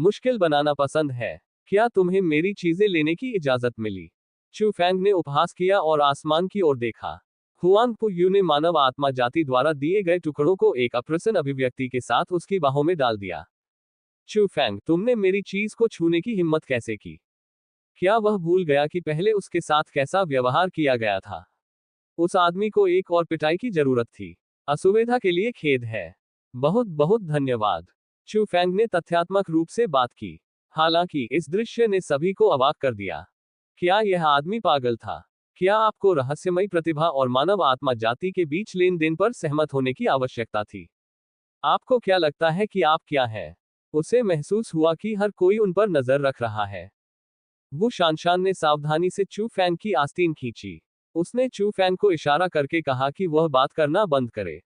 मुश्किल बनाना पसंद है। क्या तुम्हें मेरी चीजें लेने की इजाजत मिली? चू फैंग ने उपहास किया और आसमान की ओर देखा। हुआंग पू यू ने मानव आत्मा जाति द्वारा दिए गए टुकड़ों को एक अप्रसन्न अभिव्यक्ति के साथ उसकी बाहों में डाल दिया। चू फैंग, तुमने मेरी चीज को छूने की हिम्मत कैसे की? क्या वह भूल गया कि पहले उसके साथ कैसा व्यवहार किया गया था? उस आदमी को एक और पिटाई की जरूरत थी। असुविधा के लिए खेद है। बहुत बहुत धन्यवाद। चू फैंग ने तथ्यात्मक रूप से बात की। हालांकि इस दृश्य ने सभी को अवाक कर दिया। क्या यह आदमी पागल था? क्या आपको रहस्यमयी प्रतिभा और मानव आत्मा जाति के बीच लेन देन पर सहमत होने की आवश्यकता थी? आपको क्या लगता है कि आप क्या हैं? उसे महसूस हुआ कि हर कोई उन पर नजर रख रहा है। वो शान ने सावधानी से चू फैंग की आस्तीन खींची। उसने चू फैंग को इशारा करके कहा कि वह बात करना बंद करे।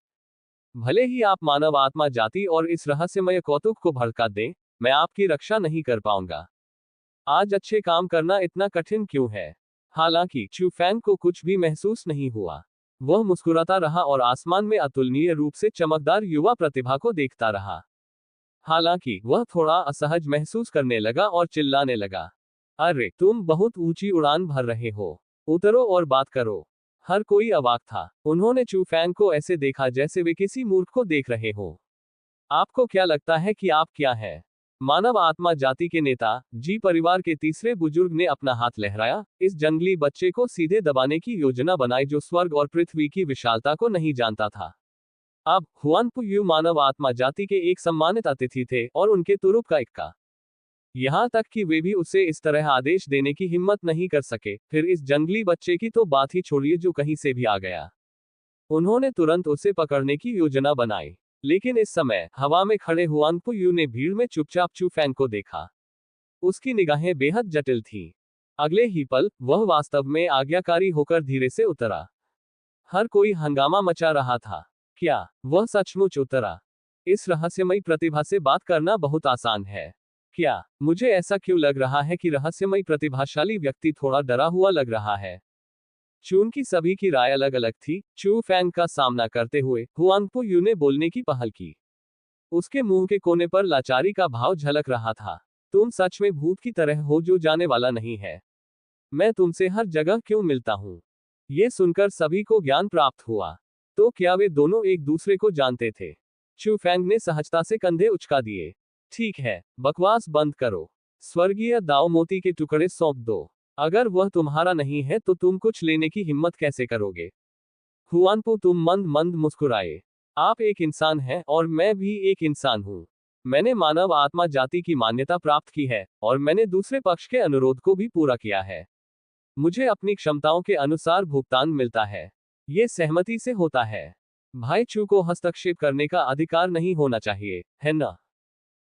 भले ही आप मानव आत्मा जाति और इस रहस्यमय कौतुक को भड़का दें, मैं आपकी रक्षा नहीं कर पाऊंगा। आज अच्छे काम करना इतना कठिन क्यों है? हालांकि चू फैंग को कुछ भी महसूस नहीं हुआ। वह मुस्कुराता रहा और आसमान में अतुलनीय रूप से चमकदार युवा प्रतिभा को देखता रहा। हालांकि वह थोड़ा असहज महसूस करने लगा और चिल्लाने लगा, अरे तुम बहुत ऊंची उड़ान भर रहे हो। उतरो और बात करो। हर कोई अवाक था। उन्होंने चू फैंग को ऐसे देखा जैसे वे किसी मूर्ख को देख रहे हो। आपको क्या लगता है कि आप क्या है? मानव आत्मा जाति के नेता जी परिवार के तीसरे बुजुर्ग ने अपना हाथ लहराया। इस जंगली बच्चे को सीधे दबाने की योजना बनाई जो स्वर्ग और पृथ्वी की विशालता को नहीं जानता था। अब हुआन पू यू मानव आत्मा जाति के एक सम्मानित अतिथि थे और उनके तुरुप का इक्का। यहां तक कि वे भी उसे इस तरह आदेश देने की हिम्मत नहीं कर सके। फिर इस जंगली बच्चे की तो बात ही छोड़िए जो कहीं से भी आ गया। उन्होंने तुरंत उसे पकड़ने की योजना बनाई। लेकिन इस समय हवा में खड़े हुआंग पू यू ने भीड़ में चुपचाप चू फैंग को देखा। उसकी निगाहें बेहद जटिल थीं। अगले ही पल वह वास्तव में आज्ञाकारी होकर धीरे से उतरा। हर कोई हंगामा मचा रहा था। क्या वह सचमुच उतरा? इस रहस्यमयी प्रतिभा से बात करना बहुत आसान है। क्या मुझे ऐसा क्यों लग रहा है कि रहस्यमयी प्रतिभाशाली व्यक्ति थोड़ा डरा हुआ लग रहा है? चून की सभी की राय अलग अलग थी। चू फैंग का सामना करते हुए हुआंग पू यू ने बोलने की पहल की। उसके मुंह के कोने पर लाचारी का भाव झलक रहा था। तुम सच में भूत की तरह हो जो जाने वाला नहीं है। मैं तुमसे हर जगह क्यों मिलता हूं? ये सुनकर सभी को ज्ञान प्राप्त हुआ। तो क्या वे दोनों एक दूसरे को जानते थे? चू फैंग ने सहजता से कंधे उचका दिए। ठीक है, बकवास बंद करो। स्वर्गीय दाओ मोती के टुकड़े सौंप दो। अगर वह तुम्हारा नहीं है तो तुम कुछ लेने की हिम्मत कैसे करोगे? हुआनपू तुम मंद मंद मुस्कुराए। आप एक इंसान हैं और मैं भी एक इंसान हूं। मैंने मानव आत्मा जाति की मान्यता प्राप्त की है और मैंने दूसरे पक्ष के अनुरोध को भी पूरा किया है। मुझे अपनी क्षमताओं के अनुसार भुगतान मिलता है। ये सहमति से होता है। भाई चू को हस्तक्षेप करने का अधिकार नहीं होना चाहिए, है ना?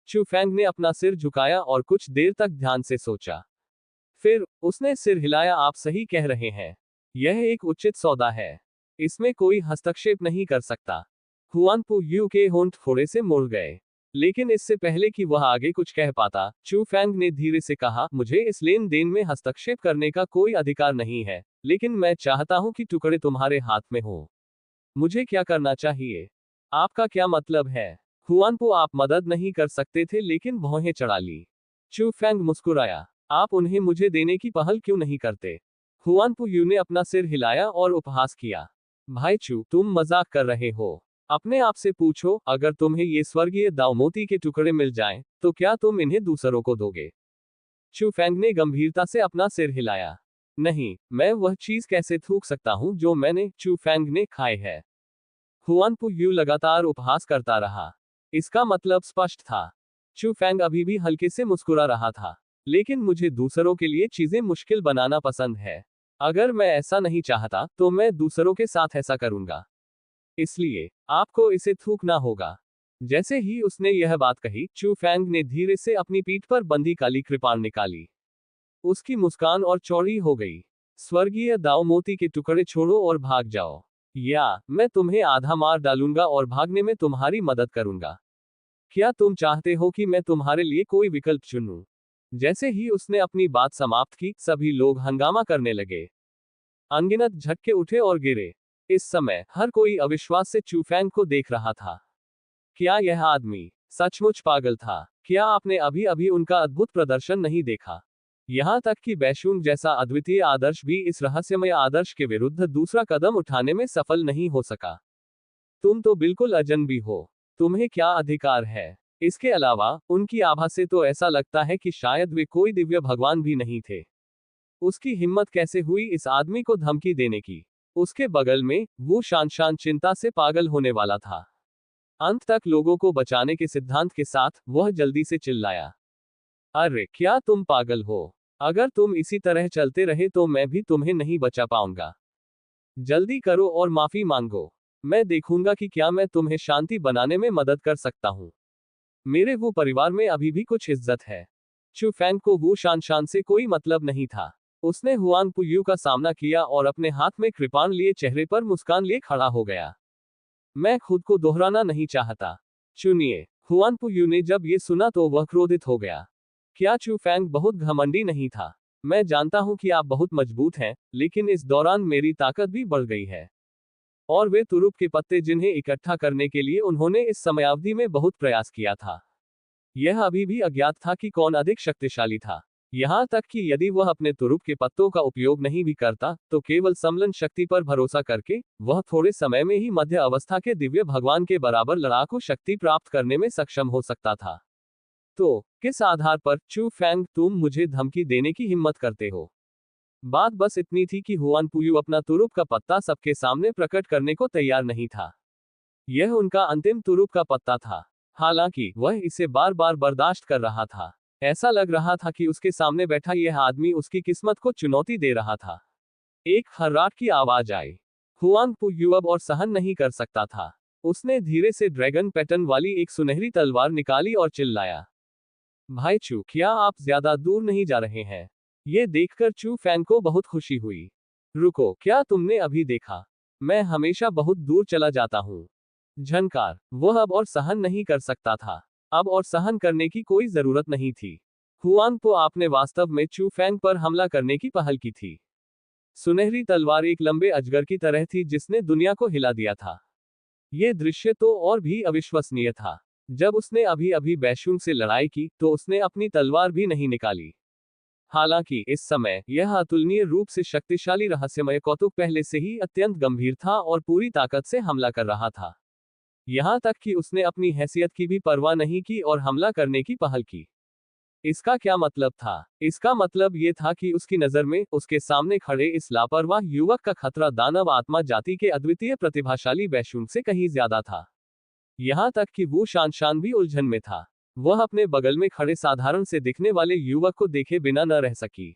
चू फैंग ने अपना सिर झुकाया और कुछ देर तक ध्यान से सोचा। फिर उसने सिर हिलाया। आप सही कह रहे हैं। यह एक उचित सौदा है। इसमें कोई हस्तक्षेप नहीं कर सकता। हुआन पू यू के होंठ थोड़े से मुड़ गए। लेकिन इससे पहले कि वह आगे कुछ कह पाता, चू फैंग ने धीरे से कहा, मुझे इस लेन देन में हस्तक्षेप करने का कोई अधिकार नहीं है, लेकिन मैं चाहता हूं कि टुकड़े तुम्हारे हाथ में हो। मुझे क्या करना चाहिए? आपका क्या मतलब है? हुआन पू आप मदद नहीं कर सकते थे लेकिन भौहें चढ़ा ली। चू फैंग मुस्कुराया। आप उन्हें मुझे देने की पहल क्यों नहीं करते? हुआन पू यू ने अपना सिर हिलाया और उपहास किया। भाई चू, तुम मजाक कर रहे हो। अपने आप से पूछो, अगर तुम्हें ये स्वर्गीय दाव मोती के टुकड़े मिल जाएं, तो क्या तुम इन्हें दूसरों को दोगे? चू फैंग ने गंभीरता से अपना सिर हिलाया। नहीं, मैं वह चीज कैसे थूक सकता हूं जो मैंने, चू फैंग ने, खाई है। हुआन पू यू लगातार उपहास करता रहा। इसका मतलब स्पष्ट था। चू फैंग अभी भी हल्के से मुस्कुरा रहा था। लेकिन मुझे दूसरों के लिए चीजें मुश्किल बनाना पसंद है। अगर मैं ऐसा नहीं चाहता तो मैं दूसरों के साथ ऐसा करूंगा। इसलिए आपको इसे थूकना होगा। जैसे ही उसने यह बात कही, चू फैंग ने धीरे से अपनी पीठ पर बंधी काली कृपाण निकाली। उसकी मुस्कान और चौड़ी हो गई। स्वर्गीय दाओ मोती के टुकड़े छोड़ो और भाग जाओ, या मैं तुम्हें आधा मार डालूंगा और भागने में तुम्हारी मदद करूंगा। क्या तुम चाहते हो कि मैं तुम्हारे लिए कोई विकल्प चुनूं? जैसे ही उसने अपनी बात समाप्त की, सभी लोग हंगामा करने लगे। अनगिनत झटके उठे और गिरे। इस समय हर कोई अविश्वास से चू फैंग को देख रहा था। क्या यह आदमी सचमुच पागल था। क्या आपने अभी अभी उनका अद्भुत प्रदर्शन नहीं देखा? यहाँ तक कि बैशुंग जैसा अद्वितीय आदर्श भी इस रहस्यमय आदर्श के विरुद्ध दूसरा कदम उठाने में सफल नहीं हो सका। तुम तो बिल्कुल अजनबी हो। तुम्हें क्या अधिकार है? इसके अलावा उनकी आभा से तो ऐसा लगता है कि शायद वे कोई दिव्य भगवान भी नहीं थे। उसकी हिम्मत कैसे हुई इस आदमी को धमकी देने की? उसके बगल में वो शान चिंता से पागल होने वाला था। अंत तक लोगों को बचाने के सिद्धांत के साथ वह जल्दी से चिल्लाया, अरे क्या तुम पागल हो? अगर तुम इसी तरह चलते रहे तो मैं भी तुम्हें नहीं बचा पाऊंगा। जल्दी करो और माफी मांगो। मैं देखूंगा कि क्या मैं तुम्हें शांति बनाने में मदद कर सकता हूं। मेरे वो परिवार में अभी भी कुछ इज्जत है। चू फैंग को वो शान से कोई मतलब नहीं था। उसने हुआंग पुयू का सामना किया और अपने हाथ में कृपाण लिए चेहरे पर मुस्कान लिए खड़ा हो गया। मैं खुद को दोहराना नहीं चाहता। चुनिए। हुआन पुयू ने जब ये सुना तो वह क्रोधित हो गया। क्या चू फैंग बहुत घमंडी नहीं था? मैं जानता हूं कि आप बहुत मजबूत हैं, लेकिन इस दौरान मेरी ताकत भी बढ़ गई है। और वे तुरुप के पत्ते जिन्हें इकट्ठा करने के लिए उन्होंने इस समयावधि में बहुत प्रयास किया था। यह अभी भी अज्ञात था कि कौन अधिक शक्तिशाली था। यहाँ तक कि यदि वह अपने तुरुप के पत्तों का उपयोग नहीं भी करता, तो केवल समलन शक्ति पर भरोसा करके वह थोड़े समय में ही मध्य अवस्था के दिव्य भगवान के बराबर लड़ाकू शक्ति प्राप्त करने में सक्षम हो सकता था। तो किस आधार पर चू फैंग तुम मुझे धमकी देने की हिम्मत करते हो? बात बस इतनी थी कि हुआन पुयू अपना तुरुप का पत्ता सबके सामने प्रकट करने को तैयार नहीं था। यह उनका अंतिम तुरुप का पत्ता था। हालांकि वह इसे बार बार बर्दाश्त कर रहा था। ऐसा लग रहा था कि उसके सामने बैठा यह आदमी उसकी किस्मत को चुनौती दे रहा था। एक खर्राट की आवाज आई। हुआंग पुयू अब और सहन नहीं कर सकता था। उसने धीरे से ड्रैगन पैटर्न वाली एक सुनहरी तलवार निकाली और चिल्लाया, भाई चू, क्या आप ज्यादा दूर नहीं जा रहे हैं? ये देखकर चू फैंग को बहुत खुशी हुई। रुको, क्या तुमने अभी देखा? मैं हमेशा बहुत दूर चला जाता हूँ। झनकार। वह अब और सहन नहीं कर सकता था। अब और सहन करने की कोई जरूरत नहीं थी। हुआंग पो आपने वास्तव में चू फैंग पर हमला करने की पहल की थी। सुनहरी तलवार एक लंबे अजगर की तरह थी जिसने दुनिया को हिला दिया था। ये दृश्य तो और भी अविश्वसनीय था। जब उसने अभी अभी बैशुंग से लड़ाई की तो उसने अपनी तलवार भी नहीं निकाली। हालांकि इस समय यह अतुलनीय रूप से शक्तिशाली रहस्यमय कौतुक पहले से ही अत्यंत गंभीर था और पूरी ताकत से हमला कर रहा था। यहां तक कि उसने अपनी हैसियत की भी परवाह नहीं की और हमला करने की पहल की। इसका क्या मतलब था? इसका मतलब ये था कि उसकी नजर में उसके सामने खड़े इस लापरवाह युवक का खतरा दानव आत्मा जाति के अद्वितीय प्रतिभाशाली बैशुंग से कहीं ज्यादा था। यहां तक कि वो शान भी उलझन में था। वह अपने बगल में खड़े साधारण से दिखने वाले युवक को देखे बिना न रह सकी।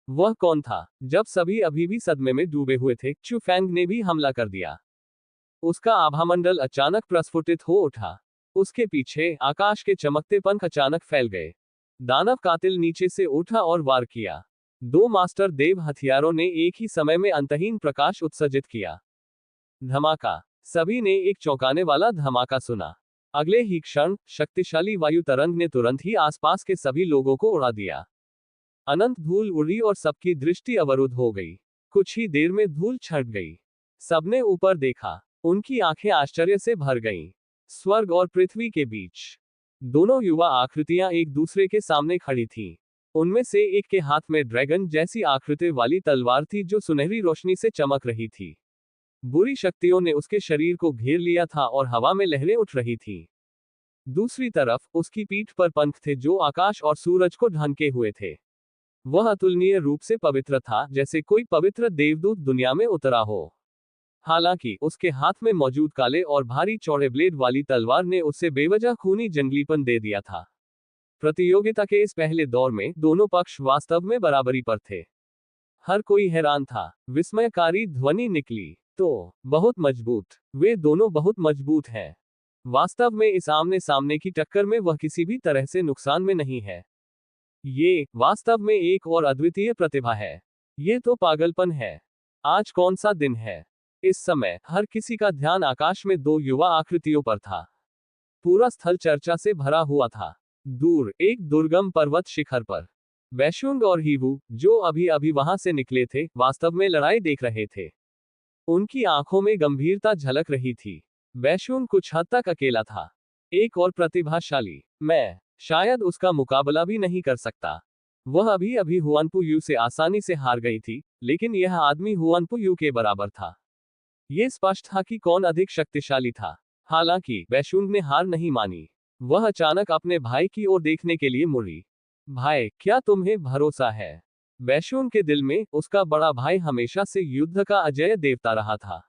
वह कौन था? जब सभी अभी भी सदमे में डूबे हुए थे, चू फैंग ने भी हमला कर दिया। उसका आभामंडल अचानक प्रस्फुटित हो उठा। उसके पीछे आकाश के चमकते पंख अचानक फैल गए। दानव कातिल नीचे से उठा और वार किया। दो मास्टर देव हथियारों ने एक ही समय में अंतहीन प्रकाश उत्सर्जित किया। धमाका। सभी ने एक चौंकाने वाला धमाका सुना। अगले ही क्षण शक्तिशाली वायु तरंग ने तुरंत ही आसपास के सभी लोगों को उड़ा दिया। अनंत धूल उड़ी और सबकी दृष्टि अवरुद्ध हो गई। कुछ ही देर में धूल छट गई। सबने ऊपर देखा। उनकी आंखें आश्चर्य से भर गईं। स्वर्ग और पृथ्वी के बीच दोनों युवा आकृतियां एक दूसरे के सामने खड़ी थीं। उनमें से एक के हाथ में ड्रैगन जैसी आकृति वाली तलवार थी जो सुनहरी रोशनी से चमक रही थी। बुरी शक्तियों ने उसके शरीर को घेर लिया था और हवा में लहरें उठ रही थीं। दूसरी तरफ उसकी पीठ पर पंख थे जो आकाश और सूरज को ढांके हुए थे। वह अतुलनीय रूप से पवित्र था, जैसे कोई पवित्र देवदूत दुनिया में उतरा हो। हालांकि उसके हाथ में मौजूद काले और भारी चौड़े ब्लेड वाली तलवार ने उससे बेवजह खूनी जंगलीपन दे दिया था। प्रतियोगिता के इस पहले दौर में दोनों पक्ष वास्तव में बराबरी पर थे। हर कोई हैरान था। विस्मयकारी ध्वनि निकली। तो बहुत मजबूत। वे दोनों बहुत मजबूत हैं। वास्तव में इस आमने सामने की टक्कर में वह किसी भी तरह से नुकसान में नहीं है। ये वास्तव में एक और अद्वितीय प्रतिभा है। ये तो पागलपन है। आज कौन सा दिन है? इस समय हर किसी का ध्यान आकाश में दो युवा आकृतियों पर था। पूरा स्थल चर्चा से भरा हुआ था। दूर एक दुर्गम पर्वत शिखर पर बैशुंग और हीवू, जो अभी अभी वहां से निकले थे, वास्तव में लड़ाई देख रहे थे। उनकी आंखों में गंभीरता झलक रही थी। बैशुंग कुछ हद तक अकेला था। एक और प्रतिभाशाली, मैं शायद उसका मुकाबला भी नहीं कर सकता। वह अभी अभी हुआनपू यू से आसानी से हार गई थी, लेकिन यह आदमी हुआनपू यू के बराबर था। ये स्पष्ट था कि कौन अधिक शक्तिशाली था। हालांकि बैशुंग ने हार नहीं मानी। वह अचानक अपने भाई की ओर देखने के लिए मुड़ी। भाई, क्या तुम्हें भरोसा है? बैशुंग के दिल में उसका बड़ा भाई हमेशा से युद्ध का अजय देवता रहा था।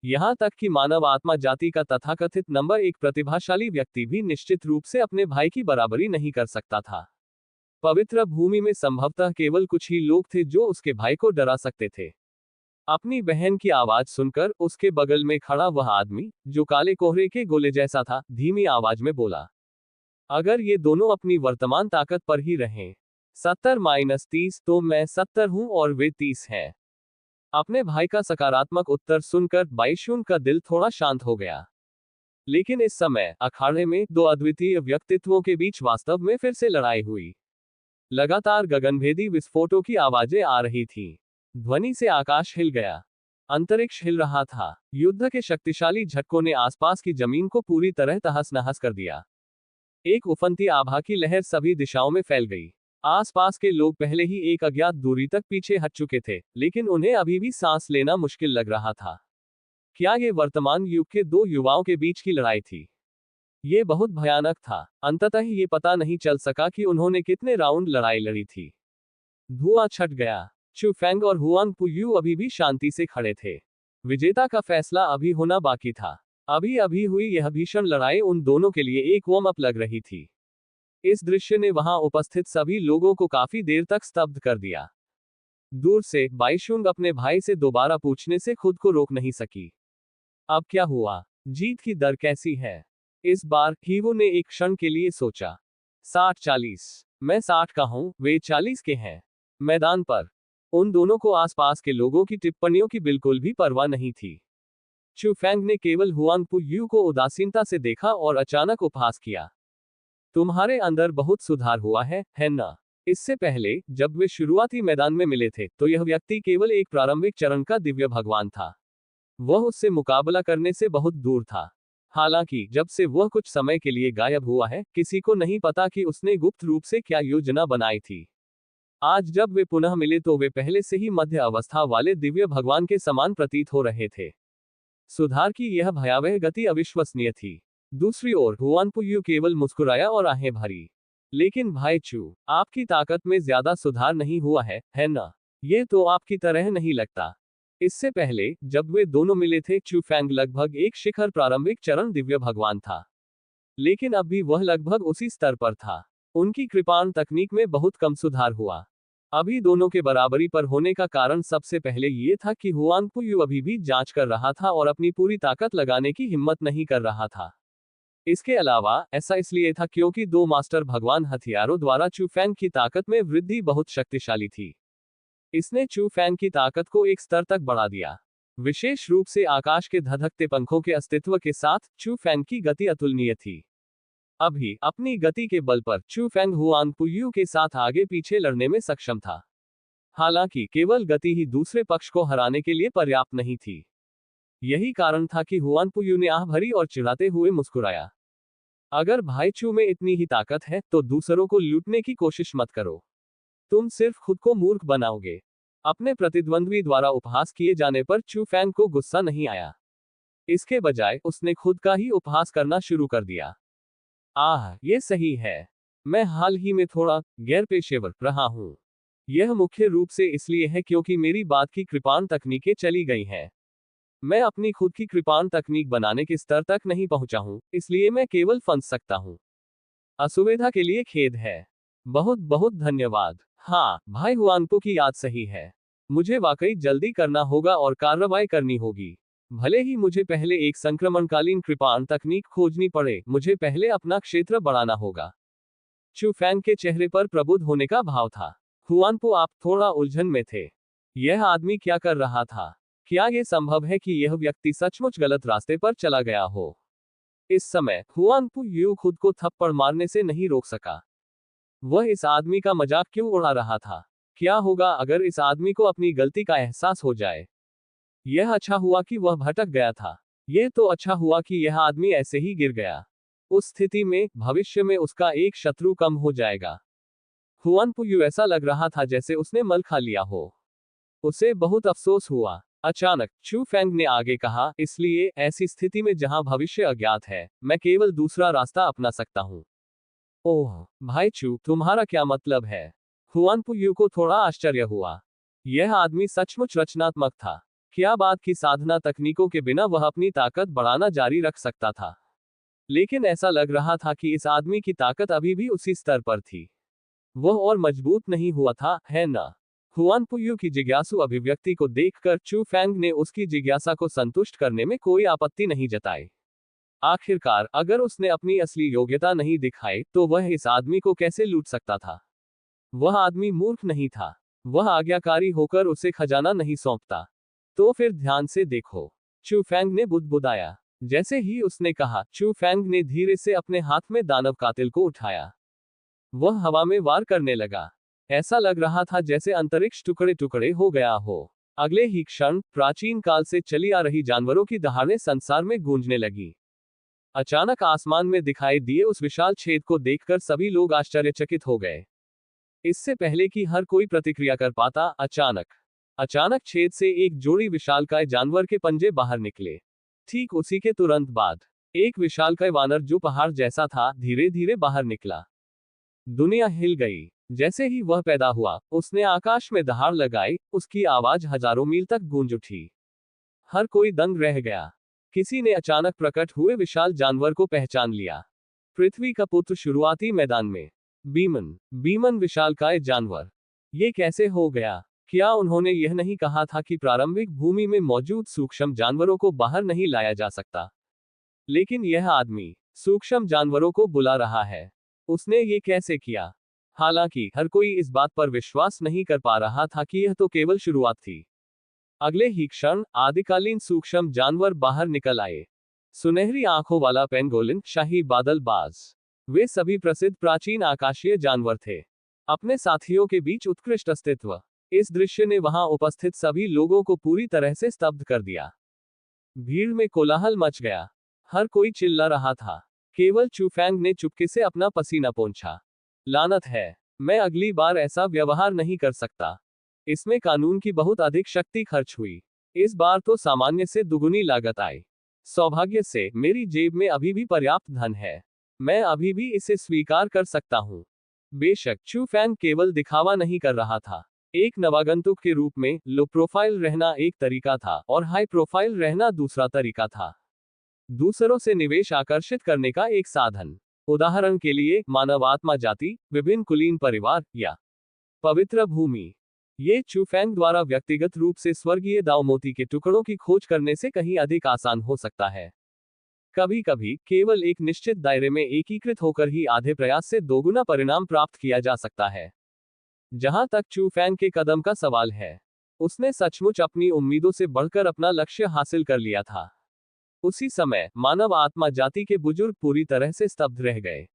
यहां तक कि मानव आत्मा जाति का तथाकथित नंबर एक प्रतिभाशाली व्यक्ति भी निश्चित रूप से अपने भाई की बराबरी नहीं कर सकता था। पवित्र भूमि में संभवतः केवल कुछ ही लोग थे जो उसके भाई को डरा सकते थे। अपनी बहन की आवाज सुनकर उसके बगल में खड़ा वह आदमी, जो काले कोहरे के गोले जैसा था, धीमी आवाज में बोला, अगर ये दोनों अपनी वर्तमान ताकत पर ही रहें, 70-30, तो मैं 70 हूं और वे 30 हैं। अपने भाई का सकारात्मक उत्तर सुनकर बाईशुन का दिल थोड़ा शांत हो गया। लेकिन इस समय अखाड़े में दो अद्वितीय व्यक्तित्वों के बीच वास्तव में फिर से लड़ाई हुई। लगातार गगनभेदी विस्फोटों की आवाजें आ रही थीं। ध्वनि से आकाश हिल गया। अंतरिक्ष हिल रहा था। युद्ध के शक्तिशाली झटकों ने आसपास की जमीन को पूरी तरह तहस नहस कर दिया। एक उफनती आभा की लहर सभी दिशाओं में फैल गई। आसपास के लोग पहले ही एक अज्ञात दूरी तक पीछे हट चुके थे, लेकिन उन्हें अभी भी सांस लेना मुश्किल लग रहा था। क्या ये वर्तमान युग के दो युवाओं के बीच की लड़ाई थी? ये बहुत भयानक था। अंततः ये पता नहीं चल सका कि उन्होंने कितने राउंड लड़ाई लड़ी थी। धुआं छट गया। चू फेंग और हुआंग पुयू अभी भी शांति से खड़े थे। विजेता का फैसला अभी होना बाकी था। अभी अभी हुई यह भीषण लड़ाई उन दोनों के लिए एक वार्म अप लग रही थी। इस दृश्य ने वहां उपस्थित सभी लोगों को काफी देर तक स्तब्ध कर दिया। दूर से बाईशुंग अपने भाई से दोबारा पूछने से खुद को रोक नहीं सकी। अब क्या हुआ? जीत की दर कैसी है? इस बार हीवो ने एक क्षण के लिए सोचा। 60-40। मैं 60 का हूं, वे 40 के हैं। मैदान पर उन दोनों को आसपास के लोगों की टिप्पणियों की बिल्कुल भी परवाह नहीं थी। चू फेंग ने केवल हुआंग पु यू को उदासीनता से देखा और अचानक उपहास किया। तुम्हारे अंदर बहुत सुधार हुआ है ना? इससे पहले, जब वे शुरुआती मैदान में मिले थे, तो यह व्यक्ति केवल एक प्रारंभिक चरण का दिव्य भगवान था। वह उससे मुकाबला करने से बहुत दूर था। हालांकि जब से वह कुछ समय के लिए गायब हुआ है, किसी को नहीं पता कि उसने गुप्त रूप से क्या योजना बनाई थी। आज जब वे पुनः मिले तो वे पहले से ही मध्य अवस्था वाले दिव्य भगवान के समान प्रतीत हो रहे थे। सुधार की यह भयावह गति अविश्वसनीय थी। दूसरी ओर हुआनपु यू केवल मुस्कुराया और आहें भरी। लेकिन भाई चू, आपकी ताकत में ज्यादा सुधार नहीं हुआ है ना? ये तो आपकी तरह नहीं लगता। इससे पहले, जब वे दोनों मिले थे, चू फेंग लगभग एक शिखर प्रारंभिक चरण दिव्य भगवान था। लेकिन अब भी वह लगभग उसी स्तर पर था। उनकी कृपाण तकनीक में बहुत कम सुधार हुआ। अभी दोनों के बराबरी पर होने का कारण सबसे पहले ये था कि हुआंग पुयू अभी भी जांच कर रहा था और अपनी पूरी ताकत लगाने की हिम्मत नहीं कर रहा था। इसके अलावा ऐसा इसलिए था क्योंकि दो मास्टर भगवान हथियारों द्वारा चू फेंग की ताकत में वृद्धि बहुत शक्तिशाली थी। इसने चू फेंग की ताकत को एक स्तर तक बढ़ा दिया। विशेष रूप से आकाश के धधकते पंखों के अस्तित्व के साथ चू फेंग की गति अतुलनीय थी। अभी अपनी गति के बल पर चू फेंग हुआंग पुयू के साथ आगे पीछे लड़ने में सक्षम था। हालांकि केवल गति ही दूसरे पक्ष को हराने के लिए पर्याप्त नहीं थी। यही कारण था कि हुआंग पुयू ने आह भरी और चिढ़ाते हुए मुस्कुराया। अगर भाई चू में इतनी ही ताकत है, तो दूसरों को लूटने की कोशिश मत करो। तुम सिर्फ खुद को मूर्ख बनाओगे। अपने प्रतिद्वंद्वी द्वारा उपहास किए जाने पर चू फेंग को गुस्सा नहीं आया। इसके बजाय उसने खुद का ही उपहास करना शुरू कर दिया। ये सही है। मैं हाल ही में थोड़ा गैर पेशेवर रहा हूं। यह मुख्य रूप से इसलिए है क्योंकि मेरी बात की कृपाण तकनीकें चली गई हैं। मैं अपनी खुद की कृपाण तकनीक बनाने के स्तर तक नहीं पहुंचा हूं, इसलिए मैं केवल फंस सकता हूं। असुविधा के लिए खेद है। बहुत बहुत धन्यवाद। हाँ, भाई हुआंगपो की याद सही है। मुझे वाकई जल्दी करना होगा और कार्रवाई करनी होगी। भले ही मुझे पहले एक संक्रमणकालीन कृपाण तकनीक खोजनी पड़े, मुझे पहले अपना क्षेत्र बढ़ाना होगा। चू फेंग के चेहरे पर प्रबुद्ध होने का भाव था। हुआनपो, आप थोड़ा उलझन में थे। यह आदमी क्या कर रहा था? क्या यह संभव है कि यह व्यक्ति सचमुच गलत रास्ते पर चला गया हो? इस समय हुआनपो यू खुद को थप्पड़ मारने से नहीं रोक सका। वह इस आदमी का मजाक क्यों उड़ा रहा था? क्या होगा अगर इस आदमी को अपनी गलती का एहसास हो जाए? यह अच्छा हुआ कि वह भटक गया था। यह तो अच्छा हुआ कि यह आदमी ऐसे ही गिर गया। उस स्थिति में भविष्य में उसका एक शत्रु कम हो जाएगा। हुआन पुयू ऐसा लग रहा था जैसे उसने मल खा लिया हो। उसे बहुत अफसोस हुआ। अचानक चू फेंग ने आगे कहा, इसलिए ऐसी स्थिति में जहां भविष्य अज्ञात है, मैं केवल दूसरा रास्ता अपना सकता हूं। ओह भाई चू, तुम्हारा क्या मतलब है? हुआन पुयू को थोड़ा आश्चर्य हुआ। यह आदमी सचमुच रचनात्मक था। क्या बात की साधना तकनीकों के बिना वह अपनी ताकत बढ़ाना जारी रख सकता था। लेकिन ऐसा लग रहा था कि इस आदमी की ताकत अभी भी उसी स्तर पर थी। वह और मजबूत नहीं हुआ था, है ना? हुआन पुयू की जिज्ञासु अभिव्यक्ति को देखकर चू फेंग ने उसकी जिज्ञासा को संतुष्ट करने में कोई आपत्ति नहीं जताई। आखिरकार अगर उसने अपनी असली योग्यता नहीं दिखाई तो वह इस आदमी को कैसे लूट सकता था? वह आदमी मूर्ख नहीं था। वह आज्ञाकारी होकर उसे खजाना नहीं सौंपता। तो फिर ध्यान से देखो, चू फेंग ने बुदबुदाया। जैसे ही उसने कहा, चू फेंग ने धीरे से अपने हाथ में दानव कातिल को उठाया। वह हवा में वार करने लगा। ऐसा लग रहा था जैसे अंतरिक्ष टुकड़े टुकड़े हो गया हो। अगले ही क्षण प्राचीन काल से चली आ रही जानवरों की दहाड़ें संसार में गूंजने लगी। अचानक आसमान में दिखाई दिए उस विशाल छेद को देखकर सभी लोग आश्चर्यचकित हो गए। इससे पहले कि हर कोई प्रतिक्रिया कर पाता, अचानक छेद से एक जोड़ी विशालकाय जानवर के पंजे बाहर निकले। ठीक उसी के तुरंत बाद एक विशालकाय वानर जो पहाड़ जैसा था, धीरे धीरे बाहर निकला। दुनिया हिल गई। जैसे ही वह पैदा हुआ, उसने आकाश में दहाड़ लगाई, उसकी आवाज हजारों मील तक गूंज उठी। हर कोई दंग रह गया। किसी ने अचानक प्रकट हुए विशाल जानवर को पहचान लिया। पृथ्वी का पुत्र शुरुआती मैदान में। बीमन विशालकाय जानवर। ये कैसे हो गया? क्या उन्होंने यह नहीं कहा था कि प्रारंभिक भूमि में मौजूद सूक्ष्म जानवरों को बाहर नहीं लाया जा सकता? लेकिन यह आदमी सूक्ष्म जानवरों को बुला रहा है। उसने ये कैसे किया? हालांकि हर कोई इस बात पर विश्वास नहीं कर पा रहा था कि यह तो केवल शुरुआत थी। अगले ही क्षण आदिकालीन सूक्ष्म जानवर बाहर निकल आए। सुनहरी आंखों वाला पेंगोलिन, शाही बादलबाज, वे सभी प्रसिद्ध प्राचीन आकाशीय जानवर थे। अपने साथियों के बीच उत्कृष्ट अस्तित्व। इस दृश्य ने वहां उपस्थित सभी लोगों को पूरी तरह से स्तब्ध कर दिया। भीड़ में कोलाहल मच गया। हर कोई चिल्ला रहा था। केवल चू फेंग ने चुपके से अपना पसीना पोंछा। लानत है, मैं अगली बार ऐसा व्यवहार नहीं कर सकता। इसमें कानून की बहुत अधिक शक्ति खर्च हुई। इस बार तो सामान्य से दुगुनी लागत आई। सौभाग्य से मेरी जेब में अभी भी पर्याप्त धन है। मैं अभी भी इसे स्वीकार कर सकता हूँ। बेशक चू फेंग केवल दिखावा नहीं कर रहा था। एक नवागंतुक के रूप में लो प्रोफाइल रहना एक तरीका था और हाई प्रोफाइल रहना दूसरा तरीका था। दूसरों से निवेश आकर्षित करने का एक साधन। उदाहरण के लिए मानव आत्मा जाति, विभिन्न कुलीन परिवार या पवित्र भूमि। ये चू फेंग द्वारा व्यक्तिगत रूप से स्वर्गीय दाव मोती के टुकड़ों की खोज करने से कहीं अधिक आसान हो सकता है। कभी कभी केवल एक निश्चित दायरे में एकीकृत होकर ही आधे प्रयास से दोगुना परिणाम प्राप्त किया जा सकता है। जहां तक चू फेंग के कदम का सवाल है, उसने सचमुच अपनी उम्मीदों से बढ़कर अपना लक्ष्य हासिल कर लिया था। उसी समय मानव आत्मा जाति के बुजुर्ग पूरी तरह से स्तब्ध रह गए।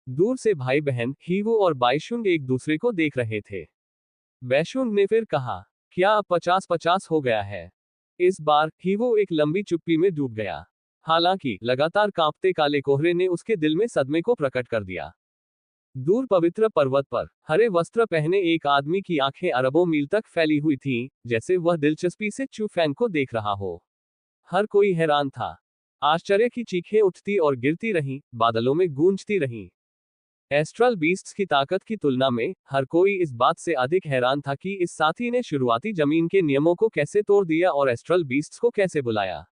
दूर से भाई बहन हीवो और बाइशुंग एक दूसरे को देख रहे थे। बैशुंग ने फिर कहा, क्या अब 50-50 हो गया है? इस बार हीवो एक लंबी चुप्पी में डूब गया। हालांकि लगातार कांपते काले कोहरे ने उसके दिल में सदमे को प्रकट कर दिया। दूर पवित्र पर्वत पर हरे वस्त्र पहने एक आदमी की आंखें अरबों मील तक फैली हुई थीं, जैसे वह दिलचस्पी से चू फेंग को देख रहा हो। हर कोई हैरान था। आश्चर्य की चीखें उठती और गिरती रहीं, बादलों में गूंजती रहीं। एस्ट्रल बीस्ट्स की ताकत की तुलना में हर कोई इस बात से अधिक हैरान था कि इस साथी ने शुरुआती जमीन के नियमों को कैसे तोड़ दिया और एस्ट्रल बीस्ट्स को कैसे बुलाया।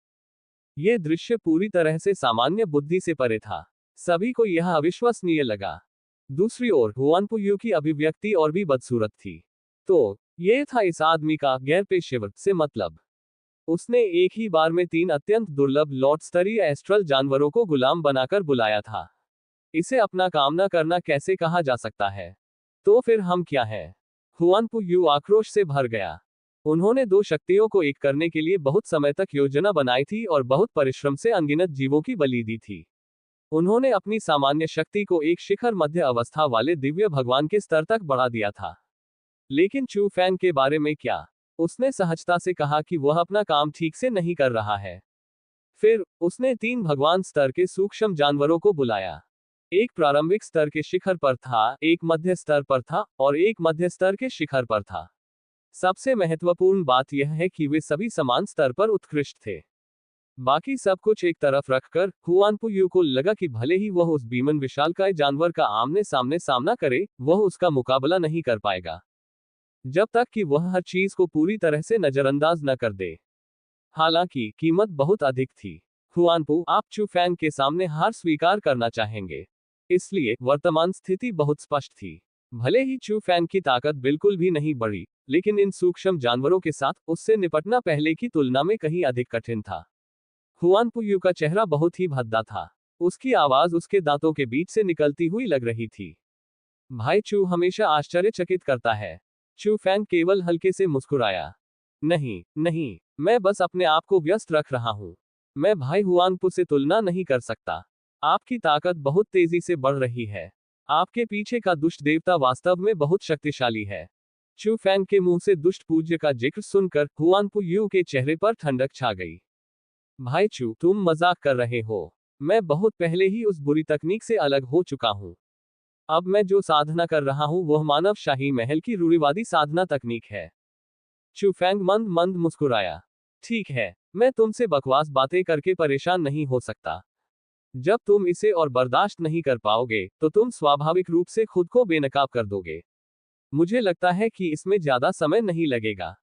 यह दृश्य पूरी तरह से सामान्य बुद्धि से परे था। सभी को यह अविश्वसनीय लगा। दूसरी ओर हुआन पुयू की अभिव्यक्ति और भी बदसूरत थी। तो यह था इस आदमी का गैर पेशेवर से मतलब। उसने एक ही बार में 3 अत्यंत दुर्लभ लॉर्ड स्तरीय एस्ट्रल जानवरों को गुलाम बनाकर बुलाया था। इसे अपना काम न करना कैसे कहा जा सकता है? तो फिर हम क्या हैं? हुआन पुयू आक्रोश से भर गया। उन्होंने 2 शक्तियों को एक करने के लिए बहुत समय तक योजना बनाई थी और बहुत परिश्रम से अनगिनत जीवों की बलि दी थी। उन्होंने अपनी सामान्य शक्ति को एक शिखर मध्य अवस्था वाले दिव्य भगवान के स्तर तक बढ़ा दिया था। लेकिन चू फेंग के बारे में क्या? उसने सहजता से कहा कि वह अपना काम ठीक से नहीं कर रहा है। फिर उसने 3 भगवान स्तर के सूक्ष्म जानवरों को बुलाया। एक प्रारंभिक स्तर के शिखर पर था, एक मध्य स्तर पर था और एक मध्य स्तर के शिखर पर था। सबसे महत्वपूर्ण बात यह है कि वे सभी समान स्तर पर उत्कृष्ट थे। बाकी सब कुछ एक तरफ रखकर हुआनपू यू को लगा कि भले ही वह उस भीमन विशालकाय जानवर का आमने सामने सामना करे, वह उसका मुकाबला नहीं कर पाएगा जब तक कि वह हर चीज को पूरी तरह से नजरअंदाज न कर दे। हालांकि कीमत बहुत अधिक थी। हुआनपू, आप चू फैंग के सामने हार स्वीकार करना चाहेंगे। इसलिए वर्तमान स्थिति बहुत स्पष्ट थी। भले ही चू फैंग की ताकत बिल्कुल भी नहीं बढ़ी, लेकिन इन सूक्ष्म जानवरों के साथ उससे निपटना पहले की तुलना में कहीं अधिक कठिन था। हुआनपू यू का चेहरा बहुत ही भद्दा था। उसकी आवाज उसके दांतों के बीच से निकलती हुई लग रही थी। भाई चू हमेशा आश्चर्यचकित करता है। चू फैंग केवल हल्के से मुस्कुराया। नहीं नहीं, मैं बस अपने आप को व्यस्त रख रहा हूं। मैं भाई हुआनपू से तुलना नहीं कर सकता। आपकी ताकत बहुत तेजी से बढ़ रही है। आपके पीछे का दुष्ट देवता वास्तव में बहुत शक्तिशाली है। चू फैंग के मुंह से दुष्ट पूज्य का जिक्र सुनकर हुआनपू यू के चेहरे पर ठंडक छा गई। भाई चू, तुम मजाक कर रहे हो। मैं बहुत पहले ही उस बुरी तकनीक से अलग हो चुका हूं। अब मैं जो साधना कर रहा हूं वह मानव शाही महल की रूढ़िवादी साधना तकनीक है। चू फैंग मंद मंद मुस्कुराया। ठीक है, मैं तुमसे बकवास बातें करके परेशान नहीं हो सकता। जब तुम इसे और बर्दाश्त नहीं कर पाओगे, तो तुम स्वाभाविक रूप से खुद को बेनकाब कर दोगे। मुझे लगता है कि इसमें ज्यादा समय नहीं लगेगा।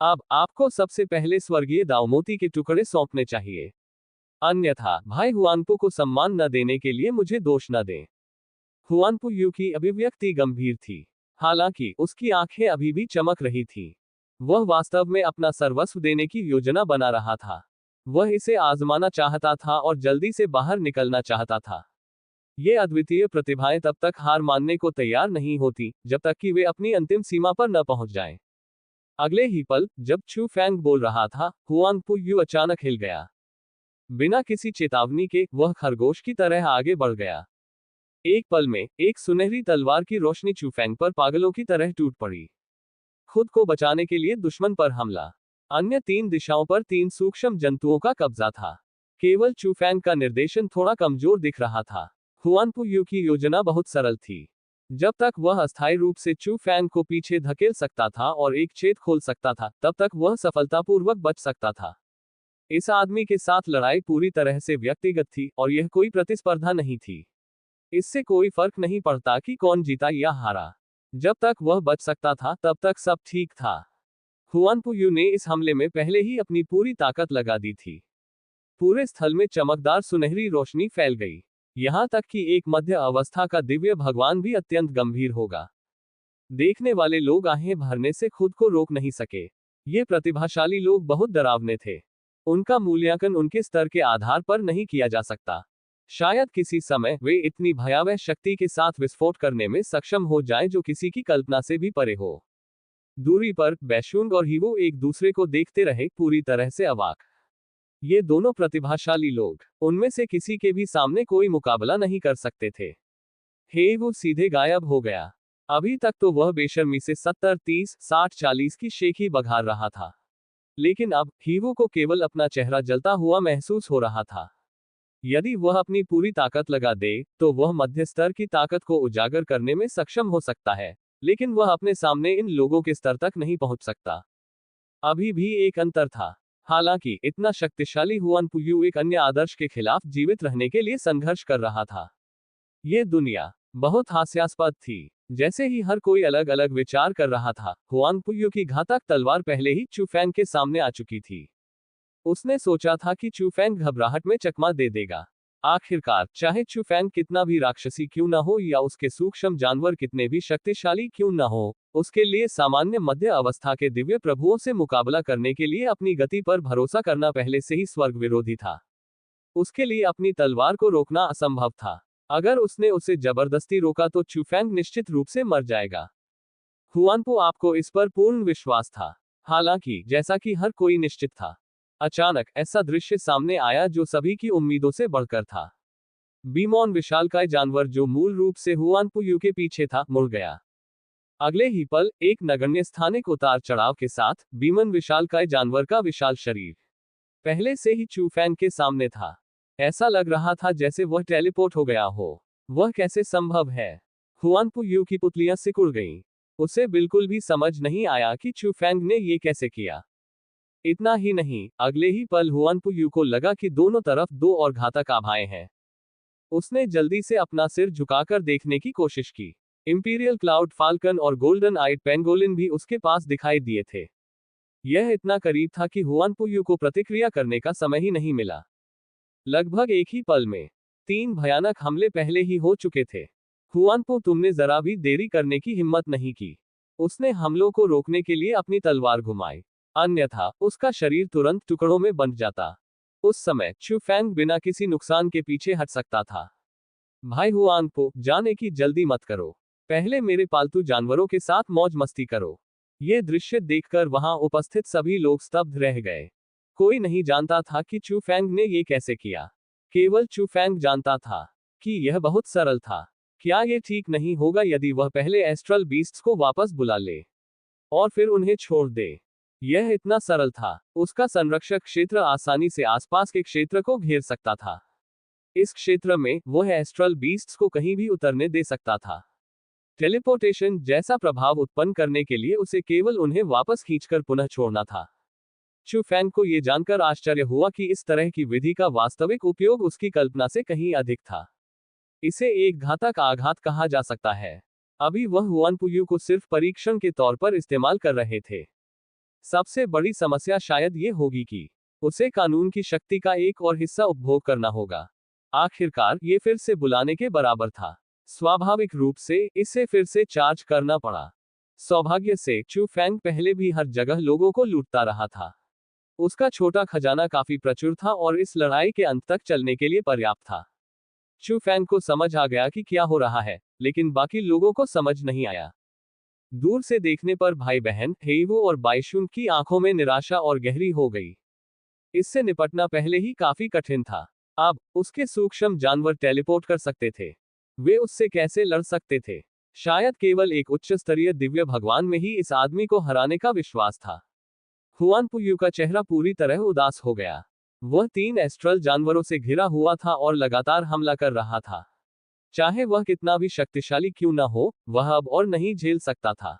अब आपको सबसे पहले स्वर्गीय दावमोती के टुकड़े सौंपने चाहिए। अन्यथा भाई हुआनपू को सम्मान न देने के लिए मुझे दोष न दें। हुआनपू यू की अभिव्यक्ति गंभीर थी। हालांकि उसकी आंखें अभी भी चमक रही थी। वह वास्तव में अपना सर्वस्व देने की योजना बना रहा था। वह इसे आजमाना चाहता था और जल्दी से बाहर निकलना चाहता था। ये अद्वितीय प्रतिभाएं तब तक हार मानने को तैयार नहीं होती, जब तक कि वे अपनी अंतिम सीमा पर न पहुंच जाएं। अगले ही पल, जब चू फैंग बोल रहा था, हुआनपू यू अचानक हिल गया। बिना किसी चेतावनी के, वह खरगोश की तरह आगे बढ़ गया। एक पल में, एक सुनहरी तलवार की रोशनी चू फैंग पर पागलों की तरह टूट पड़ी। खुद को बचाने के लिए दुश्मन पर हमला। अन्य 3 दिशाओं पर 3 सूक्ष्म जंतुओं का कब्जा था। केवल चू फैंग का निर्देशन थोड़ा कमजोर दिख रहा था। हुआनपू यू की योजना बहुत सरल थी। जब तक वह अस्थायी रूप से चू फैंग को पीछे धकेल सकता था और एक छेद खोल सकता था, तब तक वह सफलतापूर्वक बच सकता था। इस आदमी के साथ लड़ाई पूरी तरह से व्यक्तिगत थी और यह कोई प्रतिस्पर्धा नहीं थी। इससे कोई फर्क नहीं पड़ता कि कौन जीता या हारा। जब तक वह बच सकता था, तब तक सब ठीक था। हुआनपू यू ने इस हमले में पहले ही अपनी पूरी ताकत लगा दी थी। पूरे स्थल में चमकदार सुनहरी रोशनी फैल गई। यहां तक कि एक मध्य अवस्था का दिव्य भगवान भी अत्यंत गंभीर होगा। देखने वाले लोग आहें भरने से खुद को रोक नहीं सके। ये प्रतिभाशाली लोग बहुत डरावने थे। उनका मूल्यांकन उनके स्तर के आधार पर नहीं किया जा सकता। शायद किसी समय वे इतनी भयावह शक्ति के साथ विस्फोट करने में सक्षम हो जाएं जो किसी की कल्पना से भी परे हो। दूरी पर बैशुंग और हीवो एक दूसरे को देखते रहे, पूरी तरह से अवाक। ये दोनों प्रतिभाशाली लोग, उनमें से किसी के भी सामने कोई मुकाबला नहीं कर सकते थे। हीवो सीधे गायब हो गया। अभी तक तो वह बेशर्मी से 70-30, 60-40 की शेखी बघार रहा था। लेकिन अब हीवो को केवल अपना चेहरा जलता हुआ महसूस हो रहा था। यदि वह अपनी पूरी ताकत लगा दे, तो वह मध्य स्तर की ताकत को उजागर करने में सक्षम हो सकता है, लेकिन वह अपने सामने इन लोगों के स्तर तक नहीं पहुंच सकता। अभी भी एक अंतर था। हालांकि इतना शक्तिशाली हुआनपू यू एक अन्य आदर्श के खिलाफ जीवित रहने के लिए संघर्ष कर रहा था। ये दुनिया बहुत हास्यास्पद थी। जैसे ही हर कोई अलग अलग विचार कर रहा था, हुआनपू यू की घातक तलवार पहले ही चू फैंग के सामने आ चुकी थी। उसने सोचा था कि चू फैंग घबराहट में चकमा दे देगा। आखिरकार, चाहे चू फैंग कितना भी राक्षसी क्यों न हो या उसके सूक्ष्म जानवर कितने भी शक्तिशाली क्यों न हो, उसके लिए सामान्य मध्य अवस्था के दिव्य प्रभुओं से मुकाबला करने के लिए अपनी गति पर भरोसा करना पहले से ही स्वर्ग विरोधी था। उसके लिए अपनी तलवार को रोकना असंभव था। अगर उसने उसे जबरदस्ती रोका तो चू फैंग निश्चित रूप से मर जाएगा। हुआनपू आपको इस पर पूर्ण विश्वास था। हालांकि, जैसा कि हर कोई निश्चित था, अचानक ऐसा दृश्य सामने आया जो सभी की उम्मीदों से बढ़कर था। बीमॉन विशालकाय जानवर, जो मूल रूप से हुआनपू यू के पीछे था, मुड़ गया। अगले ही पल, एक नगण्य स्थानिक उतार चढ़ाव के साथ, बीमन विशालकाय जानवर का विशाल शरीर पहले से ही चू फैंग के सामने था। ऐसा लग रहा था जैसे वह टेलीपोर्ट हो गया हो। वह कैसे संभव है? हुआन पू यू की पुतलियां सिकुड़ गईं। उसे बिल्कुल भी समझ नहीं आया कि चू फैंग ने ये कैसे किया। इतना ही नहीं, अगले ही पल हुआन पू यू को लगा कि दोनों तरफ दो और घातक आभाएं हैं। उसने जल्दी से अपना सिर झुकाकर देखने की कोशिश की। इंपीरियल क्लाउड फाल्कन और गोल्डन आइड पेंगोलिन भी उसके पास दिखाई दिए थे। यह इतना करीब था कि हुआन पू यू को प्रतिक्रिया करने का समय ही नहीं मिला। लगभग एक ही पल में 3 भयानक हमले पहले ही हो चुके थे। हुआन पू, तुमने जरा भी देरी करने की हिम्मत नहीं की। उसने हमलों को रोकने के लिए अपनी तलवार घुमाई, अन्यथा उसका शरीर तुरंत टुकड़ों में बंट जाता। उस समय चू फैंग बिना किसी नुकसान के पीछे हट सकता था। भाई हुआन पू, जाने की जल्दी मत करो। पहले मेरे पालतू जानवरों के साथ मौज मस्ती करो। ये दृश्य देखकर वहां उपस्थित सभी लोग स्तब्ध रह गए। कोई नहीं जानता था कि चू फैंग ने ये कैसे किया। केवल चू फैंग जानता था कि यह बहुत सरल था। क्या ये ठीक नहीं होगा यदि वह पहले एस्ट्रल बीस्ट्स को वापस बुला ले और फिर उन्हें छोड़ दे? यह इतना सरल था। उसका संरक्षक क्षेत्र आसानी से आसपास के क्षेत्र को घेर सकता था। इस क्षेत्र में वह एस्ट्रल बीस्ट्स को कहीं भी उतरने दे सकता था। टेलीपोर्टेशन जैसा प्रभाव उत्पन्न करने के लिए उसे केवल उन्हें वापस खींचकर पुनः छोड़ना था। चू फैंग को यह जानकर आश्चर्य हुआ कि इस तरह की विधि का वास्तविक उपयोग उसकी कल्पना से कहीं अधिक था। इसे एक घातक आघात कहा जा सकता है। अभी वह हुआन पू यू को सिर्फ परीक्षण के तौर पर इस्तेमाल कर रहे थे। सबसे बड़ी समस्या शायद ये होगी कि उसे कानून की शक्ति का एक और हिस्सा उपभोग करना होगा। आखिरकार ये फिर से बुलाने के बराबर था। स्वाभाविक रूप से इसे फिर से चार्ज करना पड़ा। सौभाग्य से चू फैंग पहले भी हर जगह लोगों को लूटता रहा था। उसका छोटा खजाना काफी प्रचुर था और इस लड़ाई के अंत तक चलने के लिए पर्याप्त था। चू फैंग को समझ आ गया कि क्या हो रहा है, लेकिन बाकी लोगों को समझ नहीं आया। दूर से देखने पर भाई बहन हेइवो और बाइशुन की आंखों में निराशा और गहरी हो गई। इससे निपटना पहले ही काफी कठिन था। अब उसके सूक्ष्म जानवर टेलीपोर्ट कर सकते थे। वे उससे कैसे लड़ सकते थे? शायद केवल एक उच्च स्तरीय दिव्य भगवान में ही इस आदमी को हराने का विश्वास था। हुआन पू यू का चेहरा पूरी तरह उदास हो गया। वह 3 एस्ट्रल जानवरों से घिरा हुआ था और लगातार हमला कर रहा था। चाहे वह कितना भी शक्तिशाली क्यों न हो, वह अब और नहीं झेल सकता था।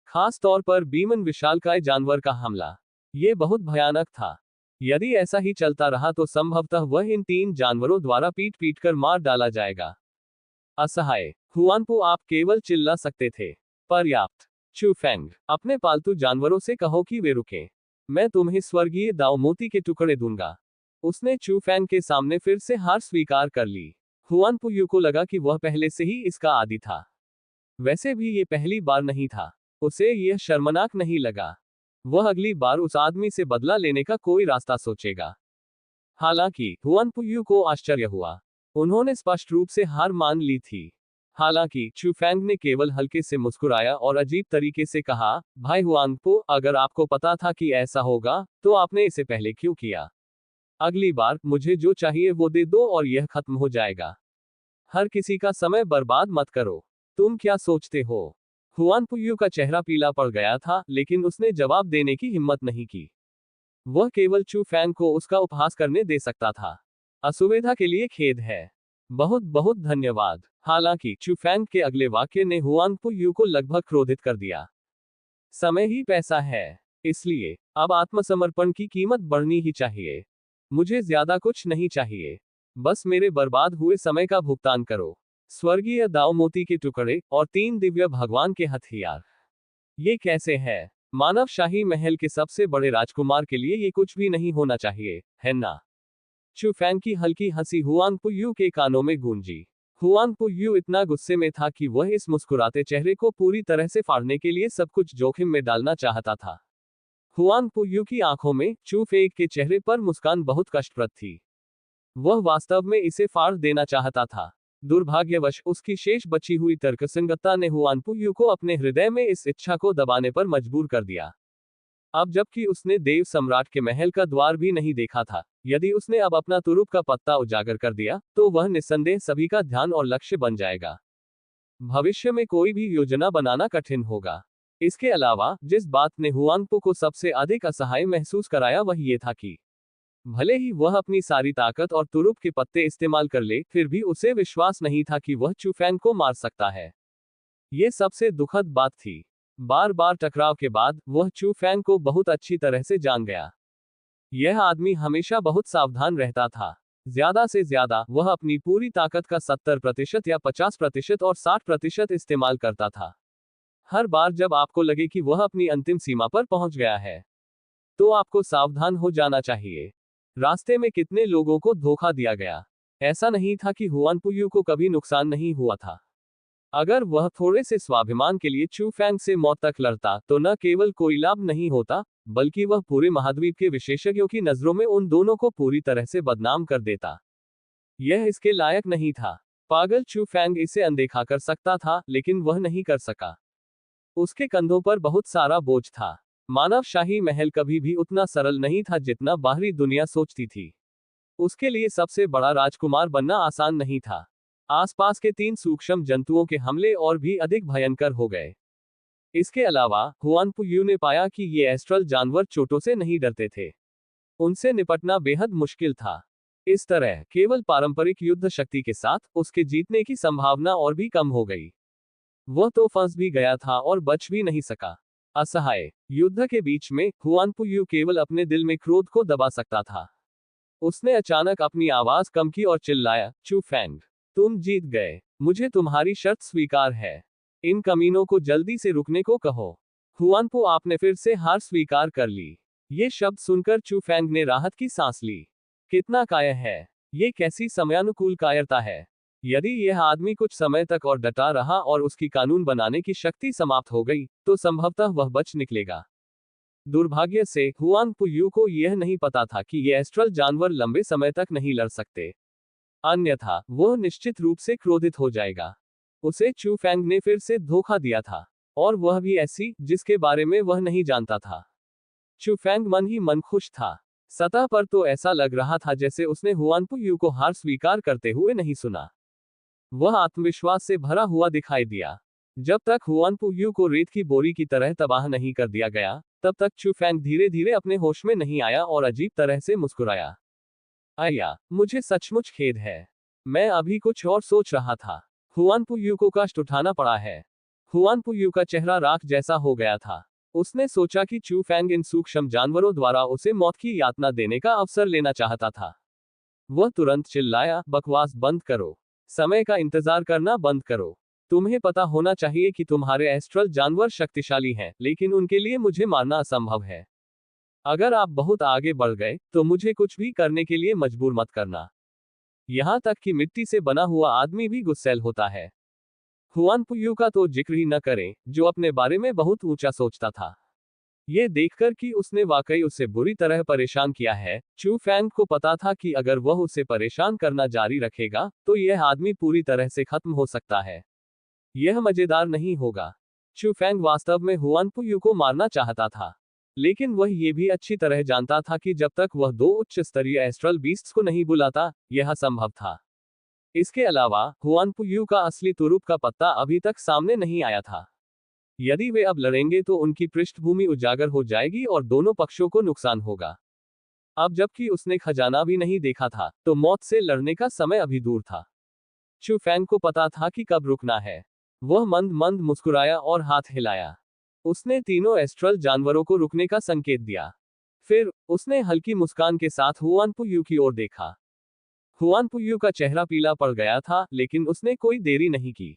खास तौर पर बीमन विशालकाय जानवर का हमला। ये बहुत भयानक था। यदि ऐसा ही चलता रहा तो संभवतः वह इन 3 जानवरों द्वारा पीट पीट कर मार डाला जाएगा। असहाय हुआन पू, आप केवल चिल्ला सकते थे। पर्याप्त। चू फैंग, अपने पालतू जानवरों से कहो कि वे रुकें। मैं तुम्हें स्वर्गीय दाव मोती के टुकड़े दूंगा। उसने चू फैंग के सामने फिर से हार स्वीकार कर ली। हुआन पू यू को लगा कि वह पहले से ही इसका आदी था। वैसे भी ये पहली बार नहीं था। उसे यह शर्मनाक नहीं लगा। वह अगली बार उस आदमी से बदला लेने का कोई रास्ता सोचेगा। हालांकि हुआन पू यू को आश्चर्य हुआ। उन्होंने स्पष्ट रूप से हार मान ली थी। हालांकि चू फैंग ने केवल हल्के से मुस्कुराया और अजीब तरीके से कहा, भाई हुआन पू, अगर आपको पता था कि ऐसा होगा, तो आपने इसे पहले क्यों किया? अगली बार मुझे जो चाहिए वो दे दो और यह खत्म हो जाएगा। हर किसी का समय बर्बाद मत करो। तुम क्या सोचते हो? हुआन पू यू का चेहरा पीला पड़ गया था, लेकिन उसने जवाब देने की हिम्मत नहीं की। वह केवल चू फैंग को उसका उपहास करने दे सकता था। असुविधा के लिए खेद है। बहुत बहुत धन्यवाद। हालांकि चू फैंग के अगले वाक्य ने हुआन पू यू को लगभग क्रोधित कर दिया। समय ही पैसा है, इसलिए अब आत्मसमर्पण की कीमत बढ़नी ही चाहिए। मुझे ज्यादा कुछ नहीं चाहिए, बस मेरे बर्बाद हुए समय का भुगतान करो। स्वर्गीय दाव मोती के टुकड़े और 3 दिव्य भगवान के हथियार। ये कैसे है? मानव शाही महल के सबसे बड़े राजकुमार के लिए ये कुछ भी नहीं होना चाहिए, है ना? चू फैंग की हल्की हंसी हुआन पू यू के कानों में गूंजी। हुआन पू यू इतना गुस्से में था कि वह इस मुस्कुराते चेहरे को पूरी तरह से फाड़ने के लिए सब कुछ जोखिम में डालना चाहता था। हुआन पू यू की आंखों में चू फैंग के चेहरे पर मुस्कान बहुत कष्टप्रद थी। वह वास्तव में इसे फाड़ देना चाहता था। दुर्भाग्यवश उसकी शेष बची हुई तर्कसंगतता ने हुआन पू यू को अपने हृदय में इस इच्छा को दबाने पर मजबूर कर दिया। अब जबकि उसने देव सम्राट के महल का द्वार भी नहीं देखा था, यदि उसने अब अपना तुरुप का पत्ता उजागर कर दिया, तो वह निस्संदेह सभी का ध्यान और लक्ष्य बन जाएगा। भविष्य में कोई भी योजना बनाना कठिन होगा। इसके अलावा जिस बात ने हुआन पू को सबसे अधिक असहाय महसूस कराया वह ये था कि भले ही वह अपनी सारी ताकत और तुरुप के पत्ते इस्तेमाल कर ले, फिर भी उसे विश्वास नहीं था कि वह चूफैंग को मार सकता है। ये सबसे दुखद बात थी। बार बार टकराव के बाद वह चूफैंग को बहुत अच्छी तरह से जान गया। यह आदमी हमेशा बहुत सावधान रहता था। ज्यादा से ज्यादा वह अपनी पूरी ताकत का 70% या 50% और 60% इस्तेमाल करता था। हर बार जब आपको लगे कि वह अपनी अंतिम सीमा पर पहुंच गया है, तो आपको सावधान हो जाना चाहिए। रास्ते में कितने लोगों को धोखा दिया गया। ऐसा नहीं था कि हुआन पुयू को कभी नुकसान नहीं हुआ था। अगर वह थोड़े से स्वाभिमान के लिए चूफैंग से मौत तक लड़ता, तो न केवल कोई लाभ नहीं होता, बल्कि वह पूरे महाद्वीप के विशेषज्ञों की नजरों में उन दोनों को पूरी तरह से बदनाम कर देता। यह इसके लायक नहीं था। पागल चूफैंग इसे अनदेखा कर सकता था, लेकिन वह नहीं कर सका। उसके कंधों पर बहुत सारा बोझ था। मानव शाही महल कभी भी उतना सरल नहीं था जितना बाहरी दुनिया सोचती थी। उसके लिए सबसे बड़ा राजकुमार बनना आसान नहीं था। आसपास के 3 सूक्ष्म जंतुओं के हमले और भी अधिक भयंकर हो गए। इसके अलावा हुआन पुयू ने पाया कि ये एस्ट्रल जानवर चोटों से नहीं डरते थे। उनसे निपटना बेहद मुश्किल था। इस तरह केवल पारंपरिक युद्ध शक्ति के साथ उसके जीतने की संभावना और भी कम हो गई। वह तो फंस भी गया था और बच भी नहीं सका। असहाय युद्ध के बीच में हुआन पुयू केवल अपने दिल में क्रोध को दबा सकता था। उसने अचानक अपनी आवाज कम की और चिल्लाया, चूफैंग, तुम जीत गए। मुझे तुम्हारी शर्त स्वीकार है। इन कमीनों को जल्दी से रुकने को कहो। हुआनपो, आपने फिर से हार स्वीकार कर ली। ये शब्द सुनकर चूफैंग ने राहत की सांस ली। कितना कायर है। ये कैसी समयानुकूल कायरता है। यदि यह आदमी कुछ समय तक और डटा रहा और उसकी कानून बनाने की शक्ति समाप्त हो गई, तो संभवतः वह बच निकलेगा। दुर्भाग्य से हुआन पुयू को यह नहीं पता था कि ये एस्ट्रल जानवर लंबे समय तक नहीं लड़ सकते। अन्यथा वह निश्चित रूप से क्रोधित हो जाएगा। उसे चूफैंग ने फिर से धोखा दिया था, और वह भी ऐसी, जिसके बारे में वह नहीं जानता था। चूफैंग मन ही मन खुश था। सतह पर तो ऐसा लग रहा था जैसे उसने हुआन पुयू को हार स्वीकार करते हुए नहीं सुना। वह आत्मविश्वास से भरा हुआ दिखाई दिया। जब तक हुआन पुयू को रेत की बोरी की तरह तबाह नहीं कर दिया गया, तब तक चूफैंग धीरे धीरे अपने होश में नहीं आया और अजीब तरह से मुस्कुराया। आया, मुझे सचमुच खेद है। मैं अभी कुछ और सोच रहा था। हुआन पुयू को कष्ट उठाना पड़ा है। हुआन पुयू का चेहरा राख जैसा हो गया था। उसने सोचा कि चूफैंग इन सूक्ष्म जानवरों द्वारा उसे मौत की यातना देने का अवसर लेना चाहता था। वह तुरंत चिल्लाया, बकवास बंद करो। समय का इंतजार करना बंद करो। तुम्हें पता होना चाहिए कि तुम्हारे एस्ट्रल जानवर शक्तिशाली हैं, लेकिन उनके लिए मुझे मारना असंभव है। अगर आप बहुत आगे बढ़ गए, तो मुझे कुछ भी करने के लिए मजबूर मत करना। यहां तक कि मिट्टी से बना हुआ आदमी भी गुस्सैल होता है। हुआन पुयू का तो जिक्र ही न करें, जो अपने बारे में बहुत ऊंचा सोचता था। ये देखकर कि उसने वाकई उसे बुरी तरह परेशान किया है, चूफैंग को पता था कि अगर वह उसे परेशान करना जारी रखेगा, तो यह आदमी पूरी तरह से खत्म हो सकता है। यह मजेदार नहीं होगा। चूफैंग वास्तव में हुआन पुयू को मारना चाहता था, लेकिन वह ये भी अच्छी तरह जानता था कि जब तक वह 2 उच्च स्तरीय एस्ट्रल बीस्ट्स को नहीं बुलाता, यह असंभव था। इसके अलावा हुआन पुयू का असली तुरुप का पत्ता अभी तक सामने नहीं आया था। यदि वे अब लड़ेंगे तो उनकी पृष्ठभूमि उजागर हो जाएगी और दोनों पक्षों को नुकसान होगा। अब जबकि उसने खजाना भी नहीं देखा था, तो मौत से लड़ने का समय अभी दूर था। चूफैंग को पता था कि कब रुकना है। वह मंद मंद मुस्कुराया और हाथ हिलाया। उसने तीनों एस्ट्रल जानवरों को रुकने का संकेत दिया। फिर उसने हल्की मुस्कान के साथ हुआन पुयू की ओर देखा। हुआन पुयू का चेहरा पीला पड़ गया था, लेकिन उसने कोई देरी नहीं की।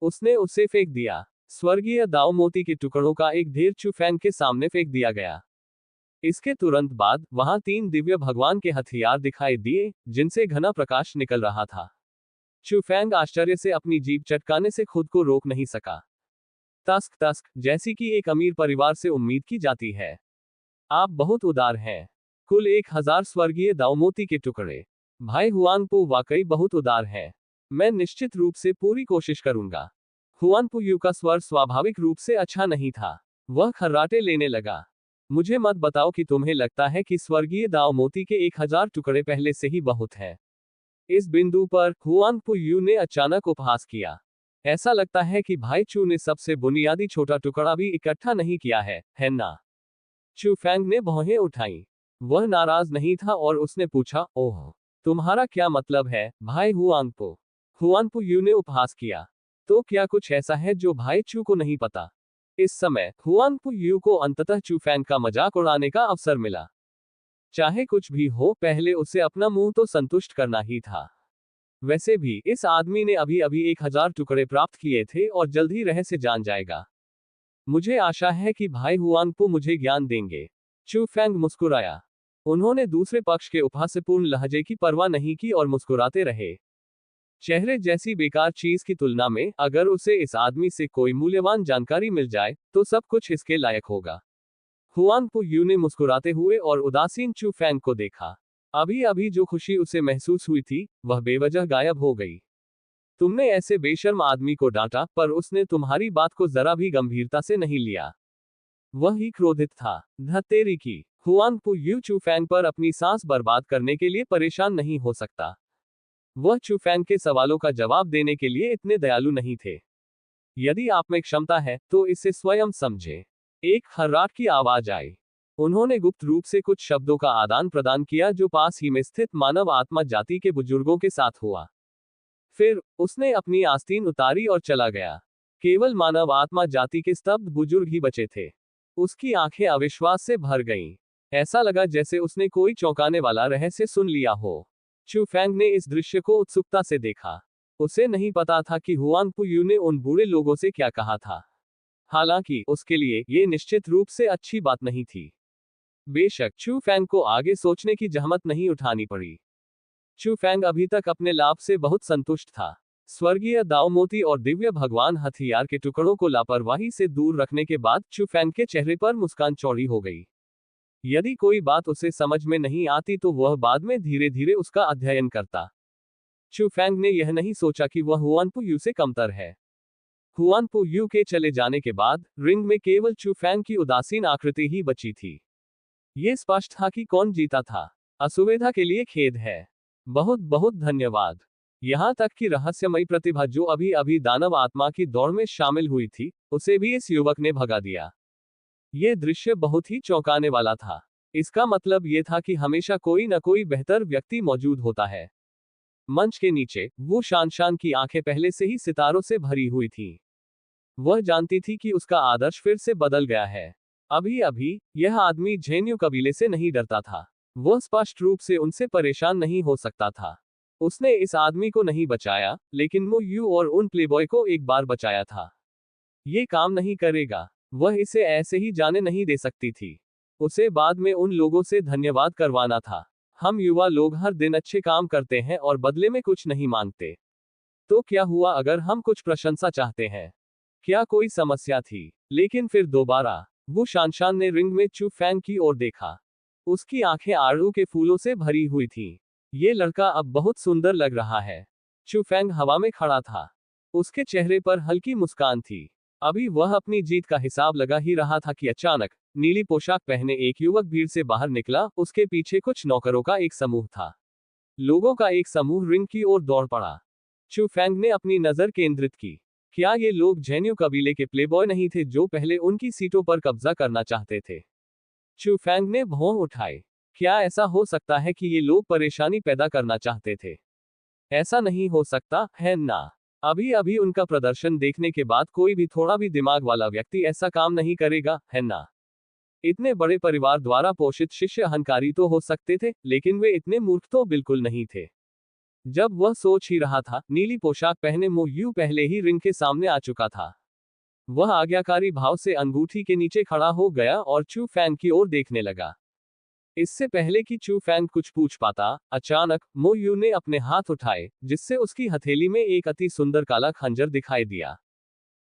उसने उसे फेंक दिया। स्वर्गीय दाओ मोती के टुकड़ों का एक ढेर चूफैंग के सामने फेंक दिया गया। इसके तुरंत बाद वहां 3 दिव्य भगवान के हथियार दिखाई दिए, जिनसे घना प्रकाश निकल रहा था। चूफैंग आश्चर्य से अपनी जीभ चटकाने से खुद को रोक नहीं सका। तस्क तस्क, जैसी कि एक अमीर परिवार से उम्मीद की जाती है। आप बहुत उदार हैं। कुल 1000 स्वर्गीय दाओ मोती के टुकड़े। भाई हुआनपो वाकई बहुत उदार है। मैं निश्चित रूप से पूरी कोशिश करूंगा। हुआन पुयू का स्वर स्वाभाविक रूप से अच्छा नहीं था। वह खर्राटे लेने लगा। मुझे मत बताओ कि तुम्हें लगता है कि स्वर्गीय दाओ मोती के 1000 टुकड़े पहले से ही बहुत है। इस बिंदु पर हुआन पुयू ने अचानक उपहास किया। ऐसा लगता है कि भाई चू ने सबसे बुनियादी छोटा टुकड़ा भी इकट्ठा नहीं किया है ना? चूफैंग ने भौहें उठाई। वह नाराज नहीं था और उसने पूछा, ओह, तुम्हारा क्या मतलब है, भाई हुआंगपो? हुआनपो यू ने उपहास किया। तो क्या कुछ ऐसा है जो भाई चू को नहीं पता? इस समय हुआनपो यू को अंततः चू फैंग का मजाक उड़ाने का अवसर मिला। चाहे कुछ भी हो, पहले उसे अपना मुंह तो संतुष्ट करना ही था। वैसे भी इस आदमी ने अभी अभी 1000 टुकड़े प्राप्त किए थे और जल्द ही रहस्य जान जाएगा। मुझे आशा है कि भाई हुआंगपो मुझे ज्ञान देंगे। चू फैंग मुस्कुराया। उन्होंने दूसरे पक्ष के उपहासपूर्ण लहजे की परवाह नहीं की और मुस्कुराते रहे। चेहरे जैसी बेकार चीज की तुलना में अगर उसे इस आदमी से कोई मूल्यवान जानकारी मिल जाए तो सब कुछ इसके लायक होगा। हुआंगपो यू ने मुस्कुराते हुए और उदासीन चू फैंग को देखा। अभी अभी जो खुशी उसे महसूस हुई थी वह बेवजह गायब हो गई। तुमने ऐसे बेशर्म आदमी को डांटा, पर उसने तुम्हारी बात को जरा भी गंभीरता से नहीं लिया। वह ही क्रोधित था। धत्तेरी की। हुआंगपो यू चू फैंग पर अपनी सांस बर्बाद करने के लिए परेशान नहीं हो सकता। वह चू फैंग के सवालों का जवाब देने के लिए इतने दयालु नहीं थे। यदि आप में क्षमता है तो इसे स्वयं समझे। एक खर्राट की आवाज आई। उन्होंने गुप्त रूप से कुछ शब्दों का आदान प्रदान किया जो पास ही में स्थित मानव आत्मा जाति के बुजुर्गों के साथ हुआ। फिर उसने अपनी आस्तीन उतारी और चला गया। केवल मानव आत्मा जाति के स्तब्ध बुजुर्ग ही बचे थे। उसकी आंखें अविश्वास से भर गईं। ऐसा लगा जैसे उसने कोई चौंकाने वाला रहस्य सुन लिया हो। चू फैंग ने इस दृश्य को उत्सुकता से देखा। उसे नहीं पता था कि हुआंगपो यू ने उन बूढ़े लोगों से क्या कहा था। हालांकि उसके लिए ये निश्चित रूप से अच्छी बात नहीं थी। बेशक चू फैंग को आगे सोचने की जहमत नहीं उठानी पड़ी। चू फैंग अभी तक अपने लाभ से बहुत संतुष्ट था। स्वर्गीय दाओ मोती और दिव्य भगवान हथियार के टुकड़ों को लापरवाही से दूर रखने के बाद चू फैंग के चेहरे पर मुस्कान चौड़ी हो गई। यदि कोई बात उसे समझ में नहीं आती तो वह बाद में धीरे धीरे उसका अध्ययन करता। चू फैंग ने यह नहीं सोचा कि वह हुआनपो यू से कमतर है। हुआनपो यू के चले जाने के बाद रिंग में केवल चू फैंग की उदासीन आकृति ही बची थी। ये स्पष्ट था कि कौन जीता था। असुविधा के लिए खेद है। बहुत बहुत धन्यवाद। यहां तक कि रहस्यमयी प्रतिभा जो अभी अभी दानव आत्मा की दौड़ में शामिल हुई थी, उसे भी इस युवक ने भगा दिया। यह दृश्य बहुत ही चौंकाने वाला था। इसका मतलब यह था कि हमेशा कोई न कोई बेहतर व्यक्ति मौजूद होता है। मंच के नीचे वो शान की आंखें पहले से ही सितारों से भरी हुई थीं। वह जानती थी कि उसका आदर्श फिर से बदल गया है। अभी अभी यह आदमी झेन्यू कबीले से नहीं डरता था। वह स्पष्ट रूप से उनसे परेशान नहीं हो सकता था। उसने इस आदमी को नहीं बचाया, लेकिन मो यू और उन प्लेबॉय को एक बार बचाया था। ये काम नहीं करेगा। वह इसे ऐसे ही जाने नहीं दे सकती थी। उसे बाद में उन लोगों से धन्यवाद करवाना था। हम युवा लोग हर दिन अच्छे काम करते हैं और बदले में कुछ नहीं मांगते। तो क्या हुआ अगर हम कुछ प्रशंसा चाहते हैं? क्या कोई समस्या थी? लेकिन फिर दोबारा वो शान ने रिंग में चू फैंग की ओर देखा। उसकी आंखें आड़ू के फूलों से भरी हुई थीं। ये लड़का अब बहुत सुंदर लग रहा है। चू फैंग हवा में खड़ा था। उसके चेहरे पर हल्की मुस्कान थी। अभी वह अपनी जीत का हिसाब लगा ही रहा था कि अचानक नीली पोशाक पहने एक युवक भीड़ से बाहर निकला। उसके पीछे कुछ नौकरों का एक समूह था। लोगों का एक समूह रिंग की ओर दौड़ पड़ा। चू फैंग ने अपनी नजर केंद्रित की। क्या ये लोग झेन्यू कबीले के प्लेबॉय नहीं थे जो पहले उनकी सीटों पर कब्जा करना चाहते थे? चू फैंग ने भौं उठाए। क्या ऐसा हो सकता है कि ये लोग परेशानी पैदा करना चाहते थे? ऐसा नहीं हो सकता है ना। अभी अभी उनका प्रदर्शन देखने के बाद कोई भी थोड़ा भी दिमाग वाला व्यक्ति ऐसा काम नहीं करेगा, है ना? इतने बड़े परिवार द्वारा पोषित शिष्य अहंकारी तो हो सकते थे, लेकिन वे इतने मूर्ख तो बिल्कुल नहीं थे। जब वह सोच ही रहा था, नीली पोशाक पहने मो यू पहले ही रिंग के सामने आ चुका था। वह आज्ञाकारी भाव से अंगूठी के नीचे खड़ा हो गया और चू फैंग की ओर देखने लगा। इससे पहले कि चू फैंग कुछ पूछ पाता, अचानक मो यू ने अपने हाथ उठाए, जिससे उसकी हथेली में एक अति सुंदर काला खंजर दिखाई दिया।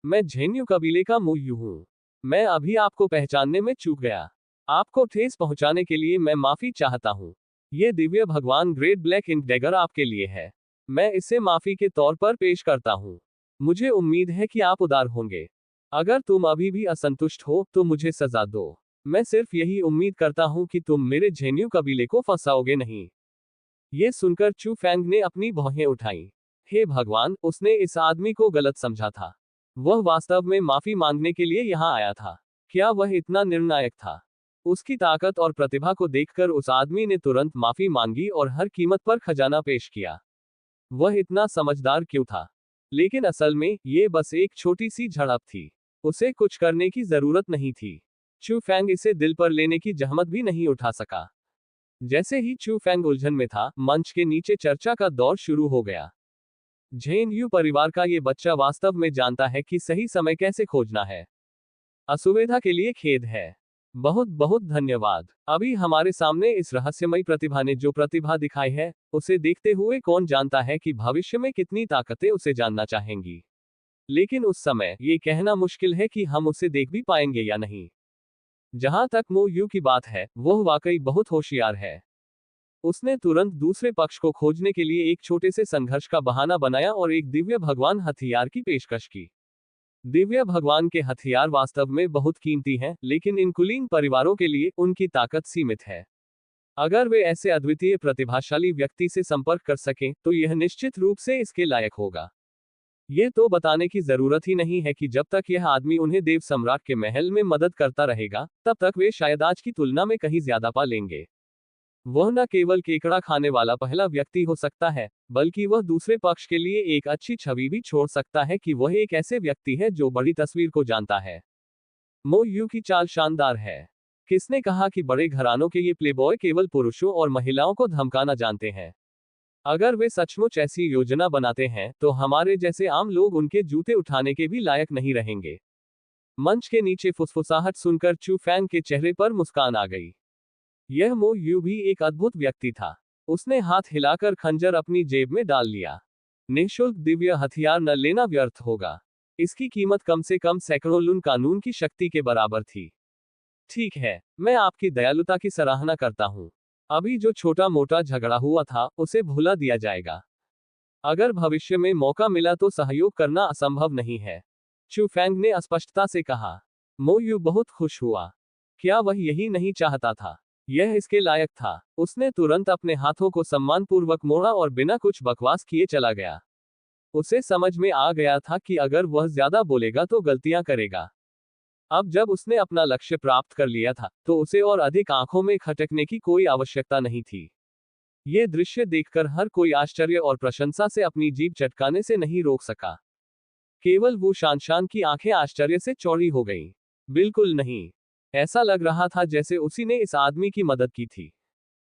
मैं झेन्यू कबीले का मो यू हूं। मैं अभी आपको पहचानने में चूक गया। आपको ठेस पहुंचाने के लिए मैं माफी चाहता हूं। यह दिव्य भगवान ग्रेट ब्लैक इंक डैगर आपके लिए है। मैं इसे माफी के तौर पर पेश करता हूं। मुझे उम्मीद है कि आप उदार होंगे। अगर तुम अभी भी असंतुष्ट हो तो मुझे सजा दो। मैं सिर्फ यही उम्मीद करता हूं कि तुम मेरे झेन्यू कबीले को फंसाओगे नहीं। ये सुनकर चू फैंग ने अपनी भौहें उठाईं। हे भगवान, उसने इस आदमी को गलत समझा था। वह वास्तव में माफी मांगने के लिए यहां आया था। क्या वह इतना निर्णायक था? उसकी ताकत और प्रतिभा को देखकर उस आदमी ने तुरंत माफी मांगी और हर कीमत पर खजाना पेश किया। वह इतना समझदार क्यों था? लेकिन असल में ये बस एक छोटी सी झड़प थी। उसे कुछ करने की जरूरत नहीं थी। चू फैंग इसे दिल पर लेने की जहमत भी नहीं उठा सका। जैसे ही चू फैंग उलझन में था, मंच के नीचे चर्चा का दौर शुरू हो गया। झेन यू परिवार का ये बच्चा वास्तव में जानता है कि सही समय कैसे खोजना है। असुविधा के लिए खेद है। बहुत बहुत धन्यवाद। अभी हमारे सामने इस रहस्यमयी प्रतिभा ने जो प्रतिभा दिखाई है, उसे देखते हुए कौन जानता है कि भविष्य में कितनी ताकतें उसे जानना चाहेंगी। लेकिन उस समय ये कहना मुश्किल है कि हम उसे देख भी पाएंगे या नहीं। जहां तक मो यू की बात है, वह वाकई बहुत होशियार है। उसने तुरंत दूसरे पक्ष को खोजने के लिए एक छोटे से संघर्ष का बहाना बनाया और एक दिव्य भगवान हथियार की पेशकश की। दिव्य भगवान के हथियार वास्तव में बहुत कीमती हैं, लेकिन इन कुलीन परिवारों के लिए उनकी ताकत सीमित है। अगर वे ऐसे अद्वितीय प्रतिभाशाली व्यक्ति से संपर्क कर सकें, तो यह निश्चित रूप से इसके लायक होगा। ये तो बताने की जरूरत ही नहीं है कि जब तक यह आदमी उन्हें देव सम्राट के महल में मदद करता रहेगा, तब तक वे शायद आज की तुलना में कहीं ज्यादा पा लेंगे। वह न केवल केकड़ा खाने वाला पहला व्यक्ति हो सकता है, बल्कि वह दूसरे पक्ष के लिए एक अच्छी छवि भी छोड़ सकता है कि वह एक ऐसे व्यक्ति है जो बड़ी तस्वीर को जानता है। मो यू की चाल शानदार है। किसने कहा कि बड़े घरानों के ये प्लेबॉय केवल पुरुषों और महिलाओं को धमकाना जानते हैं? अगर वे सचमुच ऐसी योजना बनाते हैं, तो हमारे जैसे आम लोग उनके जूते उठाने के भी लायक नहीं रहेंगे। मंच के नीचे फुसफुसाहट सुनकर चू फैंग के चेहरे पर मुस्कान आ गई। यह मो यू भी एक अद्भुत व्यक्ति था। उसने हाथ हिलाकर खंजर अपनी जेब में डाल लिया। निःशुल्क दिव्य हथियार न लेना व्यर्थ होगा। इसकी कीमत कम से कम सैकड़ों लुन कानून की शक्ति के बराबर थी। ठीक है, मैं आपकी दयालुता की सराहना करता हूँ। अभी जो छोटा मोटा झगड़ा हुआ था, उसे भुला दिया जाएगा। अगर भविष्य में मौका मिला तो सहयोग करना असंभव नहीं है, चू फैंग ने स्पष्टता से कहा। मो यू बहुत खुश हुआ। क्या वह यही नहीं चाहता था? यह इसके लायक था। उसने तुरंत अपने हाथों को सम्मानपूर्वक मोड़ा और बिना कुछ बकवास किए चला गया। उसे समझ में आ गया था कि अगर वह ज्यादा बोलेगा तो गलतियां करेगा। अब जब उसने अपना लक्ष्य प्राप्त कर लिया था, तो उसे और अधिक आंखों में खटकने की कोई आवश्यकता नहीं थी। ये दृश्य देखकर हर कोई आश्चर्य और प्रशंसा से अपनी जीभ चटकाने से नहीं रोक सका। केवल वो शान की आंखें आश्चर्य से चौड़ी हो गईं। बिल्कुल नहीं। ऐसा लग रहा था जैसे उसी ने इस आदमी की मदद की थी।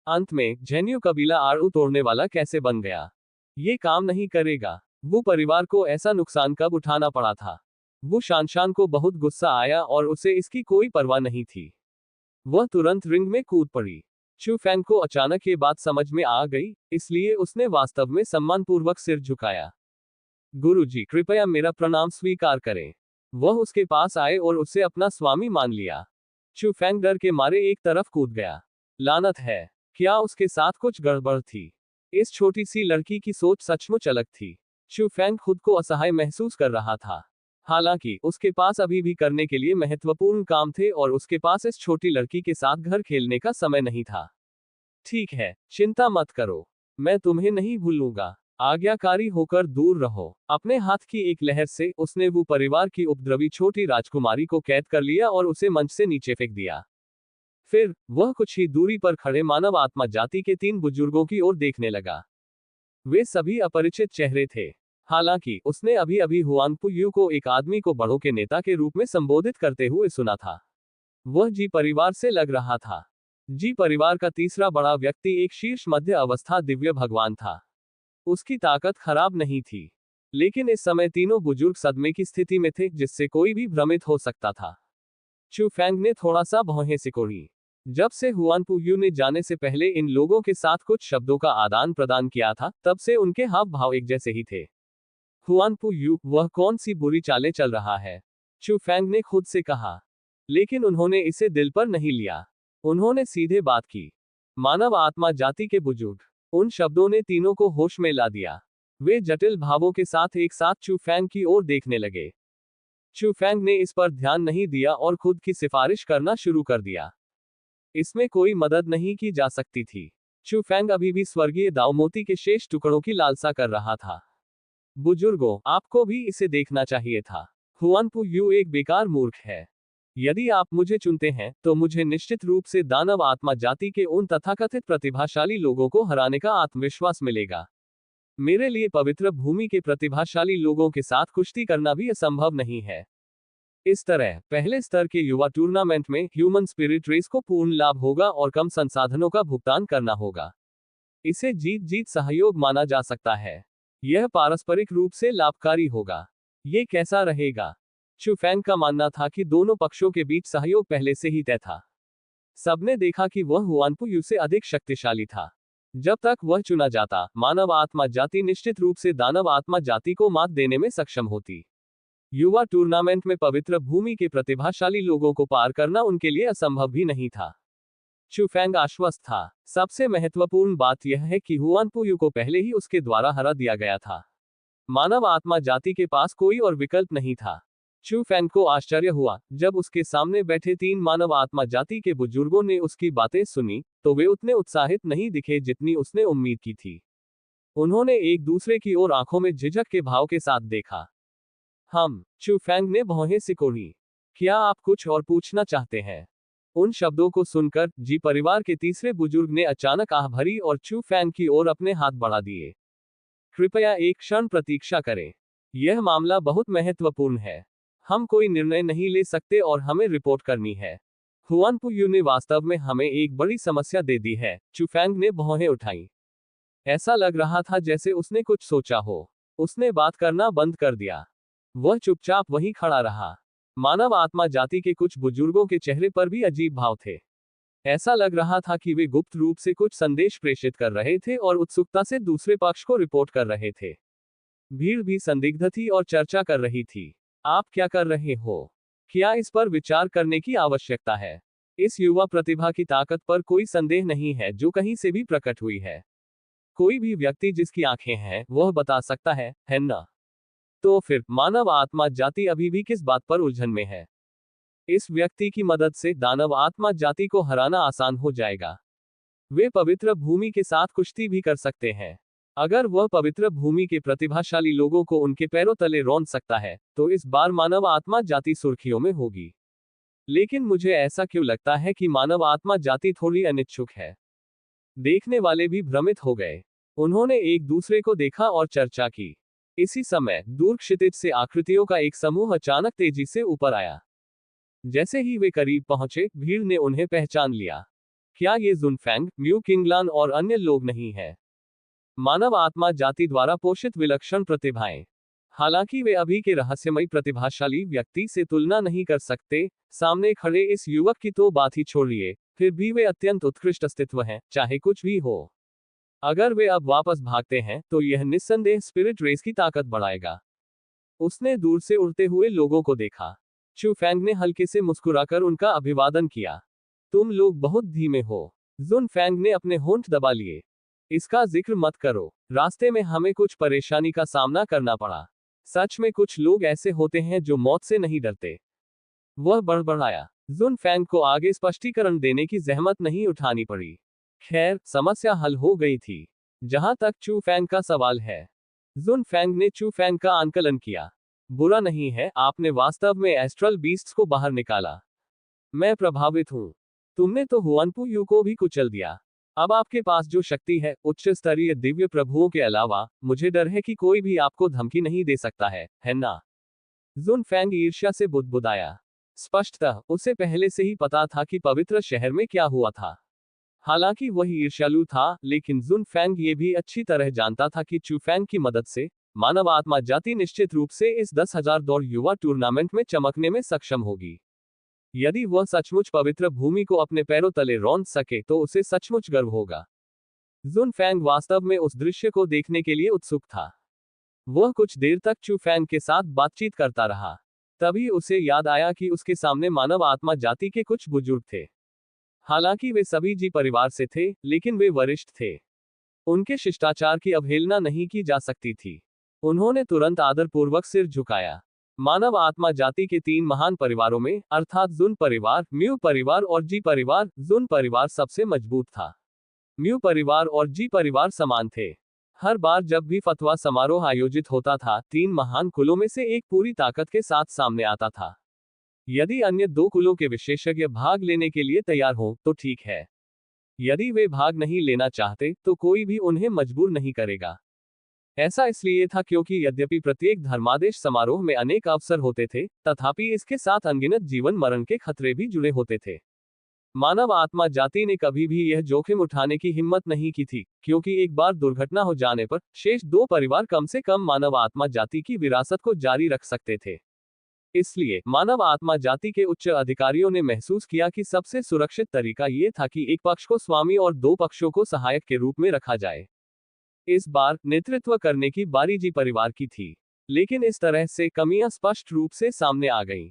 अंत में झेन्यू कबीला आड़ू तोड़ने वाला कैसे बन गया? ये काम नहीं करेगा। वो परिवार को ऐसा नुकसान कब उठाना पड़ा था? वो शान को बहुत गुस्सा आया और उसे इसकी कोई परवाह नहीं थी। वह तुरंत रिंग में कूद पड़ी। चू फैंग को अचानक ये बात समझ में आ गई, इसलिए उसने वास्तव में सम्मानपूर्वक सिर झुकाया। गुरुजी, कृपया मेरा प्रणाम स्वीकार करें। वह उसके पास आए और उसे अपना स्वामी मान लिया। चू फैंग डर के मारे एक तरफ कूद गया। लानत है, क्या उसके साथ कुछ गड़बड़ थी? इस छोटी सी लड़की की सोच सचमुच अलग थी। चू फैंग खुद को असहाय महसूस कर रहा था। हालांकि उसके पास अभी भी करने के लिए महत्वपूर्ण काम थे और उसके पास इस छोटी लड़की के साथ घर खेलने का समय नहीं था। ठीक है, चिंता मत करो, मैं तुम्हें नहीं भूलूंगा। आज्ञाकारी होकर दूर रहो। अपने हाथ की एक लहर से उसने वो परिवार की उपद्रवी छोटी राजकुमारी को कैद कर लिया और उसे मंच से नीचे फेंक दिया। फिर वह कुछ ही दूरी पर खड़े मानव आत्मा जाति के 3 बुजुर्गों की ओर देखने लगा। वे सभी अपरिचित चेहरे थे। हालांकि उसने अभी अभी हुआंग यू को एक आदमी को बड़ों के नेता के रूप में संबोधित करते हुए सुना था। वह जी परिवार से लग रहा था। जी परिवार का तीसरा बड़ा व्यक्ति एक शीर्ष मध्य अवस्था दिव्य भगवान था। उसकी ताकत खराब नहीं थी, लेकिन इस समय तीनों बुजुर्ग सदमे की स्थिति में थे, जिससे कोई भी भ्रमित हो सकता था। चू फैंग ने थोड़ा सा भौहें सिकोड़ी। जब से हुआनपू यू ने जाने से पहले इन लोगों के साथ कुछ शब्दों का आदान प्रदान किया था, तब से उनके हाव भाव एक जैसे ही थे। हुआनपू यू, वह कौन सी बुरी चालें चल रहा है? चू फैंग ने खुद से कहा। लेकिन उन्होंने इसे दिल पर नहीं लिया। उन्होंने सीधे बात की। मानव आत्मा जाति के बुजुर्ग। उन शब्दों ने तीनों को होश में ला दिया। वे जटिल भावों के साथ एक साथ चू फैंग की ओर देखने लगे। चू फैंग ने इस पर ध्यान नहीं दिया और खुद की सिफारिश करना शुरू कर दिया। इसमें कोई मदद नहीं की जा सकती थी। चू फैंग अभी भी स्वर्गीय दाओमोती के शेष टुकड़ों की लालसा कर रहा था। बुजुर्गों, आपको भी इसे देखना चाहिए था। हुआनपू यू एक बेकार मूर्ख है। यदि आप मुझे चुनते हैं तो मुझे निश्चित रूप से दानव आत्मा जाति के उन तथाकथित प्रतिभाशाली लोगों को हराने का आत्मविश्वास मिलेगा। मेरे लिए पवित्र भूमि के प्रतिभाशाली लोगों के साथ कुश्ती करना भी असंभव नहीं है। इस तरह पहले स्तर के युवा टूर्नामेंट में ह्यूमन स्पिरिट रेस को पूर्ण लाभ होगा और कम संसाधनों का भुगतान करना होगा। इसे जीत जीत सहयोग माना जा सकता है। यह पारस्परिक रूप से लाभकारी होगा। ये कैसा रहेगा? चू फैंग का मानना था कि दोनों पक्षों के बीच सहयोग पहले से ही तय था। सबने देखा कि वह हुआनपू यू से अधिक शक्तिशाली था। जब तक वह चुना जाता, मानव आत्मा जाति निश्चित रूप से दानव आत्मा जाति को मात देने में सक्षम होती। युवा टूर्नामेंट में पवित्र भूमि के प्रतिभाशाली लोगों को पार करना उनके लिए असंभव भी नहीं था। चू फैंग आश्वस्त था। सबसे महत्वपूर्ण बात यह है कि हुआनपू यू को पहले ही उसके द्वारा हरा दिया गया था। मानव आत्मा जाति के पास कोई और विकल्प नहीं था। चू फैंग को आश्चर्य हुआ जब उसके सामने बैठे 3 मानव आत्मा जाति के बुजुर्गों ने उसकी बातें सुनी, तो वे उतने उत्साहित नहीं दिखे जितनी उसने उम्मीद की थी। उन्होंने एक दूसरे की ओर आंखों में झिझक के भाव के साथ देखा। चू फैंग ने भौहें सिकोड़ी। क्या आप कुछ और पूछना चाहते हैं? उन शब्दों को सुनकर जी परिवार के तीसरे बुजुर्ग ने अचानक आह भरी और चू फैंग की ओर अपने हाथ बढ़ा दिए। कृपया एक क्षण प्रतीक्षा करें। यह मामला बहुत महत्वपूर्ण है। हम कोई निर्णय नहीं ले सकते और हमें रिपोर्ट करनी है। हुआनपू यू ने वास्तव में हमें एक बड़ी समस्या दे दी है। चू फैंग ने भौहें उठाई। ऐसा लग रहा था जैसे उसने कुछ सोचा हो। उसने बात करना बंद कर दिया। वह चुपचाप वहीं खड़ा रहा। मानव आत्मा जाति के कुछ बुजुर्गों के चेहरे पर भी अजीब भाव थे। ऐसा लग रहा था कि वे गुप्त रूप से कुछ संदेश प्रेषित कर रहे थे और उत्सुकता से दूसरे पक्ष को रिपोर्ट कर रहे थे। भीड़ भी संदिग्ध थी और चर्चा कर रही थी। आप क्या कर रहे हो? क्या इस पर विचार करने की आवश्यकता है? इस युवा प्रतिभा की ताकत पर कोई संदेह नहीं है जो कहीं से भी प्रकट हुई है। कोई भी व्यक्ति जिसकी आंखें हैं, वह बता सकता है ना? तो फिर मानव आत्मा जाति अभी भी किस बात पर उलझन में है? इस व्यक्ति की मदद से दानव आत्मा जाति को हराना आसान हो जाएगा। वे पवित्र भूमि के साथ कुश्ती भी कर सकते हैं। अगर वह पवित्र भूमि के प्रतिभाशाली लोगों को उनके पैरों तले रौंद सकता है, तो इस बार मानव आत्मा जाति सुर्खियों में होगी। लेकिन मुझे ऐसा क्यों लगता है कि मानव आत्मा जाति थोड़ी अनिच्छुक है? देखने वाले भी भ्रमित हो गए। उन्होंने एक दूसरे को देखा और चर्चा की। इसी समय दूर क्षितिज से आकृतियों का एक समूह अचानक तेजी से ऊपर आया। जैसे ही वे करीब पहुंचे, भीड़ ने उन्हें पहचान लिया। क्या ये जुनफैंग, म्यू किंगलान और अन्य लोग नहीं हैं? मानव आत्मा जाति द्वारा पोषित विलक्षण प्रतिभाएं। हालांकि वे अभी के रहस्यमयी प्रतिभाशाली व्यक्ति से तुलना नहीं कर सकते, सामने खड़े इस युवक की तो बात ही छोड़िए, फिर भी वे अत्यंत उत्कृष्ट अस्तित्व हैं, चाहे कुछ भी हो। अगर वे अब वापस भागते हैं, तो यह निस्संदेह स्पिरिट रेस की ताकत बढ़ाएगा। उसने दूर से उड़ते हुए लोगों को देखा। चू फैंग ने हल्के से मुस्कुराकर उनका अभिवादन किया। तुम लोग बहुत धीमे हो। जुन फैंग ने अपने होंठ दबा लिए। इसका जिक्र मत करो। रास्ते में हमें कुछ परेशानी का सामना करना पड़ा। सच में कुछ लोग ऐसे होते हैं जो मौत से नहीं डरते। वह बड़बड़ाया। जुन फैंग को आगे स्पष्टीकरण देने की जहमत नहीं उठानी पड़ी। खैर, समस्या हल हो गई थी। जहां तक चू फैंग का सवाल है। जुन फैंग ने चू फैंग का आंकलन किया। बुरा नहीं है, आपने वास्तव में एस्ट्रल बीस्ट्स को बाहर निकाला। मैं प्रभावित हूं। तुमने तो हुआनपू यू को भी कुचल दिया। अब आपके पास जो शक्ति है, उच्च स्तरीय दिव्य प्रभुओं के अलावा, मुझे डर है कि कोई भी आपको धमकी नहीं दे सकता है ना? जुन फैंग ईर्ष्या से बुदबुदाया। स्पष्टतः उसे पहले से ही पता था कि पवित्र शहर में क्या हुआ था। हालांकि वह ईर्ष्यालु था, लेकिन जुन फैंग ये भी अच्छी तरह जानता था कि चू फैंग की मदद से मानव आत्मा जाति निश्चित रूप से इस 10,000 दौड़ युवा टूर्नामेंट में चमकने में सक्षम होगी। यदि वह सचमुच पवित्र भूमि को अपने पैरों तले रौंद सके, तो उसे सचमुच गर्व होगा। जुन फैंग वास्तव में उस दृश्य को देखने के लिए उत्सुक था। वह कुछ देर तक चू फैंग के साथ बातचीत करता रहा। तभी उसे याद आया कि उसके सामने मानव आत्मा जाति के कुछ बुजुर्ग थे। हालांकि वे सभी जी परिवार से थे, लेकिन वे वरिष्ठ थे। उनके शिष्टाचार की अवहेलना नहीं की जा सकती थी। उन्होंने तुरंत आदरपूर्वक सिर झुकाया। मानव आत्मा जाति के 3 महान परिवारों में, अर्थात जुन परिवार, म्यू परिवार और जी परिवार, जुन परिवार सबसे मजबूत था। म्यू परिवार और जी परिवार समान थे। हर बार जब भी फतवा समारोह आयोजित होता था, 3 महान कुलों में से एक पूरी ताकत के साथ सामने आता था। यदि अन्य दो कुलों के विशेषज्ञ भाग लेने के लिए तैयार हों तो ठीक है। यदि वे भाग नहीं लेना चाहते तो कोई भी उन्हें मजबूर नहीं करेगा। ऐसा इसलिए था क्योंकि यद्यपि प्रत्येक धर्मादेश समारोह में अनेक अवसर होते थे, तथापि इसके साथ अनगिनत जीवन मरण के खतरे भी जुड़े होते थे। मानव आत्मा जाति ने कभी भी यह जोखिम उठाने की हिम्मत नहीं की थी, क्योंकि एक बार दुर्घटना हो जाने पर शेष दो परिवार कम से कम मानव आत्मा जाति की विरासत को जारी रख सकते थे। इसलिए मानव आत्मा जाति के उच्च अधिकारियों ने महसूस किया कि सबसे सुरक्षित तरीका ये था कि एक पक्ष को स्वामी और दो पक्षों को सहायक के रूप में रखा जाए। इस बार नेतृत्व करने की बारी जी परिवार की थी, लेकिन इस तरह से कमियां स्पष्ट रूप से सामने आ गईं।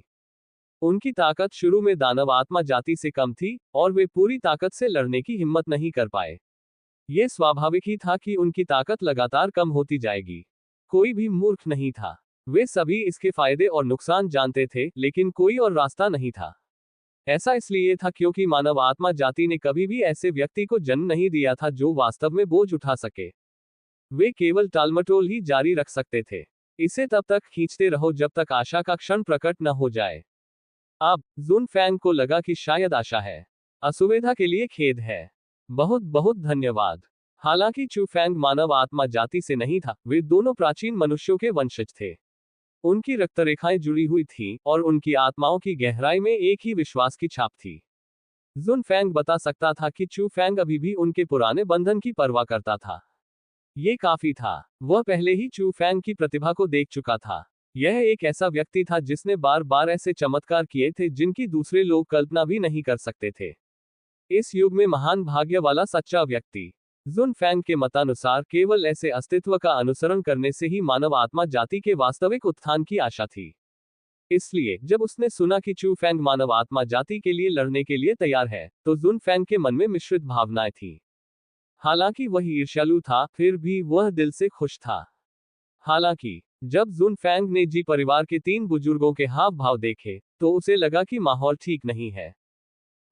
उनकी ताकत शुरू में दानव आत्मा जाति से कम थी और वे पूरी ताकत से लड़ने की हिम्मत नहीं कर पाए। यह स्वाभाविक ही था कि उनकी ताकत लगातार कम होती जाएगी। कोई भी मूर्ख नहीं था। वे सभी इसके फायदे और नुकसान जानते थे, लेकिन कोई और रास्ता नहीं था। ऐसा इसलिए था क्योंकि मानव आत्मा जाति ने कभी भी ऐसे व्यक्ति को जन्म नहीं दिया था जो वास्तव में बोझ उठा सके। वे केवल टालमटोल ही जारी रख सकते थे। इसे तब तक खींचते रहो जब तक आशा का क्षण प्रकट न हो जाए। अब जुन फैंग को लगा कि शायद आशा है। असुविधा के लिए खेद है। बहुत बहुत धन्यवाद। हालांकि चू फैंग मानव आत्मा जाति से नहीं था, वे दोनों प्राचीन मनुष्यों के वंशज थे। उनकी रक्तरेखाएं जुड़ी हुई थीं और उनकी आत्माओं की गहराई में एक ही विश्वास की छाप थी। जुन फैंग बता सकता था कि चू फैंग अभी भी उनके पुराने बंधन की परवाह करता था। ये काफी था। वह पहले ही चू फैंग की प्रतिभा को देख चुका था। यह एक ऐसा व्यक्ति था जिसने बार बार ऐसे चमत्कार किए थे जिनकी दूसरे लोग कल्पना भी नहीं कर सकते थे। इस युग में महान भाग्य वाला सच्चा व्यक्ति। जुन फैंग के मतानुसार केवल ऐसे अस्तित्व का अनुसरण करने से ही मानव आत्मा जाति के वास्तविक उत्थान की आशा थी। इसलिए जब उसने सुना कि चू फैंग मानव आत्मा जाति के लिए लड़ने के लिए तैयार है, तो जुन फैंग के मन में मिश्रित भावनाएं थी। हालांकि वह ईर्ष्यालु था, फिर भी वह दिल से खुश था। हालांकि जब जुन फैंग ने जी परिवार के 3 बुजुर्गों के हाव भाव देखे, तो उसे लगा कि माहौल ठीक नहीं है।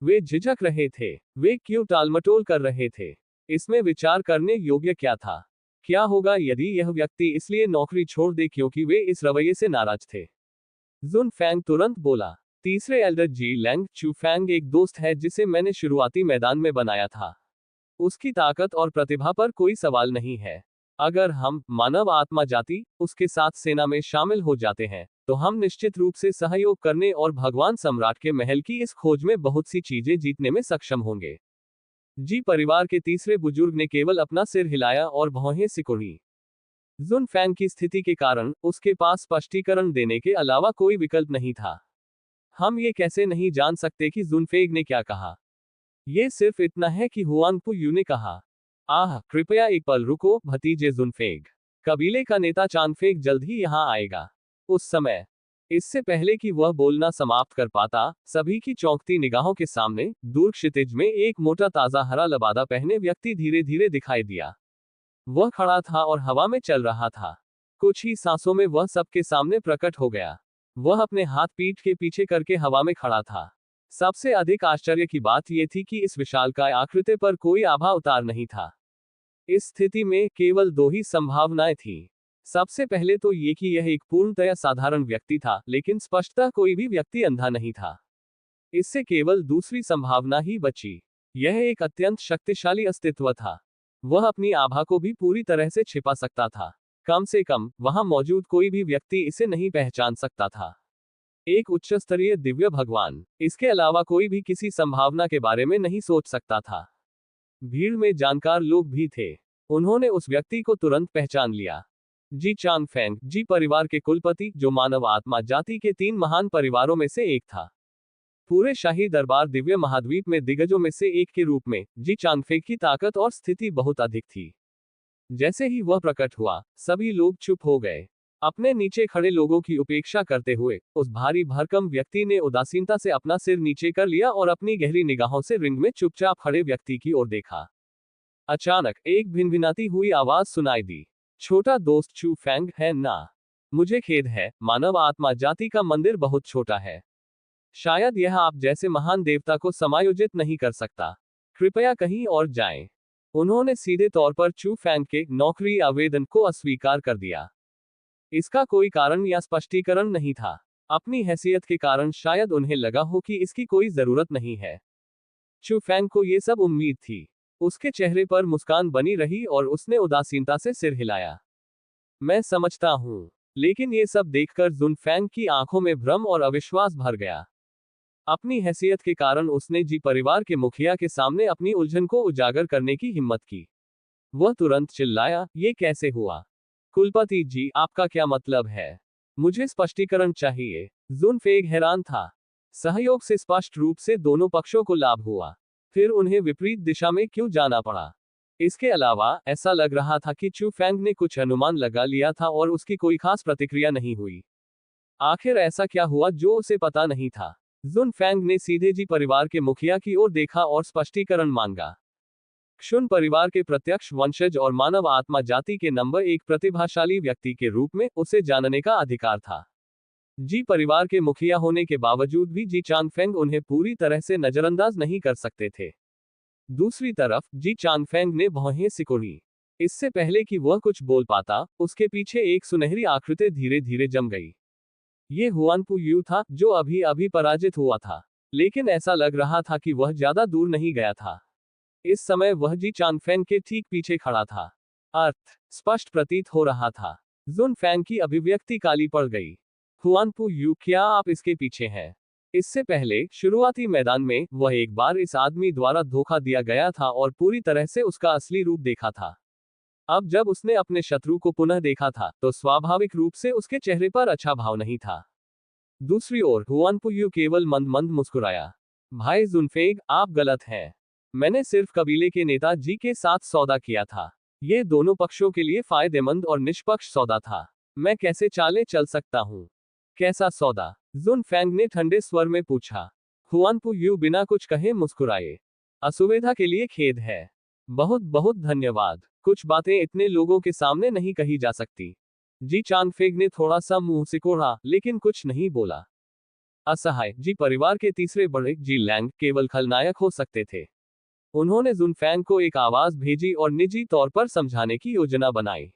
वे झिझक रहे थे। वे क्यों टालमटोल कर रहे थे? इसमें विचार करने योग्य क्या था? क्या होगा यदि यह व्यक्ति इसलिए नौकरी छोड़ दे क्योंकि वे इस रवैये से नाराज थे? जुन फैंग तुरंत बोला, तीसरे एल्डर जी लैंग, चू फैंग एक दोस्त है जिसे मैंने शुरुआती मैदान में बनाया था। उसकी ताकत और प्रतिभा पर कोई सवाल नहीं है। अगर हम मानव आत्मा जाति उसके साथ सेना में शामिल हो जाते हैं, तो हम निश्चित रूप से सहयोग करने और भगवान सम्राट के महल की इस खोज में बहुत सी चीजें जीतने में सक्षम होंगे। जी परिवार के तीसरे बुजुर्ग ने केवल अपना सिर हिलाया और भौहें सिकुड़ी। जुन फैंग की स्थिति के कारण उसके पास स्पष्टीकरण देने के अलावा कोई विकल्प नहीं था। हम ये कैसे नहीं जान सकते कि जुन फेंग ने क्या कहा। ये सिर्फ इतना है कि हुआंग पू यू ने कहा, आह, कृपया एक पल रुको भतीजे जुनफेंग। कबीले का नेता चांगफेंग जल्द ही यहाँ आएगा। उस समय, इससे पहले कि वह बोलना समाप्त कर पाता, सभी की चौंकती निगाहों के सामने दूर क्षितिज में एक मोटा ताजा हरा लबादा पहने व्यक्ति धीरे धीरे दिखाई दिया। वह खड़ा था और हवा में चल रहा था। कुछ ही सांसों में वह सबके सामने प्रकट हो गया। वह अपने हाथ पीठ के पीछे करके हवा में खड़ा था। सबसे अधिक आश्चर्य की बात यह थी कि इस विशालकाय आकृति पर कोई आभा उतार नहीं था। इस स्थिति में केवल 2 ही संभावनाएं थीं। सबसे पहले तो ये कि यह एक पूर्णतया साधारण व्यक्ति था, लेकिन स्पष्टतः कोई भी व्यक्ति अंधा नहीं था। इससे केवल दूसरी संभावना ही बची। यह एक अत्यंत शक्तिशाली अस्तित्व था। वह अपनी आभा को भी पूरी तरह से छिपा सकता था। कम से कम वहां मौजूद कोई भी व्यक्ति इसे नहीं पहचान सकता था। एक उच्च स्तरीय दिव्य भगवान, इसके अलावा कोई भी किसी संभावना के बारे में नहीं सोच सकता था। भीड़ में जानकार लोग भी थे। उन्होंने उस व्यक्ति को तुरंत पहचान लिया। जी चांगफेंग, जी परिवार के कुलपति, जो मानव आत्मा जाति के 3 महान परिवारों में से एक था। पूरे शाही दरबार दिव्य महाद्वीप में दिग्गजों में से एक के रूप में जी चांगफेंग की ताकत और स्थिति बहुत अधिक थी। जैसे ही वह प्रकट हुआ, सभी लोग चुप हो गए। अपने नीचे खड़े लोगों की उपेक्षा करते हुए उस भारी भरकम व्यक्ति ने उदासीनता से अपना सिर नीचे कर लिया और अपनी गहरी निगाहों से रिंग में चुपचाप खड़े व्यक्ति की ओर देखा। अचानक एक भिनभिनाती हुई आवाज सुनाई दी, छोटा दोस्त चू फैंग है ना? मुझे खेद है, मानव आत्मा जाति का मंदिर बहुत छोटा है। शायद यह आप जैसे महान देवता को समायोजित नहीं कर सकता। कृपया कहीं और जाएं। उन्होंने सीधे तौर पर चू फैंग के नौकरी आवेदन को अस्वीकार कर दिया। इसका कोई कारण या स्पष्टीकरण नहीं था। अपनी हैसियत के कारण शायद उन्हें लगा हो कि इसकी कोई जरूरत नहीं है। चू फैंग को ये सब उम्मीद थी। उसके चेहरे पर मुस्कान बनी रही और उसने उदासीनता से सिर हिलाया। मैं समझता हूं। लेकिन ये सब देखकर जुन फैंग की आंखों में भ्रम और अविश्वास भर गया। अपनी हैसियत के कारण उसने जी परिवार के मुखिया के सामने अपनी उलझन को उजागर करने की हिम्मत की। वह तुरंत चिल्लाया, ये कैसे हुआ? कुलपति जी, आपका क्या मतलब है? मुझे स्पष्टीकरण चाहिए। जुन फेग हैरान था। सहयोग से स्पष्ट रूप से दोनों पक्षों को लाभ हुआ, फिर उन्हें विपरीत दिशा में क्यों जाना पड़ा? इसके अलावा ऐसा लग रहा था कि चू फैंग ने कुछ अनुमान लगा लिया था और उसकी कोई खास प्रतिक्रिया नहीं हुई। आखिर ऐसा क्या हुआ जो उसे पता नहीं था? जुन फैंग ने सीधे जी परिवार के मुखिया की ओर देखा और स्पष्टीकरण मांगा। क्षुन परिवार के प्रत्यक्ष वंशज और मानव आत्मा जाति के नंबर 1 प्रतिभाशाली व्यक्ति के रूप में उसे जानने का अधिकार था। जी परिवार के मुखिया होने के बावजूद भी जी चांगफेंग उन्हें पूरी तरह से नजरअंदाज नहीं कर सकते थे। दूसरी तरफ जी चांगफेंग ने भौहें सिकुड़ी। इससे पहले कि वह कुछ बोल पाता, उसके पीछे एक सुनहरी आकृति धीरे धीरे जम गई। ये हुआनपू यू था, जो अभी अभी पराजित हुआ था, लेकिन ऐसा लग रहा था कि वह ज्यादा दूर नहीं गया था। इस समय वह जी चांगफेंग के ठीक पीछे खड़ा था। अर्थ स्पष्ट प्रतीत हो रहा था। जुन फैंग की अभिव्यक्ति काली पड़ गई। हुआनपू यू, क्या आप इसके पीछे हैं? इससे पहले शुरुआती मैदान में वह एक बार इस आदमी द्वारा धोखा दिया गया था और पूरी तरह से उसका असली रूप देखा था। अब जब उसने अपने शत्रु को पुनः देखा था, तो स्वाभाविक रूप से उसके चेहरे पर अच्छा भाव नहीं था। दूसरी ओर हुआनपू यू केवल मंद मंद मुस्कुराया। भाई जुनफेग, आप गलत हैं। मैंने सिर्फ कबीले के नेता जी के साथ सौदा किया था। ये दोनों पक्षों के लिए फायदेमंद और निष्पक्ष सौदा था। मैं कैसे चाले चल सकता हूँ? कैसा सौदा? जुन फैंग ने ठंडे स्वर में पूछा। हुआनपू यू बिना कुछ कहे मुस्कुराए। असुविधा के लिए खेद है। बहुत बहुत धन्यवाद। कुछ बातें इतने लोगों के सामने नहीं कही जा सकती। जी चांगफेग ने थोड़ा सा मुंह सिकोड़ा, लेकिन कुछ नहीं बोला। असहाय जी परिवार के तीसरे बड़े जी लैंग केवल खलनायक हो सकते थे। उन्होंने जुन फैंग को एक आवाज भेजी और निजी तौर पर समझाने की योजना बनाई।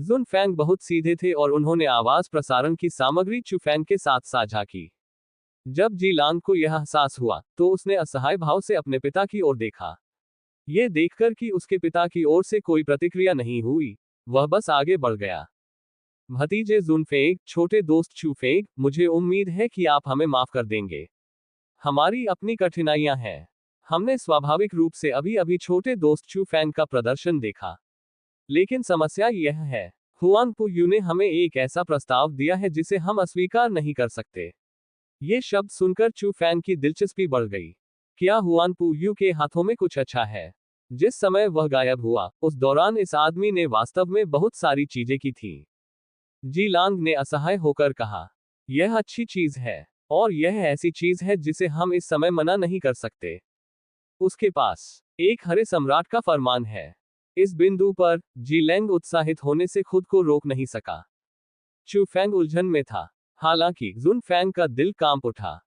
जुन फैंग बहुत सीधे थे और उन्होंने आवाज प्रसारण की सामग्री चू फैंग के साथ साझा की। जब जी लांग को यह एहसास हुआ, तो उसने असहाय भाव से अपने पिता की ओर देखा। ये देखकर कि उसके पिता की ओर से कोई प्रतिक्रिया नहीं हुई, वह बस आगे बढ़ गया। भतीजे जुनफेग, छोटे दोस्त चूफेग, मुझे उम्मीद है कि आप हमें माफ कर देंगे। हमारी अपनी कठिनाइयां हैं। हमने स्वाभाविक रूप से अभी अभी छोटे दोस्त चू फैंग का प्रदर्शन देखा। लेकिन समस्या यह है, हुआनपू यू ने हमें एक ऐसा प्रस्ताव दिया है जिसे हम अस्वीकार नहीं कर सकते। ये शब्द सुनकर चू फैंग की दिलचस्पी बढ़ गई। क्या हुआनपू यू के हाथों में कुछ अच्छा है? जिस समय वह गायब हुआ, उस दौरान इस आदमी ने वास्तव में बहुत सारी चीजें की थी। जी लांग ने असहाय होकर कहा, यह अच्छी चीज है, और यह ऐसी चीज है जिसे हम इस समय मना नहीं कर सकते। उसके पास एक हरे सम्राट का फरमान है। इस बिंदु पर जी लैंग उत्साहित होने से खुद को रोक नहीं सका। चू फैंग उलझन में था, हालांकि जुन फैंग का दिल कांप उठा।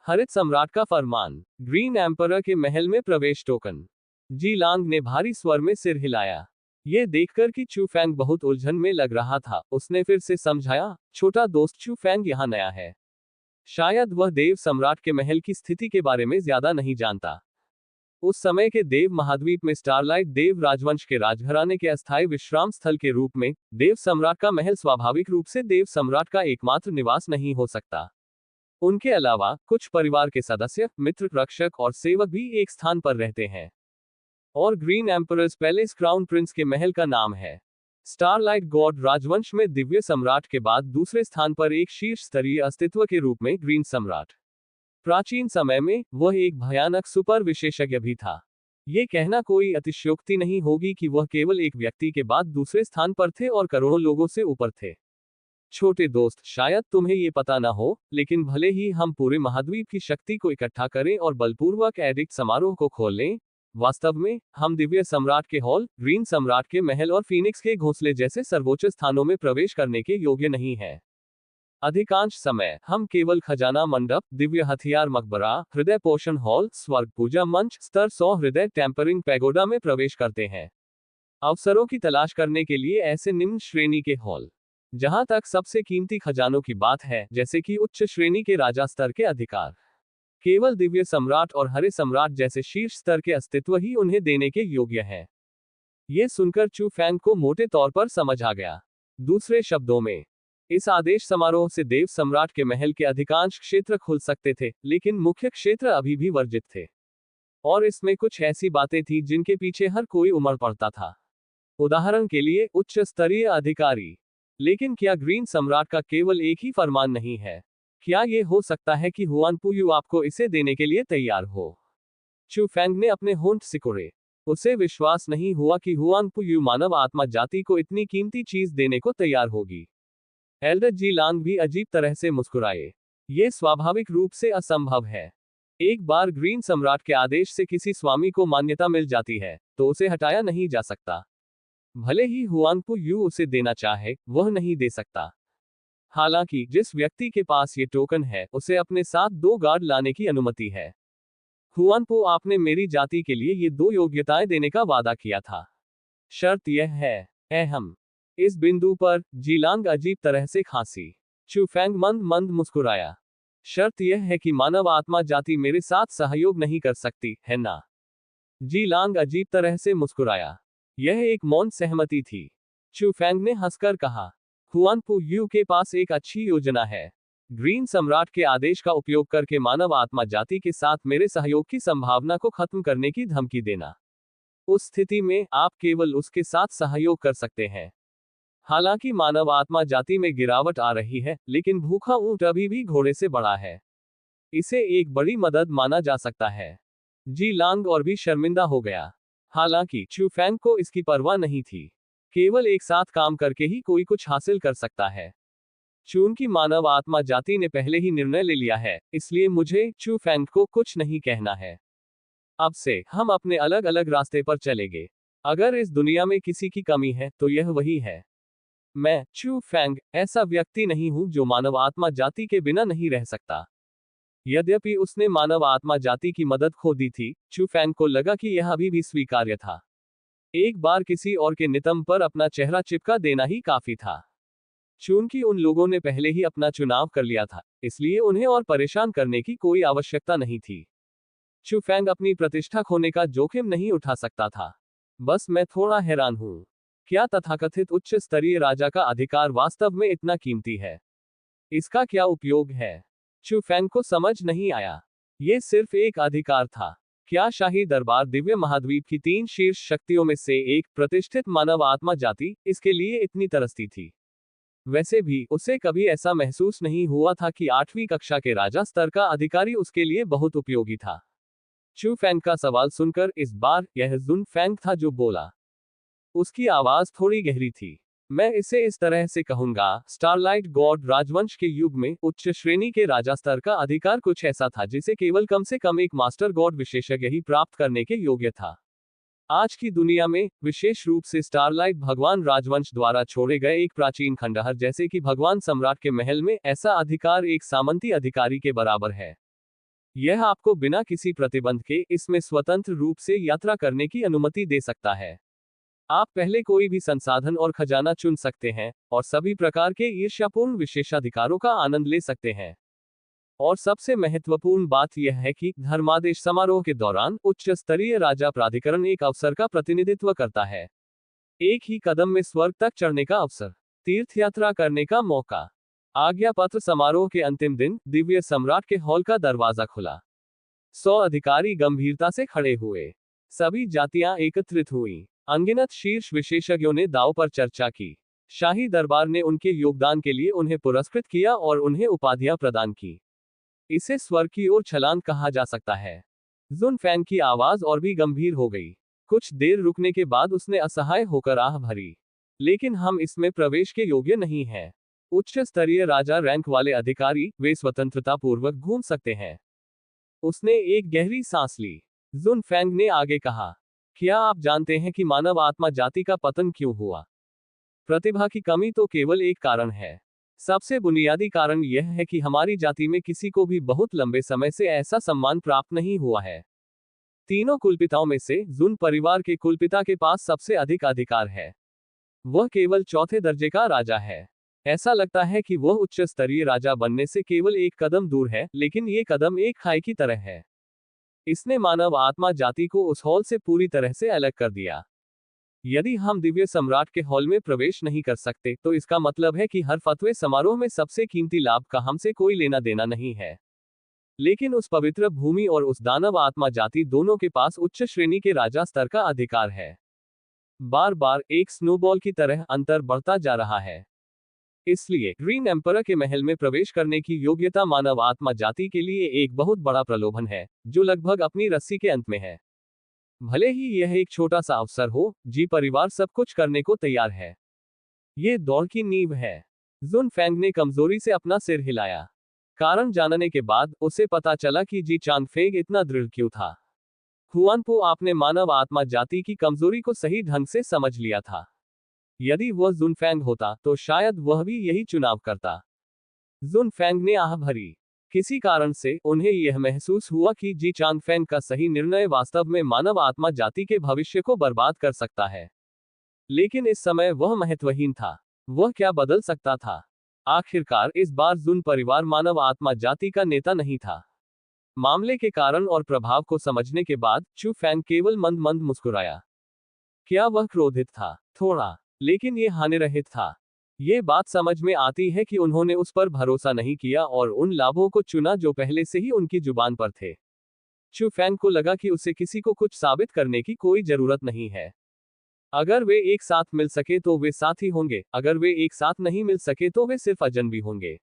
हरित सम्राट का फरमान, ग्रीन एम्परर के महल में प्रवेश टोकन। जी लांग ने भारी स्वर में सिर हिलाया। ये देखकर कि चू फैंग बहुत उलझन में लग रहा था, उसने फिर से समझाया, छोटा दोस्त चू फैंग यहाँ नया है। शायद वह देव सम्राट के महल की स्थिति के बारे में ज्यादा नहीं जानता। उस समय के देव महाद्वीप में स्टारलाइट देव राजवंश के राजघराने के अस्थायी विश्राम स्थल के रूप में देव सम्राट का महल स्वाभाविक रूप से देव सम्राट का एकमात्र निवास नहीं हो सकता। उनके अलावा कुछ परिवार के सदस्य, मित्र, रक्षक और सेवक भी एक स्थान पर रहते हैं। और green emperors palace crown Prince के महल का नाम है। स्टारलाइट गॉड राजवंश में दिव्य सम्राट के बाद दूसरे स्थान पर एक शीर्ष स्तरीय अस्तित्व के रूप में ग्रीन सम्राट। प्राचीन समय में वह एक भयानक सुपर विशेषज्ञ भी था। ये कहना कोई अतिशयोक्ति नहीं होगी कि वह केवल एक व्यक्ति के बाद दूसरे स्थान पर थे और करोड़ों लोगों से ऊपर थे। छोटे दोस्त, शायद तुम्हें ये पता ना हो, लेकिन भले ही हम पूरे महाद्वीप की शक्ति को इकट्ठा करें और बलपूर्वक एडिक्ट समारोह को खोल लें, वास्तव में हम दिव्य सम्राट के हॉल, ग्रीन सम्राट के महल और फीनिक्स के घोंसले जैसे सर्वोच्च स्थानों में प्रवेश करने के योग्य नहीं हैं। अधिकांश समय हम केवल खजाना मंडप, दिव्य हथियार मकबरा, हृदय पोषण हॉल, स्वर्ग पूजा मंच, स्तर 100 हृदय टेम्परिंग पैगोडा में प्रवेश करते हैं। अवसरों की तलाश करने के लिए ऐसे निम्न श्रेणी के हॉल, जहां तक सबसे कीमती खजानों की बात है, जैसे कि उच्च श्रेणी के राजा स्तर के अधिकार, केवल दिव्य सम्राट और हरे सम्राट जैसे शीर्ष स्तर के अस्तित्व ही उन्हें देने के योग्य है। ये सुनकर चू फैंग को मोटे तौर पर समझ आ गया। दूसरे शब्दों में, इस आदेश समारोह से देव सम्राट के महल के अधिकांश क्षेत्र खुल सकते थे, लेकिन मुख्य क्षेत्र अभी भी वर्जित थे। और इसमें कुछ ऐसी बातें थी जिनके पीछे हर कोई उमड़ पड़ता था। उदाहरण के लिए उच्च स्तरीय अधिकारी। लेकिन क्या ग्रीन सम्राट का केवल एक ही फरमान नहीं है? क्या यह हो सकता है कि हुआन पुयू आपको इसे देने के लिए तैयार हो? चू फैंग ने अपने होंठ सिकोड़े। उसे विश्वास नहीं हुआ कि हुआन पुयू मानव आत्मा जाति को इतनी कीमती चीज देने को तैयार होगी। एल्डर जी लांग भी अजीब तरह से मुस्कुराए। ये स्वाभाविक रूप से असंभव है। एक बार ग्रीन सम्राट के आदेश से किसी स्वामी को मान्यता मिल जाती है, तो उसे हटाया नहीं जा सकता। भले ही हुआन पुयू उसे देना चाहे, वह नहीं दे सकता। हालांकि जिस व्यक्ति के पास ये टोकन है, उसे अपने साथ 2 गार्ड लाने की अनुमति है। हुआन पो, आपने मेरी जाति के लिए ये 2 योग्यताएं देने का वादा किया था। शर्त यह है, अहम। इस बिंदु पर जीलांग अजीब तरह से खांसी। चू फैंग मंद मंद मुस्कुराया। शर्त यह है कि मानव आत्मा जाति मेरे साथ सहयोग नहीं कर सकती, है ना? जीलांग अजीब तरह से मुस्कुराया। यह एक मौन सहमति थी। चू फैंग ने हंसकर कहा, हुआन पू यू के पास एक अच्छी योजना है। ग्रीन सम्राट के आदेश का उपयोग करके मानव आत्मा जाति के साथ मेरे सहयोग की संभावना को खत्म करने की धमकी देना। उस स्थिति में आप केवल उसके साथ सहयोग कर सकते हैं। हालांकि मानव आत्मा जाति में गिरावट आ रही है, लेकिन भूखा ऊंट अभी भी घोड़े से बड़ा है। इसे एक बड़ी मदद माना जा सकता है। जी लांग और भी शर्मिंदा हो गया। हालांकि चू फैंग को इसकी परवाह नहीं थी। केवल एक साथ काम करके ही कोई कुछ हासिल कर सकता है। चूंकि मानव आत्मा जाति ने पहले ही निर्णय ले लिया है, इसलिए मुझे चू फैंग को कुछ नहीं कहना है। अब से हम अपने अलग अलग रास्ते पर चलेंगे। अगर इस दुनिया में किसी की कमी है, तो यह वही है। मैं, चू फैंग, ऐसा व्यक्ति नहीं हूं जो मानव आत्मा जाति के बिना नहीं रह सकता। यद्यपि उसने मानव आत्मा जाति की मदद खो दी थी, चू फैंग को लगा कि यह अभी भी स्वीकार्य था। एक बार किसी और के नितंब पर अपना चेहरा चिपका देना ही काफी था। चूंकि उन लोगों ने पहले ही अपना चुनाव कर लिया था, इसलिए उन्हें और परेशान करने की कोई आवश्यकता नहीं थी। चू फैंग अपनी प्रतिष्ठा खोने का जोखिम नहीं उठा सकता था। बस मैं थोड़ा हैरान हूं। क्या तथाकथित उच्च स्तरीय राजा का अधिकार वास्तव में इतना कीमती है? इसका क्या उपयोग है? चू फैंग को समझ नहीं आया। ये सिर्फ एक अधिकार था। क्या शाही दरबार दिव्य महाद्वीप की 3 शीर्ष शक्तियों में से एक, प्रतिष्ठित मानव आत्मा जाति, इसके लिए इतनी तरसती थी? वैसे भी उसे कभी ऐसा महसूस नहीं हुआ था कि 8वीं कक्षा के राजा स्तर का अधिकारी उसके लिए बहुत उपयोगी था। चू फैंग का सवाल सुनकर इस बार यह जुन फैंग था जो बोला। उसकी आवाज थोड़ी गहरी थी। मैं इसे इस तरह से कहूंगा, स्टारलाइट गॉड राजवंश के युग में उच्च श्रेणी के राजा स्तर का अधिकार कुछ ऐसा था जिसे केवल कम से कम एक मास्टर गॉड विशेषज्ञ ही प्राप्त करने के योग्य था। आज की दुनिया में, विशेष रूप से स्टारलाइट भगवान राजवंश द्वारा छोड़े गए एक प्राचीन खंडहर जैसे कि भगवान सम्राट के महल में, ऐसा अधिकार एक सामंती अधिकारी के बराबर है। यह आपको बिना किसी प्रतिबंध के इसमें स्वतंत्र रूप से यात्रा करने की अनुमति दे सकता है। आप पहले कोई भी संसाधन और खजाना चुन सकते हैं, और सभी प्रकार के ईर्ष्यापूर्ण विशेषाधिकारों का आनंद ले सकते हैं। और सबसे महत्वपूर्ण बात यह है कि धर्मादेश समारोह के दौरान उच्च स्तरीय राजा प्राधिकरण एक अवसर का प्रतिनिधित्व करता है। एक ही कदम में स्वर्ग तक चढ़ने का अवसर, तीर्थ यात्रा करने का मौका। आज्ञा पत्र समारोह के अंतिम दिन दिव्य सम्राट के हॉल का दरवाजा खुला। 100 अधिकारी गंभीरता से खड़े हुए। सभी जातियां एकत्रित हुई। अनगिनत शीर्ष विशेषज्ञों ने दांव पर चर्चा की। शाही दरबार ने उनके योगदान के लिए उन्हें पुरस्कृत किया और उन्हें उपाधियां प्रदान की। इसे स्वर्ग की ओर छलांग कहा जा सकता है। जुन फैंग की आवाज और भी गंभीर हो गई। कुछ देर रुकने के बाद उसने असहाय होकर आह भरी। लेकिन हम इसमें प्रवेश के योग्य नहीं हैं। उच्च स्तरीय राजा रैंक वाले अधिकारी, वे स्वतंत्रता पूर्वक घूम सकते हैं। उसने एक गहरी सांस ली। जुन फैंग ने आगे कहा, क्या आप जानते हैं कि मानव आत्मा जाति का पतन क्यों हुआ? प्रतिभा की कमी तो केवल एक कारण है। सबसे बुनियादी कारण यह है कि हमारी जाति में किसी को भी बहुत लंबे समय से ऐसा सम्मान प्राप्त नहीं हुआ है। तीनों कुलपिताओं में से जुन परिवार के कुलपिता के पास सबसे अधिक अधिकार है। वह केवल चौथे दर्जे का राजा है। ऐसा लगता है कि वह उच्च स्तरीय राजा बनने से केवल एक कदम दूर है, लेकिन ये कदम एक खाई की तरह है। इसने मानव आत्मा जाति को उस हॉल से पूरी तरह से अलग कर दिया। यदि हम दिव्य सम्राट के हॉल में प्रवेश नहीं कर सकते, तो इसका मतलब है कि हर फतवे समारोह में सबसे कीमती लाभ का हमसे कोई लेना देना नहीं है। लेकिन उस पवित्र भूमि और उस दानव आत्मा जाति दोनों के पास उच्च श्रेणी के राजा स्तर का अधिकार है। बार बार एक स्नोबॉल की तरह अंतर बढ़ता जा रहा है। इसलिए ग्रीन एम्परर के महल में प्रवेश करने की योग्यता मानव आत्मा जाति के लिए एक बहुत बड़ा प्रलोभन है, जो लगभग अपनी रस्सी के अंत में है। भले ही यह एक छोटा सा अवसर हो, जी परिवार सब कुछ करने को तैयार है। ये दौड़ की नींव है। जुन फेंग ने कमजोरी से अपना सिर हिलाया। कारण जानने के बाद उसे पता चला कि जी चांग फेंग इतना दृढ़ क्यों था। हुआनपो आपने मानव आत्मा जाति की कमजोरी को सही ढंग से समझ लिया था। यदि वह जुनफैंग होता, तो शायद वह भी यही चुनाव करता। जुनफैंग ने आह भरी। किसी कारण से उन्हें यह महसूस हुआ कि जी चांगफैंग का सही निर्णय वास्तव में मानव आत्मा जाति के भविष्य को बर्बाद कर सकता है। लेकिन इस समय वह महत्वहीन था। वह क्या बदल सकता था? आखिरकार इस बार जुन परिवार मानव आत्मा जाति का नेता नहीं था। मामले के कारण और प्रभाव को समझने के बाद चू फैंग केवल मंद मंद मुस्कुराया। क्या वह क्रोधित था? थोड़ा, लेकिन ये हानिरहित था। ये बात समझ में आती है कि उन्होंने उस पर भरोसा नहीं किया और उन लाभों को चुना जो पहले से ही उनकी जुबान पर थे। चू फैंग को लगा कि उसे किसी को कुछ साबित करने की कोई जरूरत नहीं है। अगर वे एक साथ मिल सके तो वे साथी होंगे, अगर वे एक साथ नहीं मिल सके तो वे सिर्फ अजनबी होंगे।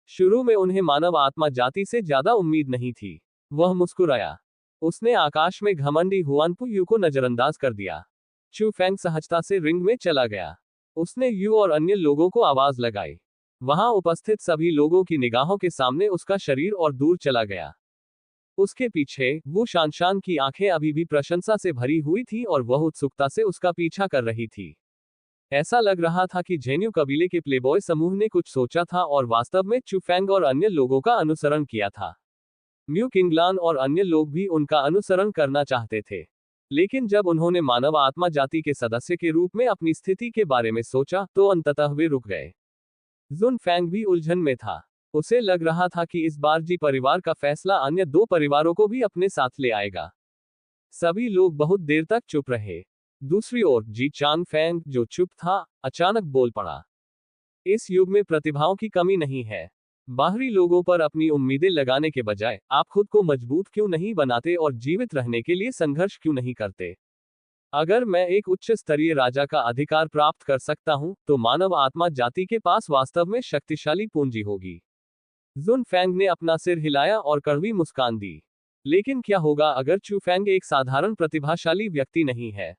शुरू में उन्हें मानव आत्मा जाति से ज्यादा उम्मीद नहीं थी। वह मुस्कुराया। उसने आकाश में घमंडी हुआनपू यू को नजरअंदाज कर दिया। चू फैंग सहजता से रिंग में चला गया। उसने यू और अन्य लोगों को आवाज लगाई। वहां उपस्थित सभी लोगों की निगाहों के सामने उसका शरीर और दूर चला गया। उसके पीछे वो शानशान की आंखें अभी भी प्रशंसा से भरी हुई थी और वह उत्सुकता से उसका पीछा कर रही थी। ऐसा लग रहा था कि जेन्यू कबीले के प्लेबॉय समूह ने कुछ सोचा था और वास्तव में चू फैंग और अन्य लोगों का अनुसरण किया था। म्यू किंगलान और अन्य लोग भी उनका अनुसरण करना चाहते थे। लेकिन जब उन्होंने मानव आत्मा जाति के सदस्य के रूप में अपनी स्थिति के बारे में सोचा, तो अंततः वे रुक गए। जुन फैंग भी उलझन में था। उसे लग रहा था कि इस बार जी परिवार का फैसला अन्य दो परिवारों को भी अपने साथ ले आएगा। सभी लोग बहुत देर तक चुप रहे। दूसरी ओर जी चांग फैंग, जो चुप था, अचानक बोल पड़ा। इस युग में प्रतिभाओं की कमी नहीं है। बाहरी लोगों पर अपनी उम्मीदें लगाने के बजाय आप खुद को मजबूत क्यों नहीं बनाते और जीवित रहने के लिए संघर्ष क्यों नहीं करते? अगर मैं एक उच्च स्तरीय राजा का अधिकार प्राप्त कर सकता हूं, तो मानव आत्मा जाति के पास वास्तव में शक्तिशाली पूंजी होगी। जुन फैंग ने अपना सिर हिलाया और कड़वी मुस्कान दी। लेकिन क्या होगा अगर चू फैंग एक साधारण प्रतिभाशाली व्यक्ति नहीं है?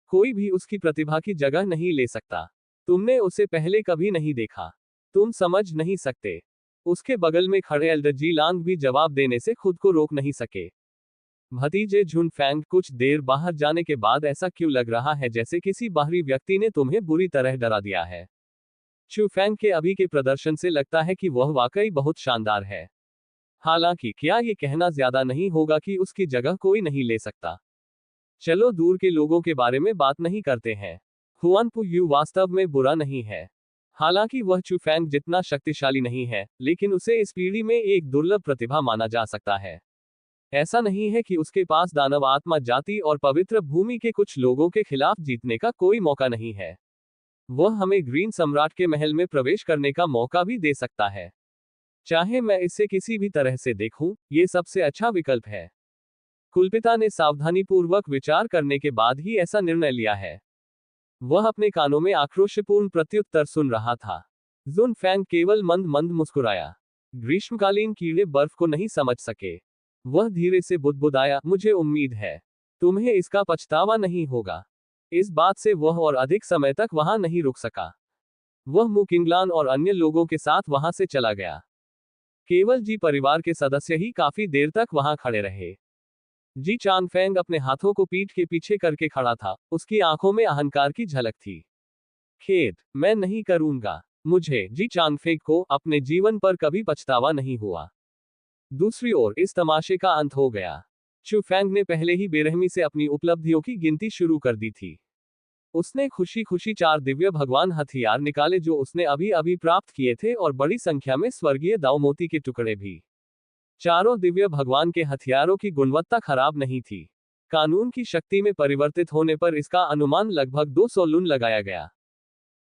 कोई भी उसकी प्रतिभा की जगह नहीं ले सकता। तुमने उसे पहले कभी नहीं देखा। तुम समझ नहीं सकते। उसके बगल में खड़े एल्डर जी लांग भी जवाब देने से खुद को रोक नहीं सके। भतीजे झुन फैंग, कुछ देर बाहर जाने के बाद ऐसा क्यों लग रहा है जैसे किसी बाहरी व्यक्ति ने तुम्हें बुरी तरह डरा दिया है? चू फैंग के अभी के प्रदर्शन से लगता है कि वह वाकई बहुत शानदार है। हालांकि क्या ये कहना ज्यादा नहीं होगा कि उसकी जगह कोई नहीं ले सकता? चलो दूर के लोगों के बारे में बात नहीं करते हैं। हुआनपू यू वास्तव में बुरा नहीं है। हालांकि वह चू फैंग जितना शक्तिशाली नहीं है, लेकिन उसे इस पीढ़ी में एक दुर्लभ प्रतिभा माना जा सकता है। ऐसा नहीं है कि उसके पास दानव आत्मा जाति और पवित्र भूमि के कुछ लोगों के खिलाफ जीतने का कोई मौका नहीं है। वह हमें ग्रीन सम्राट के महल में प्रवेश करने का मौका भी दे सकता है। चाहे मैं इसे किसी भी तरह से देखूं, ये सबसे अच्छा विकल्प है। कुलपिता ने सावधानीपूर्वक विचार करने के बाद ही ऐसा निर्णय लिया है। वह अपने कानों में आक्रोशपूर्ण प्रत्युत्तर सुन रहा था। जुन फैंग केवल मंद मंद मुस्कुराया। ग्रीष्मकालीन कीड़े बर्फ को नहीं समझ सके। वह धीरे से बुदबुदाया, मुझे उम्मीद है तुम्हें इसका पछतावा नहीं होगा। इस बात से वह और अधिक समय तक वहां नहीं रुक सका। वह मु किंगलान और अन्य लोगों के साथ वहां से चला गया। केवल जी परिवार के सदस्य ही काफी देर तक वहां खड़े रहे। जी चांग फैंग अपने हाथों को पीठ के पीछे करके खड़ा था। उसकी आंखों में अहंकार की झलक थी। खेद, मैं नहीं करूंगा। मुझे जी चांग फैंग को अपने जीवन पर कभी पछतावा नहीं हुआ। दूसरी ओर इस तमाशे का अंत हो गया। चू फैंग ने पहले ही बेरहमी से अपनी उपलब्धियों की गिनती शुरू कर दी थी। उसने खुशी खुशी 4 दिव्य भगवान हथियार निकाले जो उसने अभी अभी प्राप्त किए थे, और बड़ी संख्या में स्वर्गीय दाव मोती के टुकड़े भी। चारों दिव्य भगवान के हथियारों की गुणवत्ता खराब नहीं थी। कानून की शक्ति में परिवर्तित होने पर इसका अनुमान लगभग 200 लून लगाया गया।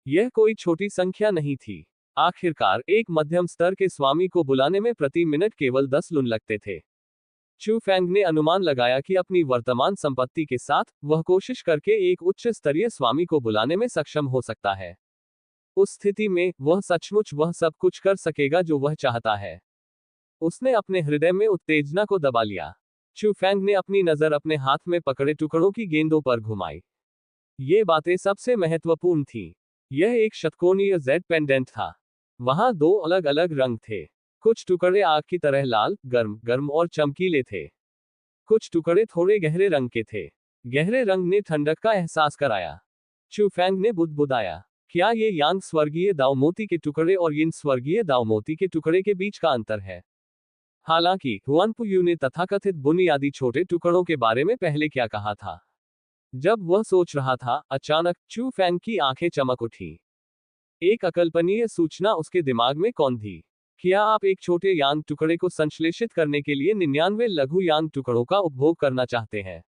यह कोई छोटी संख्या नहीं थी। आखिरकार एक मध्यम स्तर के स्वामी को बुलाने में प्रति मिनट केवल 10 लून लगते थे। चू फेंग ने अनुमान लगाया कि अपनी वर्तमान संपत्ति के साथ वह कोशिश करके एक उच्च स्तरीय स्वामी को बुलाने में सक्षम हो सकता है। उस स्थिति में वह सचमुच वह सब कुछ कर सकेगा जो वह चाहता है। उसने अपने हृदय में उत्तेजना को दबा लिया। चू फेंग ने अपनी नजर अपने हाथ में पकड़े टुकड़ों की गेंदों पर घुमाई। ये बातें सबसे महत्वपूर्ण थी। यह एक षटकोणीय जेड पेंडेंट था। वहां 2 अलग अलग रंग थे। कुछ टुकड़े आग की तरह लाल, गर्म और चमकीले थे। कुछ टुकड़े थोड़े गहरे रंग के थे। गहरे रंग ने ठंडक का एहसास कराया। चू फेंग ने बुदबुदाया, क्या ये यांग स्वर्गीय दाव मोती के टुकड़े और यिन स्वर्गीय दाव मोती के टुकड़े के बीच का अंतर है? हालांकि हुआन पुयू ने तथाकथित बुनियादी छोटे टुकड़ों के बारे में पहले क्या कहा था। जब वह सोच रहा था, अचानक चू फेंग की आंखें चमक उठी। एक अकल्पनीय सूचना उसके दिमाग में कौन थी। क्या आप एक छोटे यांग टुकड़े को संश्लेषित करने के लिए 99 लघु यांग टुकड़ों का उपभोग करना चाहते हैं?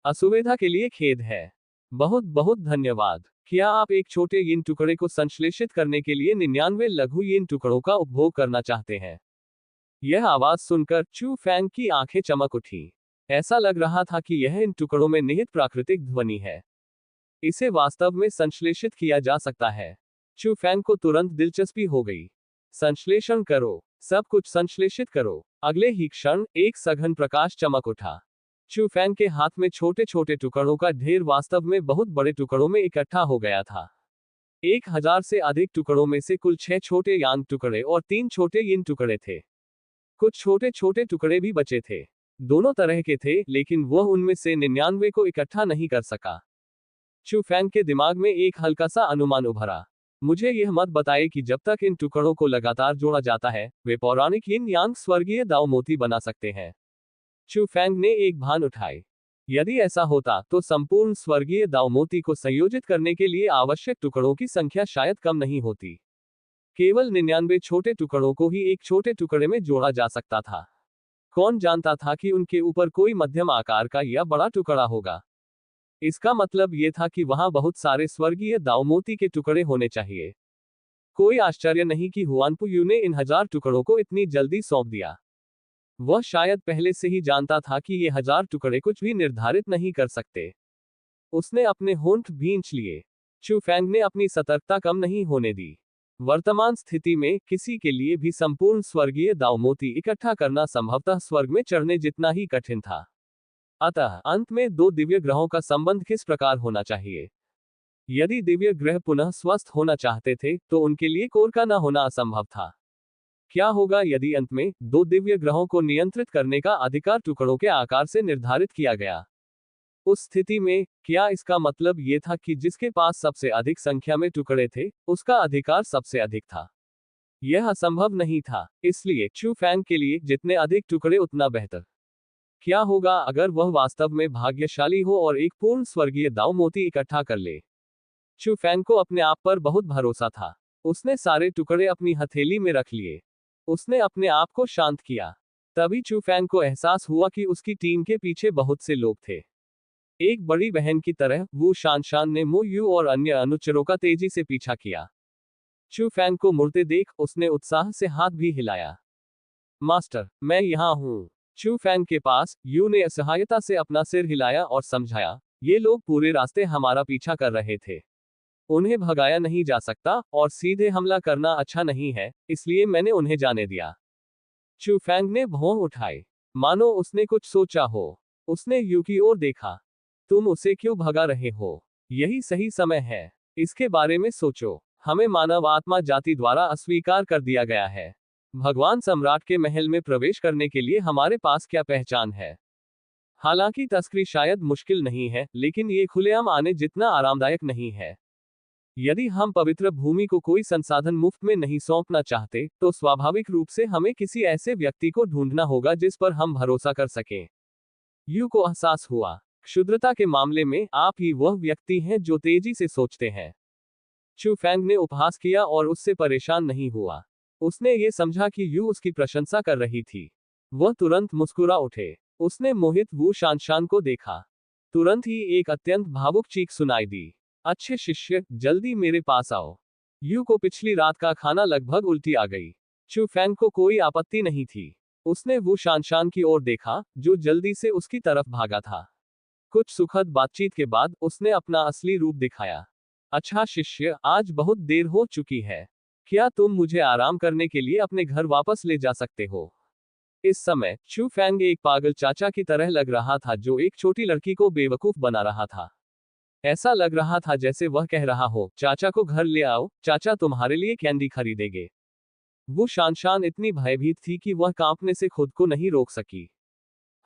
असुविधा के लिए खेद है। बहुत बहुत धन्यवाद। क्या आप एक छोटे यिन टुकड़े को संश्लेषित करने के लिए 99 लघु यिन टुकड़ों का उपभोग करना चाहते हैं? यह आवाज सुनकर चू फेंग की आंखें चमक उठी। ऐसा लग रहा था कि यह इन टुकड़ों में निहित प्राकृतिक ध्वनि है। इसे वास्तव में संश्लेषित किया जा सकता है। चू फेंग को तुरंत दिलचस्पी हो गई। संश्लेषण करो, सब कुछ संश्लेषित करो। अगले ही क्षण एक सघन प्रकाश चमक उठा। चू फेंग के हाथ में छोटे छोटे टुकड़ों का ढेर वास्तव में बहुत बड़े टुकड़ों में इकट्ठा हो गया था। 1000 से अधिक टुकड़ों में से कुल 6 छोटे यांग टुकड़े और 3 छोटे यिन टुकड़े थे। कुछ छोटे छोटे टुकड़े भी बचे थे। दोनों तरह के थे, लेकिन वह उनमें से 99 को इकट्ठा नहीं कर सका। चू फेंग के दिमाग में एक हल्का सा अनुमान उभरा। मुझे यह मत बताए कि जब तक इन टुकड़ों को लगातार जोड़ा जाता है, वे पौराणिक यिन यांग स्वर्गीय दाव मोती बना सकते हैं। चू फेंग ने एक भान उठाई। यदि ऐसा होता तो संपूर्ण स्वर्गीय दाव मोती को संयोजित करने के लिए आवश्यक टुकड़ों की संख्या शायद कम नहीं होती। केवल 99 छोटे टुकड़ों को ही एक छोटे टुकड़े में जोड़ा जा सकता था। कौन जानता था कि उनके ऊपर कोई मध्यम आकार का या बड़ा टुकड़ा होगा। इसका मतलब यह था कि वहां बहुत सारे स्वर्गीय दाव मोती के टुकड़े होने चाहिए। कोई आश्चर्य नहीं कि हुआन पुयू ने इन 1000 टुकड़ों को इतनी जल्दी सौंप दिया। वह शायद पहले से ही जानता था कि ये 1000 टुकड़े कुछ भी निर्धारित नहीं कर सकते। उसने अपने होंठ भींच लिए। चू फेंग ने अपनी सतर्कता कम नहीं होने दी। वर्तमान स्थिति में किसी के लिए भी संपूर्ण स्वर्गीय दाव मोती इकट्ठा करना संभवतः स्वर्ग में चढ़ने जितना ही कठिन था। अतः अंत में 2 दिव्य ग्रहों का संबंध किस प्रकार होना चाहिए? यदि दिव्य ग्रह पुनः स्वस्थ होना चाहते थे, तो उनके लिए कोर का न होना असंभव था। क्या होगा यदि अंत में 2 दिव्य ग्रहों को नियंत्रित करने का अधिकार टुकड़ों के आकार से निर्धारित किया गया? उस स्थिति में क्या इसका मतलब यह था कि जिसके पास सबसे अधिक संख्या में टुकड़े थे, उसका अधिकार सबसे अधिक था? यह असंभव नहीं था। इसलिए चू फेंग के लिए जितने अधिक टुकड़े उतना बेहतर। क्या होगा अगर वह वास्तव में भाग्यशाली हो और एक पूर्ण स्वर्गीय दाव मोती इकट्ठा कर ले? चू फेंग को अपने आप पर बहुत भरोसा था। उसने सारे टुकड़े अपनी हथेली में रख लिए। उसने अपने आप को शांत किया। तभी चू फेंग को एहसास हुआ कि उसकी टीम के पीछे बहुत से लोग थे। एक बड़ी बहन की तरह वू शान ने मो यू और अन्य अनुचरों का तेजी से पीछा किया। चू फेंग को मुड़ते देख उसने उत्साह से हाथ भी हिलाया। मास्टर, मैं यहां हूं। चू फेंग के पास यू ने असहायता से अपना सिर हिलाया और समझाया, ये लोग पूरे रास्ते हमारा पीछा कर रहे थे। उन्हें भगाया नहीं जा सकता और सीधे हमला करना अच्छा नहीं है, इसलिए मैंने उन्हें जाने दिया। चू फेंग ने भौं उठाई, मानो उसने कुछ सोचा हो। उसने यू की ओर देखा। तुम उसे क्यों भगा रहे हो? यही सही समय है। इसके बारे में सोचो। हमें मानव आत्मा जाति द्वारा अस्वीकार कर दिया गया है। भगवान सम्राट के महल में प्रवेश करने के लिए हमारे पास क्या पहचान है? हालांकि तस्करी शायद मुश्किल नहीं है, लेकिन ये खुलेआम आने जितना आरामदायक नहीं है। यदि हम पवित्र भूमि को कोई संसाधन मुफ्त में नहीं सौंपना चाहते, तो स्वाभाविक रूप से हमें किसी ऐसे व्यक्ति को ढूंढना होगा जिस पर हम भरोसा कर सकें। यू को एहसास हुआ, क्षुद्रता के मामले में आप ही वह व्यक्ति हैं जो तेजी से सोचते हैं। चू फैंग ने उपहास किया और उससे परेशान नहीं हुआ। उसने ये समझा कि यू उसकी प्रशंसा कर रही थी। वह तुरंत मुस्कुरा उठे। उसने मोहित वू शानशान को देखा। तुरंत ही एक अत्यंत भावुक चीख सुनाई दी। अच्छे शिष्य, जल्दी मेरे पास आओ। यू को पिछली रात का खाना लगभग उल्टी आ गई। चू फैंग को कोई आपत्ति नहीं थी। उसने वू शानशान की ओर देखा, जो जल्दी से उसकी तरफ भागा था। कुछ सुखद बातचीत के बाद उसने अपना असली रूप दिखाया। अच्छा शिष्य, आज बहुत देर हो चुकी है। क्या तुम मुझे आराम करने के लिए अपने घर वापस ले जा सकते हो? इस समय चू फैंग एक पागल चाचा की तरह लग रहा था जो एक छोटी लड़की को बेवकूफ बना रहा था। ऐसा लग रहा था जैसे वह कह रहा हो, चाचा को घर ले आओ, चाचा तुम्हारे लिए कैंडी खरीदेंगे। वो शानशान इतनी भयभीत थी कि वह कांपने से खुद को नहीं रोक सकी।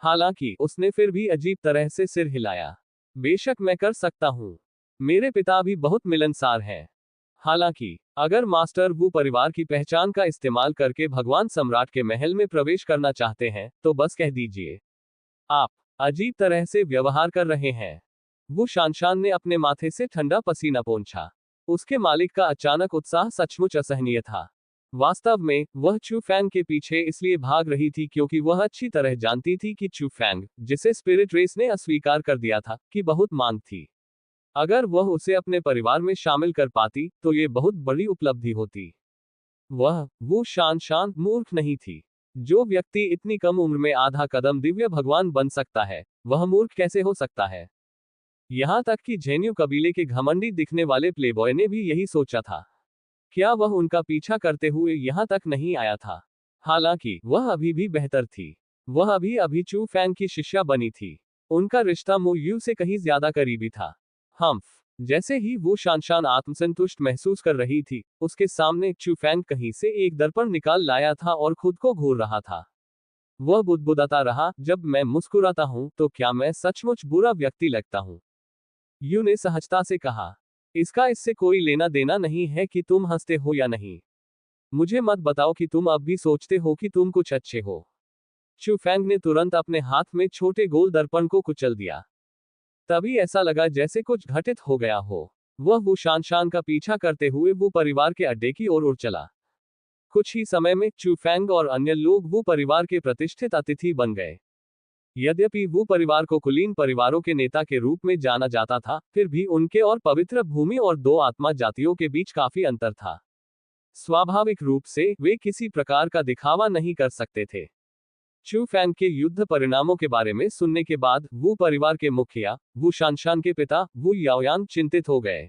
हालांकि उसने फिर भी अजीब तरह से सिर हिलाया। बेशक मैं कर सकता हूँ। मेरे पिता भी बहुत मिलनसार हैं। हालांकि अगर मास्टर वू परिवार की पहचान का इस्तेमाल करके भगवान सम्राट के महल में प्रवेश करना चाहते हैं तो बस कह दीजिए। आप अजीब तरह से व्यवहार कर रहे हैं। वो शानशान ने अपने माथे से ठंडा पसीना पोंछा। उसके मालिक का अचानक उत्साह सचमुच असहनीय था। वास्तव में वह चू फैंग के पीछे इसलिए भाग रही थी क्योंकि वह अच्छी तरह जानती थी कि चू फैंग, जिसे स्पिरिट रेस ने अस्वीकार कर दिया था, की बहुत मांग थी। अगर वह उसे अपने परिवार में शामिल कर पाती तो ये बहुत बड़ी उपलब्धि होती। वो शान मूर्ख नहीं थी। जो व्यक्ति इतनी कम उम्र में आधा कदम दिव्य भगवान बन सकता है, वह मूर्ख कैसे हो सकता है? यहां तक कि झेन्यू कबीले के घमंडी दिखने वाले प्लेबॉय ने भी यही सोचा था। क्या वह उनका पीछा करते हुए यहां तक नहीं आया था? हालांकि वह अभी भी बेहतर थी। वह अभी अभी चू फैंग की शिष्या बनी थी। उनका रिश्ता मु यू से कहीं ज्यादा करीबी था। हम्फ। जैसे ही वो शानशान आत्मसंतुष्ट महसूस कर रही थी, उसके सामने चू फैंग कहीं से एक दर्पण निकाल लाया था और खुद को घूर रहा था। वह बुदबुदाता रहा, जब मैं मुस्कुराता हूं तो क्या मैं सचमुच बुरा व्यक्ति लगता हूं? यू ने सहजता से कहा। इसका इससे कोई लेना देना नहीं है कि तुम हंसते हो या नहीं। मुझे मत बताओ कि तुम अब भी सोचते हो कि तुम कुछ अच्छे हो। चू फैंग ने तुरंत अपने हाथ में छोटे गोल दर्पण को कुचल दिया। तभी ऐसा लगा जैसे कुछ घटित हो गया हो। वह वो शानशान का पीछा करते हुए वो परिवार के अड्डे की ओर उड़ चला। कुछ ही समय में चू फैंग और अन्य लोग वो परिवार के प्रतिष्ठित अतिथि बन गए। यद्यपि वो परिवार को कुलीन परिवारों के नेता के रूप में जाना जाता था, फिर भी उनके और पवित्र भूमि और दो आत्मा जातियों के बीच काफी अंतर था। स्वाभाविक रूप से वे किसी प्रकार का दिखावा नहीं कर सकते थे। चू फैंग के युद्ध परिणामों के बारे में सुनने के बाद वू परिवार के मुखिया, वू शानशान के पिता, वू याओयांग चिंतित हो गए।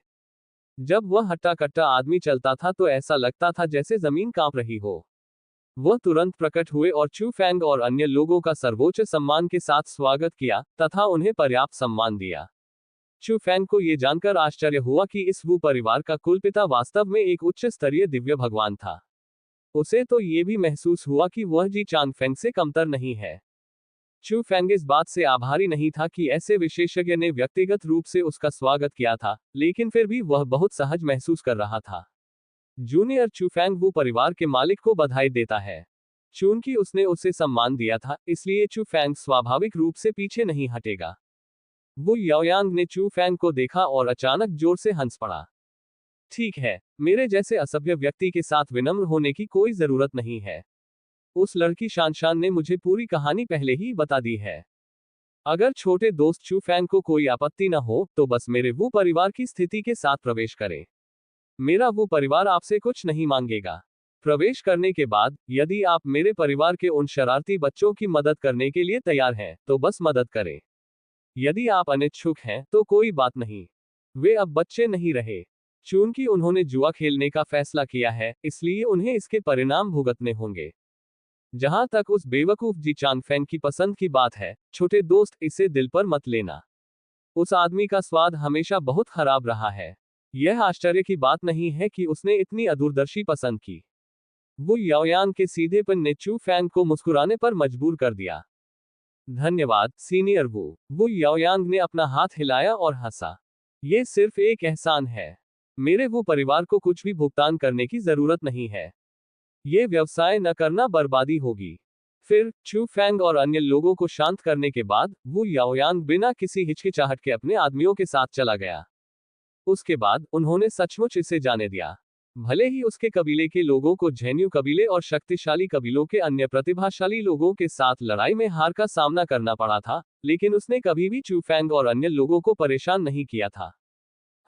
जब वह हट्टा कट्टा आदमी चलता था तो ऐसा लगता था जैसे जमीन कांप रही हो। वह तुरंत प्रकट हुए और चू फैंग और अन्य लोगों का सर्वोच्च सम्मान के साथ स्वागत किया तथा उन्हें पर्याप्त सम्मान दिया। चू फैंग को यह जानकर आश्चर्य हुआ कि इस वू परिवार का कुलपिता वास्तव में एक उच्च स्तरीय दिव्य भगवान था। उसे तो ये भी महसूस हुआ कि वह जी चांग फैंग से कमतर नहीं है। चू फैंग इस बात से आभारी नहीं था कि ऐसे विशेषज्ञ ने व्यक्तिगत रूप से उसका स्वागत किया था, लेकिन फिर भी वह बहुत सहज महसूस कर रहा था। जूनियर चू फैंग वू परिवार के मालिक को बधाई देता है। चूंकि उसने उसे सम्मान दिया था, इसलिए चू फैंग स्वाभाविक रूप से पीछे नहीं हटेगा। वू याओयांग ने चू फैंग को देखा और अचानक जोर से हंस पड़ा। ठीक है, मेरे जैसे असभ्य व्यक्ति के साथ विनम्र होने की कोई जरूरत नहीं है। उस लड़की शानशान ने मुझे पूरी कहानी पहले ही बता दी है। अगर छोटे दोस्त चू फैंग को कोई आपत्ति न हो तो बस मेरे वो परिवार की स्थिति के साथ प्रवेश करें। मेरा वो परिवार आपसे कुछ नहीं मांगेगा। प्रवेश करने के बाद यदि आप मेरे परिवार के उन शरारती बच्चों की मदद करने के लिए तैयार हैं तो बस मदद करें। यदि आप अनिच्छुक हैं तो कोई बात नहीं। वे अब बच्चे नहीं रहे। चूंकि उन्होंने जुआ खेलने का फैसला किया है, इसलिए उन्हें इसके परिणाम भुगतने होंगे। जहां तक उस बेवकूफ जी चांग फैंग की पसंद की बात है, छोटे दोस्त, इसे दिल पर मत लेना। उस आदमी का स्वाद हमेशा बहुत खराब रहा है। यह आश्चर्य की बात नहीं है कि उसने इतनी अदूरदर्शी पसंद की। वो याओयांग के सीधेपन ने चू फैंग को मुस्कुराने पर मजबूर कर दिया। धन्यवाद सीनियर वो याओयांग ने अपना हाथ हिलाया और हंसा। ये सिर्फ एक एहसान है। मेरे वो परिवार को कुछ भी भुगतान करने की जरूरत नहीं है। ये व्यवसाय न करना बर्बादी होगी। फिर चू फैंग और अन्य लोगों को शांत करने के बाद वू याओयांग बिना किसी हिचकिचाहट के अपने आदमियों के साथ चला गया। उसके बाद उन्होंने सचमुच इसे जाने दिया। भले ही उसके कबीले के लोगों को झेन्यू कबीले और शक्तिशाली कबीलों के अन्य प्रतिभाशाली लोगों के साथ लड़ाई में हार का सामना करना पड़ा था, लेकिन उसने कभी भी चू फैंग और अन्य लोगों को परेशान नहीं किया था।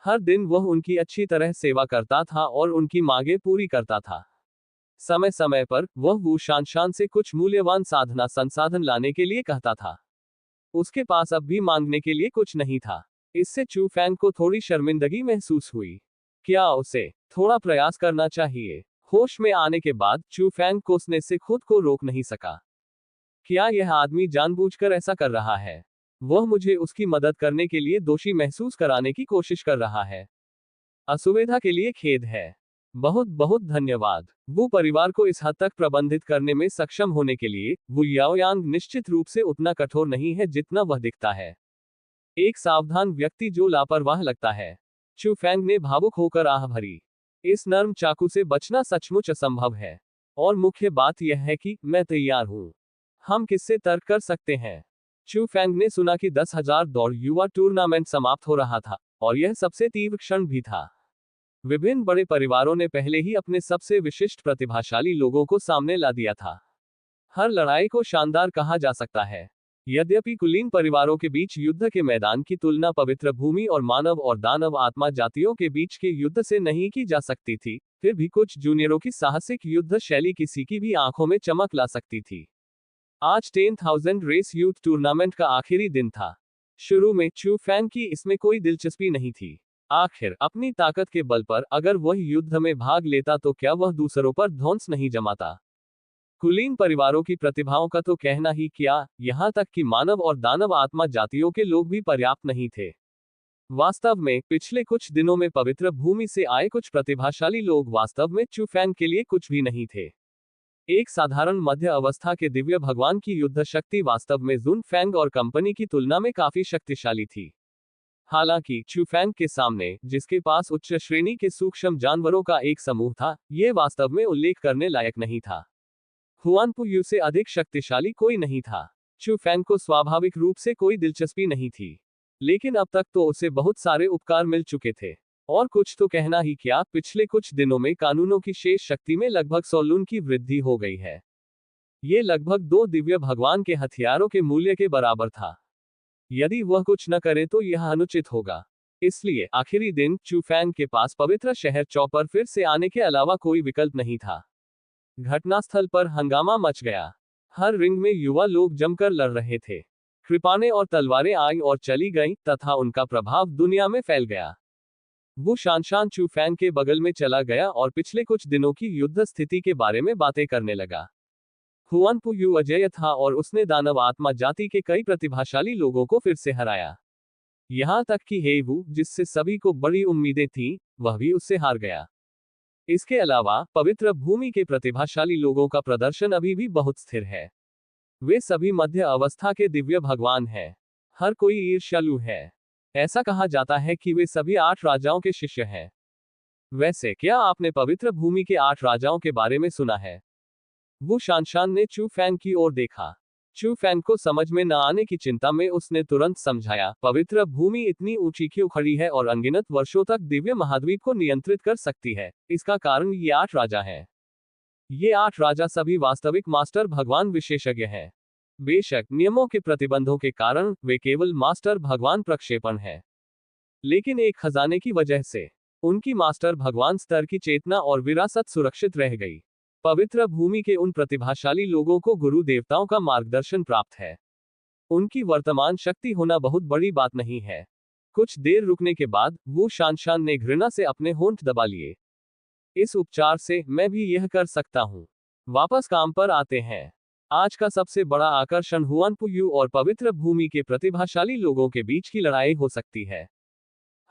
हर दिन वह उनकी अच्छी तरह सेवा करता था और उनकी मांगें पूरी करता था। समय समय पर वह वू शान से कुछ मूल्यवान साधना संसाधन लाने के लिए कहता था। उसके पास अब भी मांगने के लिए कुछ नहीं था। इससे चू फैंग को थोड़ी शर्मिंदगी महसूस हुई। क्या उसे थोड़ा प्रयास करना चाहिए? होश में आने के बाद चू फैंग कोसने से खुद को रोक नहीं सका। क्या यह आदमी जानबूझकर ऐसा कर रहा है? वह मुझे उसकी मदद करने के लिए दोषी महसूस कराने की कोशिश कर रहा है। असुविधा के लिए खेद है। बहुत बहुत धन्यवाद। वो परिवार को इस हद तक प्रबंधित करने में सक्षम होने के लिए वू याओयांग निश्चित रूप से उतना कठोर नहीं है जितना वह दिखता है। एक सावधान व्यक्ति जो लापरवाह लगता है। चू फैंग ने भावुक होकर आह भरी। इस नर्म चाकू से बचना सचमुच असंभव है। और मुख्य बात यह है कि मैं तैयार हूं। हम किससे तर्क कर सकते हैं? चू फैंग ने सुना कि 10,000 दौड़ युवा टूर्नामेंट समाप्त हो रहा था, और यह सबसे तीव्र क्षण भी था। विभिन्न बड़े परिवारों ने पहले ही अपने सबसे विशिष्ट प्रतिभाशाली लोगों को सामने ला दिया था। हर लड़ाई को शानदार कहा जा सकता है। यद्यपि कुलीन परिवारों के बीच युद्ध के मैदान की तुलना पवित्र भूमि और मानव और दानव आत्मा जातियों के बीच के युद्ध से नहीं की जा सकती थी, फिर भी कुछ जूनियरों की साहसिक युद्ध शैली किसी की भी आंखों में चमक ला सकती थी। आज 10,000 रेस यूथ टूर्नामेंट का आखिरी दिन था। शुरू में चू फैंग की इसमें कोई दिलचस्पी नहीं थी। आखिर अपनी ताकत के बल पर अगर वह युद्ध में भाग लेता तो क्या वह दूसरों पर ध्वंस नहीं जमाता? कुलीन परिवारों की प्रतिभाओं का तो कहना ही क्या, यहाँ तक कि मानव और दानव आत्मा जातियों के लोग भी पर्याप्त नहीं थे। वास्तव में पिछले कुछ दिनों में पवित्र भूमि से आए कुछ प्रतिभाशाली लोग वास्तव में चू फैंग के लिए कुछ भी नहीं थे। एक साधारण मध्य अवस्था के दिव्य भगवान की युद्ध शक्ति वास्तव में जुन फैंग और कंपनी की तुलना में काफी शक्तिशाली थी। हालांकि चू फैंग के सामने, जिसके पास उच्च श्रेणी के सूक्ष्म जानवरों का एक समूह था, यह वास्तव में उल्लेख करने लायक नहीं था। हुआन पू यू से अधिक शक्तिशाली कोई नहीं था। चू फैंग को स्वाभाविक रूप से कोई दिलचस्पी नहीं थी, लेकिन अब तक तो उसे बहुत सारे उपकार मिल चुके थे। और कुछ तो कहना ही क्या, पिछले कुछ दिनों में कानूनों की शेष शक्ति में लगभग 100 लून की वृद्धि हो गई है। ये लगभग 2 दिव्य भगवान के हथियारों के मूल्य के बराबर था। यदि वह कुछ न करे तो यह अनुचित होगा। इसलिए आखिरी दिन चू फैंग के पास पवित्र शहर चौ पर फिर से आने के अलावा कोई विकल्प नहीं था। घटनास्थल पर हंगामा मच गया। हर रिंग में युवा लोग जमकर लड़ रहे थे। कृपानें और तलवारें आई और चली गईं, तथा उनका प्रभाव दुनिया में फैल गया। वो शानशान चू फैंग के बगल में चला गया और पिछले कुछ दिनों की युद्ध स्थिति के बारे में बातें करने लगा। हुआन पू यू अजेय था और उसने दानव आत्मा जाति के कई प्रतिभाशाली लोगों को फिर से हराया। यहां तक कि हे वू, जिससे सभी को बड़ी उम्मीदें थीं, वह भी उससे हार गया। इसके अलावा पवित्र भूमि के प्रतिभाशाली लोगों का प्रदर्शन अभी भी बहुत स्थिर है। वे सभी मध्य अवस्था के दिव्य भगवान हैं। हर कोई ईर्ष्यालु है। ऐसा कहा जाता है कि वे सभी 8 राजाओं के शिष्य हैं। वैसे क्या आपने पवित्र भूमि के 8 राजाओं के बारे में सुना है? वो शानशान ने चू फैंग की ओर देखा। चू फैंग को समझ में न आने की चिंता में उसने तुरंत समझाया, पवित्र भूमि इतनी ऊंची क्यों खड़ी है और अनगिनत वर्षों तक दिव्य महाद्वीप को नियंत्रित कर सकती है? इसका कारण ये 8 राजा हैं। ये 8 राजा सभी वास्तविक मास्टर भगवान विशेषज्ञ हैं। बेशक नियमों के प्रतिबंधों के कारण वे केवल मास्टर भगवान प्रक्षेपण है, लेकिन एक खजाने की वजह से उनकी मास्टर भगवान स्तर की चेतना और विरासत सुरक्षित रह गई। पवित्र भूमि के उन प्रतिभाशाली लोगों को गुरु देवताओं का मार्गदर्शन प्राप्त है। उनकी वर्तमान शक्ति होना बहुत बड़ी बात नहीं है। कुछ देर रुकने के बाद वो शानशान ने घृणा से अपने होंठ दबा लिए। इस उपचार से मैं भी यह कर सकता हूँ। वापस काम पर आते हैं। आज का सबसे बड़ा आकर्षण हुआन पू यू और पवित्र भूमि के प्रतिभाशाली लोगों के बीच की लड़ाई हो सकती है।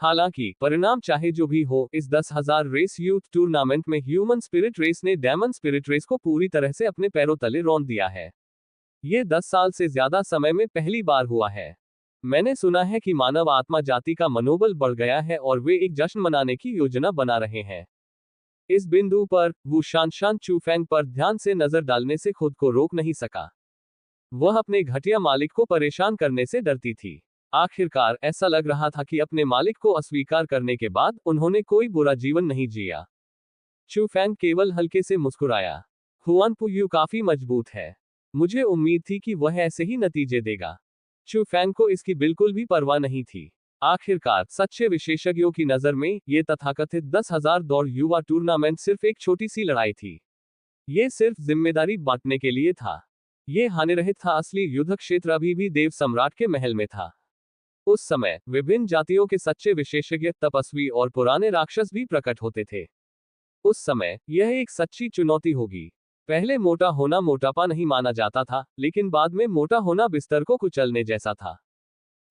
हालांकि परिणाम चाहे जो भी हो, इस 10,000 रेस यूथ टूर्नामेंट में ह्यूमन स्पिरिट रेस ने डेमन स्पिरिट रेस को पूरी तरह से अपने पैरों तले रौंद दिया है। ये 10 साल से ज्यादा समय में पहली बार हुआ है। मैंने सुना है कि मानव आत्मा जाति का मनोबल बढ़ गया है और वे एक जश्न मनाने की योजना बना रहे हैं। इस बिंदु पर वो शानशान चूफेंग पर ध्यान से नजर डालने से खुद को रोक नहीं सका। वह अपने घटिया मालिक को परेशान करने से डरती थी। आखिरकार ऐसा लग रहा था कि अपने मालिक को अस्वीकार करने के बाद उन्होंने कोई बुरा जीवन नहीं जिया। चूफेंग केवल हल्के से मुस्कुराया। हुआन पुयू काफी मजबूत है। मुझे उम्मीद थी कि वह ऐसे ही नतीजे देगा। चूफेंग को इसकी बिल्कुल भी परवाह नहीं थी। आखिरकार सच्चे विशेषज्ञों की नजर में ये तथाकथित 10,000 दौड़ युवा टूर्नामेंट सिर्फ एक छोटी सी लड़ाई थी। ये सिर्फ जिम्मेदारी बांटने के लिए था। ये हानिरहित था। असली युद्ध क्षेत्र अभी भी देव सम्राट के महल में था। उस समय विभिन्न जातियों के सच्चे विशेषज्ञ, तपस्वी और पुराने राक्षस भी प्रकट होते थे। उस समय यह एक सच्ची चुनौती होगी। पहले मोटा होना मोटापा नहीं माना जाता था, लेकिन बाद में मोटा होना बिस्तर को कुचलने जैसा था।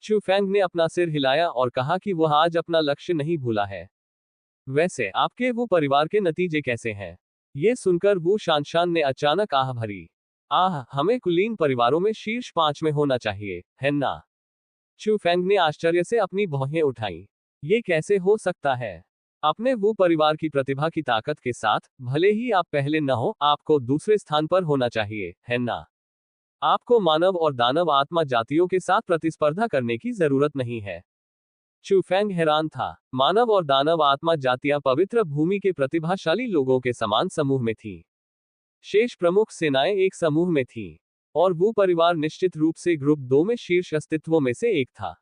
चूफेंग ने अपना सिर हिलाया और कहा कि वह आज अपना लक्ष्य नहीं भूला है। वैसे आपके वो परिवार के नतीजे कैसे हैं? ये सुनकर वो शानशान ने अचानक आह भरी। आह, हमें कुलीन परिवारों में शीर्ष 5 में होना चाहिए, है ना? चूफेंग ने आश्चर्य से अपनी भौहें उठाईं। ये कैसे हो सकता है? अपने वो परिवार की प्रतिभा की ताकत के साथ, भले ही आप पहले न हो, आपको दूसरे स्थान पर होना चाहिए, है ना? आपको मानव और दानव आत्मा जातियों के साथ प्रतिस्पर्धा करने की जरूरत नहीं है। चूफेंग हैरान था। मानव और दानव आत्मा जातियां पवित्र भूमि के प्रतिभाशाली लोगों के समान समूह में थीं। शेष प्रमुख सेनाएं एक समूह में थीं। और वो परिवार निश्चित रूप से ग्रुप 2 में शीर्ष अस्तित्वों में से एक था।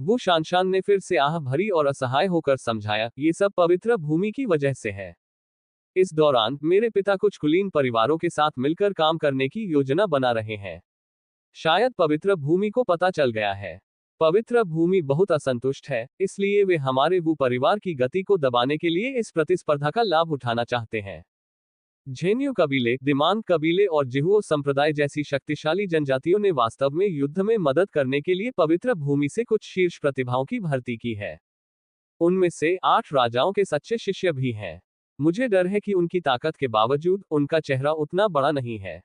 वो शानशान ने फिर से आह भरी और असहाय होकर समझाया, ये सब पवित्र भूमि की वजह से है। इस दौरान मेरे पिता कुछ कुलीन परिवारों के साथ मिलकर काम करने की योजना बना रहे हैं। शायद पवित्र भूमि को पता चल गया है। पवित्र भूमि बहुत असंतुष्ट है, इसलिए वे हमारे वो परिवार की गति को दबाने के लिए इस प्रतिस्पर्धा का लाभ उठाना चाहते हैं। झेन्यू कबीले, दिमांग कबीले और जिहुओ संप्रदाय जैसी शक्तिशाली जनजातियों ने वास्तव में युद्ध में मदद करने के लिए पवित्र भूमि से कुछ शीर्ष प्रतिभाओं की भर्ती की है। उनमें से 8 राजाओं के सच्चे शिष्य भी हैं। मुझे डर है कि उनकी ताकत के बावजूद उनका चेहरा उतना बड़ा नहीं है।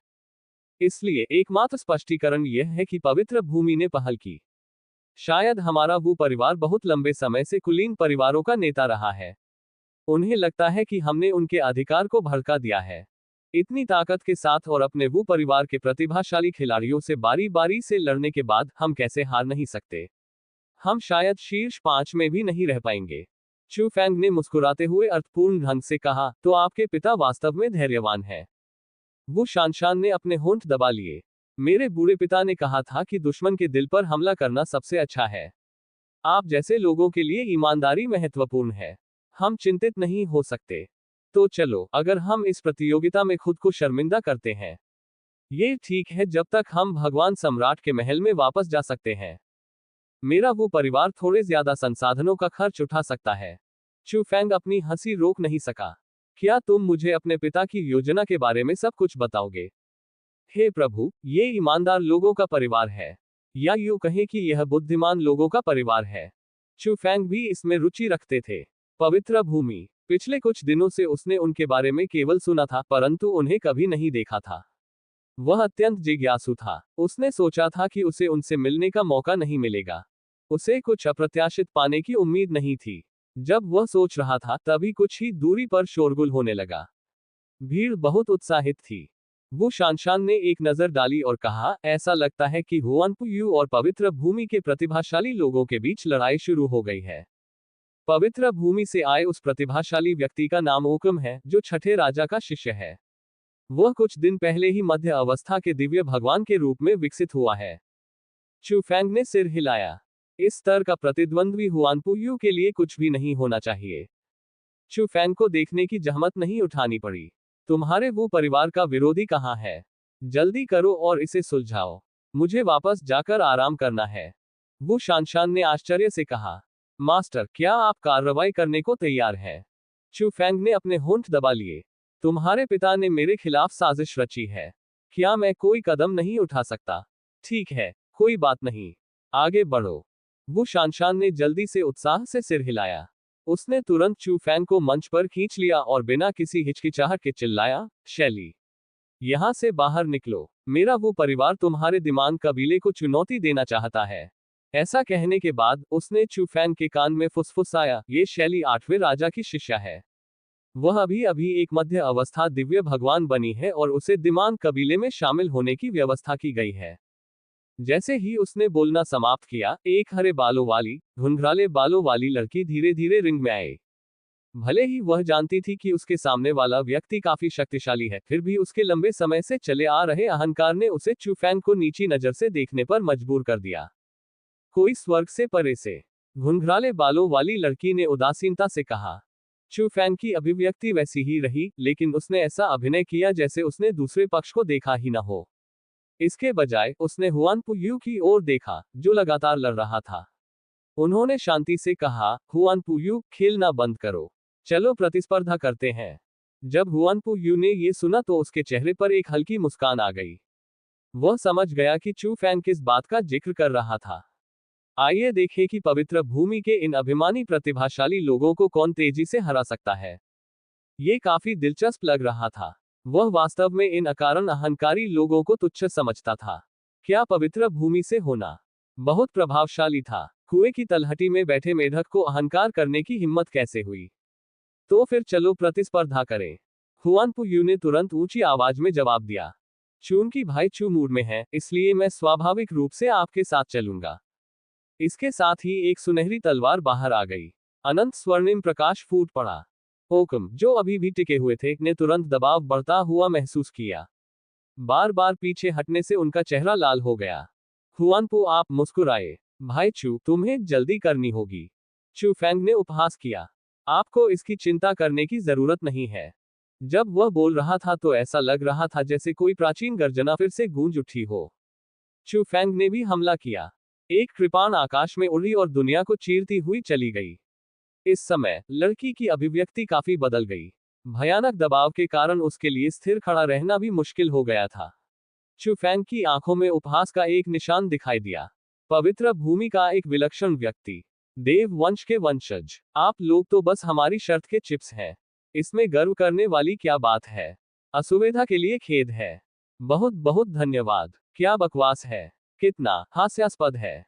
इसलिए एकमात्र स्पष्टीकरण यह है कि पवित्र भूमि ने पहल की। शायद हमारा वो परिवार बहुत लंबे समय से कुलीन परिवारों का नेता रहा है। उन्हें लगता है कि हमने उनके अधिकार को भड़का दिया है। इतनी ताकत के साथ और अपने वो परिवार के प्रतिभाशाली खिलाड़ियों से बारी बारी से लड़ने के बाद हम कैसे हार नहीं सकते? हम शायद शीर्ष 5 में भी नहीं रह पाएंगे। चूफेंग ने मुस्कुराते हुए अर्थपूर्ण ढंग से कहा, तो आपके पिता वास्तव में धैर्यवान हैं। वो शानशान ने अपने होंठ दबा लिए। मेरे बूढ़े पिता ने कहा था कि दुश्मन के दिल पर हमला करना सबसे अच्छा है। आप जैसे लोगों के लिए ईमानदारी महत्वपूर्ण है। हम चिंतित नहीं हो सकते। तो चलो, अगर हम इस प्रतियोगिता में खुद को शर्मिंदा करते हैं, ये ठीक है जब तक हम भगवान सम्राट के महल में वापस जा सकते हैं। मेरा वो परिवार थोड़े ज्यादा संसाधनों का खर्च उठा सकता है। चूफेंग अपनी हंसी रोक नहीं सका। क्या तुम मुझे अपने पिता की योजना के बारे में सब कुछ बताओगे? हे प्रभु, ये ईमानदार लोगों का परिवार है, या यूं कहें कि यह बुद्धिमान लोगों का परिवार है। चूफेंग भी इसमें रुचि रखते थे। पवित्र भूमि, पिछले कुछ दिनों से उसने उनके बारे में केवल सुना था, परंतु उन्हें कभी नहीं देखा था। वह अत्यंत जिज्ञासु था। उसने सोचा था कि उसे उनसे मिलने का मौका नहीं मिलेगा। उसे कुछ अप्रत्याशित पाने की उम्मीद नहीं थी। जब वह सोच रहा था, तभी कुछ ही दूरी पर शोरगुल होने लगा। भीड़ बहुत उत्साहित थी। वो शानशान ने एक नजर डाली और कहा, ऐसा लगता है कि हुआन पुयू और पवित्र भूमि के प्रतिभाशाली लोगों के बीच लड़ाई शुरू हो गई है। पवित्र भूमि से आए उस प्रतिभाशाली व्यक्ति का नाम ओकम है, जो छठे राजा का शिष्य है। वह कुछ दिन पहले ही मध्य अवस्था के दिव्य भगवान के रूप में विकसित हुआ है। चूफेंग ने सिर हिलाया। इस स्तर का प्रतिद्वंद्वी हुआन पुयू के लिए कुछ भी नहीं होना चाहिए। चूफेंग को देखने की जहमत नहीं उठानी पड़ी। तुम्हारे वो परिवार का विरोधी कहाँ है? जल्दी करो और इसे सुलझाओ। मुझे वापस जाकर आराम करना है। वो शानशान ने आश्चर्य से कहा, मास्टर, क्या आप कार्रवाई करने को तैयार हैं? चूफेंग ने अपने होंठ दबा लिए। तुम्हारे पिता ने मेरे खिलाफ साजिश रची है। क्या मैं कोई कदम नहीं उठा सकता? ठीक है, कोई बात नहीं, आगे बढ़ो। वो शानशान ने जल्दी से उत्साह से सिर हिलाया। उसने तुरंत चूफेंग को मंच पर खींच लिया और बिना किसी हिचकिचाहट के चिल्लाया, शैली, यहां से बाहर निकलो। मेरा वो परिवार तुम्हारे दिमाग कबीले को चुनौती देना चाहता है। ऐसा कहने के बाद उसने चूफेंग के कान में फुसफुसाया, ये शैली 8वें राजा की शिष्या है। वह अभी अभी एक मध्य अवस्था दिव्य भगवान बनी है और उसे दिमाग कबीले में शामिल होने की व्यवस्था की गई है। जैसे ही उसने बोलना समाप्त किया, एक हरे बालों वाली, घुंघराले बालों वाली लड़की धीरे धीरे रिंग में आई। भले ही वह जानती थी कि उसके सामने वाला व्यक्ति काफी शक्तिशाली है, फिर भी उसके लंबे समय से चले आ रहे अहंकार ने उसे चुफैंग को नीची नजर से देखने पर मजबूर कर दिया। कोई स्वर्ग से परे से, घुंघराले बालों वाली लड़की ने उदासीनता से कहा। चुफैंग की अभिव्यक्ति वैसी ही रही, लेकिन उसने ऐसा अभिनय किया जैसे उसने दूसरे पक्ष को देखा ही न हो। इसके बजाय उसने हुआन पुयू की ओर देखा, जो लगातार लड़ रहा था। उन्होंने शांति से कहा, हुआन पुयू, खेलना बंद करो। चलो प्रतिस्पर्धा करते हैं। जब हुआन पुयू ने ये सुना तो उसके चेहरे पर एक हल्की मुस्कान आ गई। वह समझ गया कि चू फैंग किस बात का जिक्र कर रहा था। आइए देखें कि पवित्र भूमि के इन अभिमानी प्रतिभाशाली लोगों को कौन तेजी से हरा सकता है। ये काफी दिलचस्प लग रहा था। वह वास्तव में इन अकारण अहंकारी लोगों को तुच्छ समझता था। क्या पवित्र भूमि से होना बहुत प्रभावशाली था? कुएं की तलहटी में बैठे मेढक को अहंकार करने की हिम्मत कैसे हुई? तो फिर चलो प्रतिस्पर्धा करें। हुआन पुयू ने तुरंत ऊंची आवाज में जवाब दिया। चूंकि भाई चू मूड में है, इसलिए मैं स्वाभाविक रूप से आपके साथ चलूंगा। इसके साथ ही एक सुनहरी तलवार बाहर आ गई। अनंत स्वर्णिम प्रकाश फूट पड़ा। होकम, जो अभी भी टिके हुए थे, ने तुरंत दबाव बढ़ता हुआ महसूस किया। बार बार पीछे हटने से उनका चेहरा लाल हो गया। हुआनपू, आप मुस्कुराए। भाई चू, तुम्हें जल्दी करनी होगी। चू फैंग ने उपहास किया। आपको इसकी चिंता करने की जरूरत नहीं है। जब वह बोल रहा था तो ऐसा लग रहा था जैसे कोई प्राचीन गर्जना फिर से गूंज उठी हो। चू फैंग ने भी हमला किया। एक कृपाण आकाश में उड़ी और दुनिया को चीरती हुई चली गई। इस समय लड़की की अभिव्यक्ति काफी बदल गई। भयानक दबाव के कारण उसके लिए स्थिर खड़ा रहना भी मुश्किल हो गया था। चू फैंग की आंखों में उपहास का एक निशान दिखाई दिया। पवित्र भूमि का एक विलक्षण व्यक्ति, देव वंश के वंशज, आप लोग तो बस हमारी शर्त के चिप्स हैं। इसमें गर्व करने वाली क्या बात है? असुविधा के लिए खेद है। बहुत बहुत धन्यवाद। क्या बकवास है, कितना हास्यास्पद है।